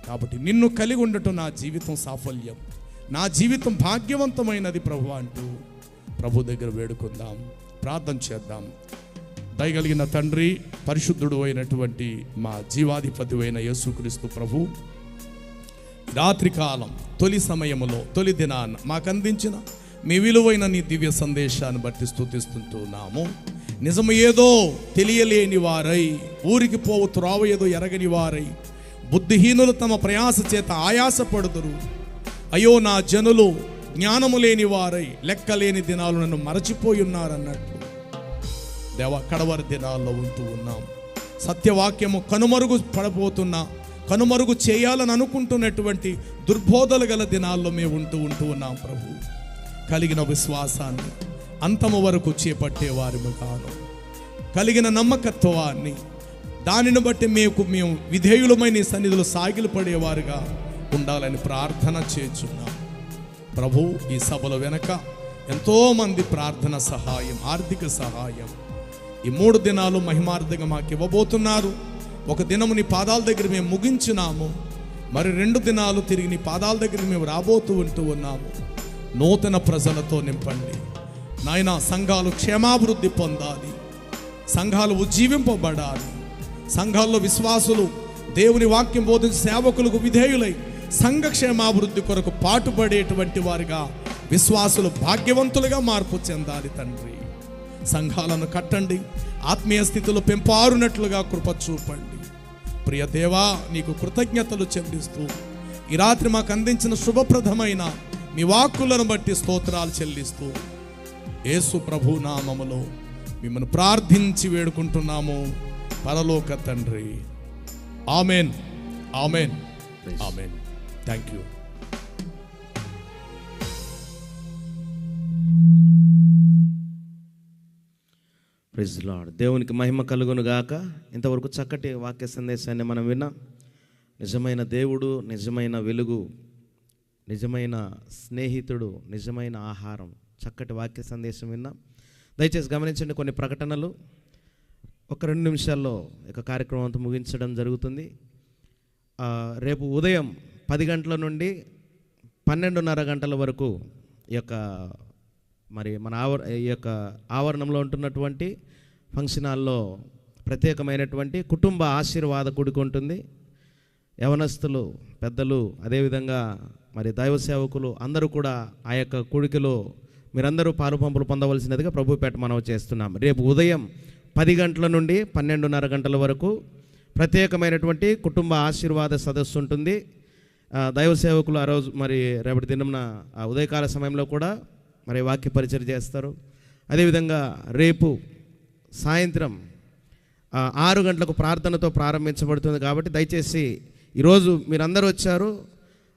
కాబట్టి నిన్ను కలిగి ఉండటం నా జీవితం సాఫల్యం, నా జీవితం భాగ్యవంతమైనది ప్రభువా అంటూ ప్రభు దగ్గర వేడుకుందాం, ప్రార్థన చేద్దాం. దయగలిగిన తండ్రి, పరిశుద్ధుడు అయినటువంటి మా జీవాధిపతి అయిన యేసుక్రీస్తు ప్రభు, రాత్రికాలం తొలి సమయములో తొలి దినాన మాకు అందించిన మీ విలువైన నీ దివ్య సందేశాన్ని బట్టి స్తుతిస్తుంటున్నాము. నిజము ఏదో తెలియలేని వారై, ఊరికి పోవు త్రోవ ఏదో ఎరగని వారై, బుద్ధిహీనులు తమ ప్రయాస చేత ఆయాసపడుదురు. అయ్యో నా జనులు జ్ఞానము లేని వారై లెక్కలేని దినాలు నన్ను మరచిపోయి ఉన్నారన్నట్లు దేవ కడవరి దినాల్లో ఉంటూ ఉన్నాం. సత్యవాక్యము కనుమరుగు చేయాలని అనుకుంటున్నటువంటి దుర్బోధలు గల దినాల్లో మేము ఉంటూ ఉన్నాం. ప్రభు, కలిగిన విశ్వాసాన్ని అంతము వరకు చేపట్టేవారిము కాను, కలిగిన నమ్మకత్వాన్ని దానిని బట్టి మేము విధేయులమైన ఈ సన్నిధిలో సాగిలపడేవారుగా ఉండాలని ప్రార్థన చేస్తున్నాం. ప్రభు, ఈ సభల వెనక ఎంతోమంది ప్రార్థన సహాయం, ఆర్థిక సహాయం ఈ 3 దినాలు మహిమార్థంగా మాకు ఇవ్వబోతున్నారు. ఒక దినము నీ పాదాల దగ్గర మేము ముగించినాము, మరి 2 దినాలు తిరిగి నీ పాదాల దగ్గర మేము ఉంటూ ఉన్నాము. నూతన ప్రజలతో నింపండి నాయన. సంఘాలు క్షేమాభివృద్ధి పొందాలి, సంఘాలు ఉజ్జీవింపబడాలి, సంఘాల్లో విశ్వాసులు దేవుని వాక్యం బోధించే సేవకులకు విధేయులై సంఘ క్షేమాభివృద్ధి కొరకు పాటుపడేటువంటి వారిగా విశ్వాసులు భాగ్యవంతులుగా మార్పు చెందాలి. తండ్రి, సంఘాలను కట్టండి, ఆత్మీయ స్థితిలో పెంపారునట్లుగా కృప చూపండి. ప్రియ దేవా, నీకు కృతజ్ఞతలు చెల్లిస్తూ ఈ రాత్రి మాకు అందించిన శుభప్రదమైన మీ వాక్కులను బట్టి స్తోత్రాలు చెల్లిస్తూ యేసు ప్రభు నామములో మిమ్మల్ని ప్రార్థించి వేడుకుంటున్నాము పరలోక తండ్రి. Amen, amen, amen. Thank you. Praise Lord. దేవునికి మహిమ కలుగును గాక. ఇంతవరకు చక్కటి వాక్య సందేశాన్ని మనం విన్నాం. నిజమైన దేవుడు, నిజమైన వెలుగు, నిజమైన స్నేహితుడు, నిజమైన ఆహారం, చక్కటి వాక్య సందేశం విన్నాం. దయచేసి గమనించండి, కొన్ని ప్రకటనలు ఒక 2 నిమిషాల్లో ఒక కార్యక్రమం అంతా ముగించడం జరుగుతుంది. రేపు ఉదయం 10 గంటల నుండి 12:30 గంటల వరకు ఈ యొక్క మరి మన ఈ యొక్క ఆవరణంలో ఉంటున్నటువంటి ఫంక్షన్ హాల్లో ప్రత్యేకమైనటువంటి కుటుంబ ఆశీర్వాద కూడిక ఉంటుంది. యవనస్తులు, పెద్దలు, అదేవిధంగా మరి దైవ సేవకులు అందరూ కూడా ఆ యొక్క కూడికలో మీరందరూ పాలుపంపులు పొందవలసినదిగా ప్రభుపేట మనవి చేస్తున్నాం. రేపు ఉదయం 10 గంటల నుండి 12:30 గంటల వరకు ప్రత్యేకమైనటువంటి కుటుంబ ఆశీర్వాద సదస్సు ఉంటుంది. దైవ సేవకులు ఆ రోజు మరి రేపటి దినమున ఉదయకాల సమయంలో కూడా మరి వాక్య పరిచయం చేస్తారు. అదేవిధంగా రేపు సాయంత్రం 6 గంటలకు ప్రార్థనతో ప్రారంభించబడుతుంది. కాబట్టి దయచేసి ఈరోజు మీరందరూ వచ్చారు,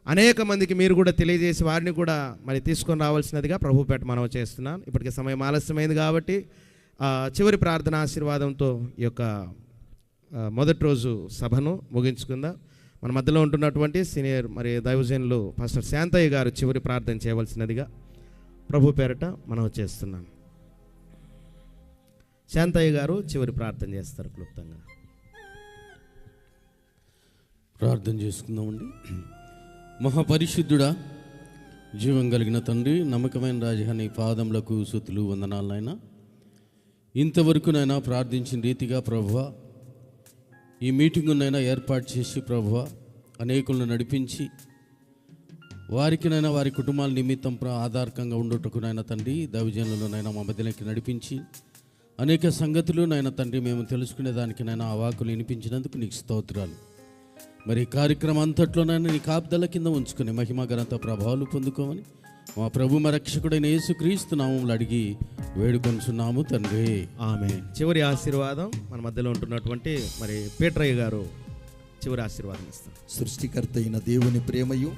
అనేక మందికి మీరు కూడా తెలియజేసి వారిని కూడా మరి తీసుకొని రావాల్సినదిగా ప్రభుపేట మనవి చేస్తున్నాను. ఇప్పటికే సమయం ఆలస్యమైంది కాబట్టి చివరి ప్రార్థన ఆశీర్వాదంతో ఈ యొక్క మొదటి రోజు సభను ముగించుకుందాం. మన మధ్యలో ఉంటున్నటువంటి సీనియర్ మరి దైవజనులు పాస్టర్ శాంతయ్య గారు చివరి ప్రార్థన చేయవలసినదిగా ప్రభు పేరట మనం చేస్తున్నాం. శాంతయ్య గారు చివరి ప్రార్థన చేస్తారు క్లుప్తంగా. ప్రార్థన చేసుకుందామండి. మహాపరిశుద్ధుడా, జీవం కలిగిన తండ్రి, నమ్మకమైన రాజా, నీ పాదములకు స్తుతులు వందనాలనైనా. ఇంతవరకునైనా ప్రార్థించిన రీతిగా ప్రభువా ఈ మీటింగునైనా ఏర్పాటు చేసి ప్రభువా అనేకులను నడిపించి వారికినైనా వారి కుటుంబాల నిమిత్తం ఆధారకంగా ఉండుటకునైనా తండ్రి దైవజనులనైనా మా మధ్యలోకి నడిపించి అనేక సంగతులు నైనా తండ్రి మేము తెలుసుకునే దానికినైనా ఆ వాక్కులు వినిపించినందుకు నీకు స్తోత్రాలు. మరి కార్యక్రమం అంతట్లోనైనా నీ కాపుదల కింద ఉంచుకుని మహిమ ఘనత ప్రభావాలు పొందుకోమని మా ప్రభు మా రక్షకుడైన యేసుక్రీస్తు నామములో అడిగి వేడుకొనుచున్నాము తండ్రి, ఆమేన్. చివరి ఆశీర్వాదం మన మధ్యలో ఉంటున్నటువంటి మరి పీటరయ్య గారు చివరి ఆశీర్వాదం ఇస్తారు. సృష్టికర్త అయిన దేవుని ప్రేమయు,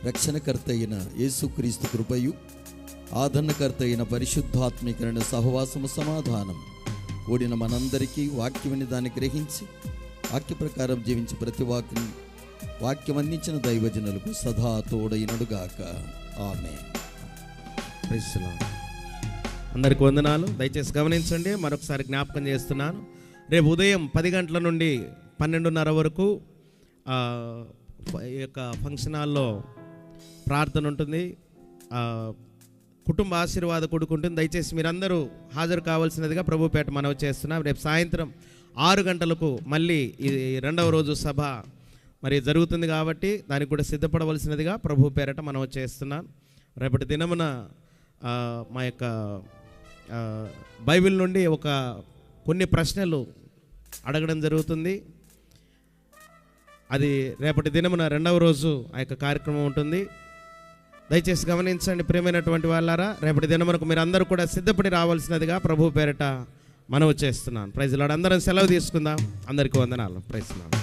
రక్షణకర్త అయిన యేసుక్రీస్తు కృపయు, ఆదరణకర్త అయిన పరిశుద్ధాత్మికరణ సహవాసము సమాధానం కూడిన మనందరికీ వాక్యమని దాన్ని గ్రహించి వాక్య ప్రకారం జీవించి ప్రతి వాక్యం అందించిన దైవజనులకు సదా తోడైనడుగాక. ఆమేన్. Praise the Lord. అందరికీ వందనాలు. దయచేసి గమనించండి, మరొకసారి జ్ఞాపకం చేస్తున్నాను. రేపు ఉదయం 10 గంటల నుండి 12:30 వరకు ఈ యొక్క ఫంక్షన్ హాల్లో ప్రార్థన ఉంటుంది, కుటుంబ ఆశీర్వాద కూడుకుంటుంది. దయచేసి మీరందరూ హాజరు కావాల్సినదిగా ప్రభుపేట మనవి చేస్తున్నాం. రేపు సాయంత్రం 6 గంటలకు మళ్ళీ ఈ 2వ రోజు సభ మరి జరుగుతుంది కాబట్టి దానికి కూడా సిద్ధపడవలసినదిగా ప్రభు పేరట మనం చేస్తున్నాం. రేపటి దినమున మా యొక్క బైబిల్ నుండి కొన్ని ప్రశ్నలు అడగడం జరుగుతుంది. అది రేపటి దినమున 2వ రోజు ఆ యొక్క కార్యక్రమం ఉంటుంది. దయచేసి గమనించండి ప్రియమైనటువంటి వాళ్ళారా, రేపటి దినమునకు మీరు అందరూ కూడా సిద్ధపడి రావాల్సినదిగా ప్రభు పేరట మనవి చేస్తున్నాను. Praise Lord. అందరం సెలవు తీసుకుందాం. అందరికీ వందనాలు. Praise lord.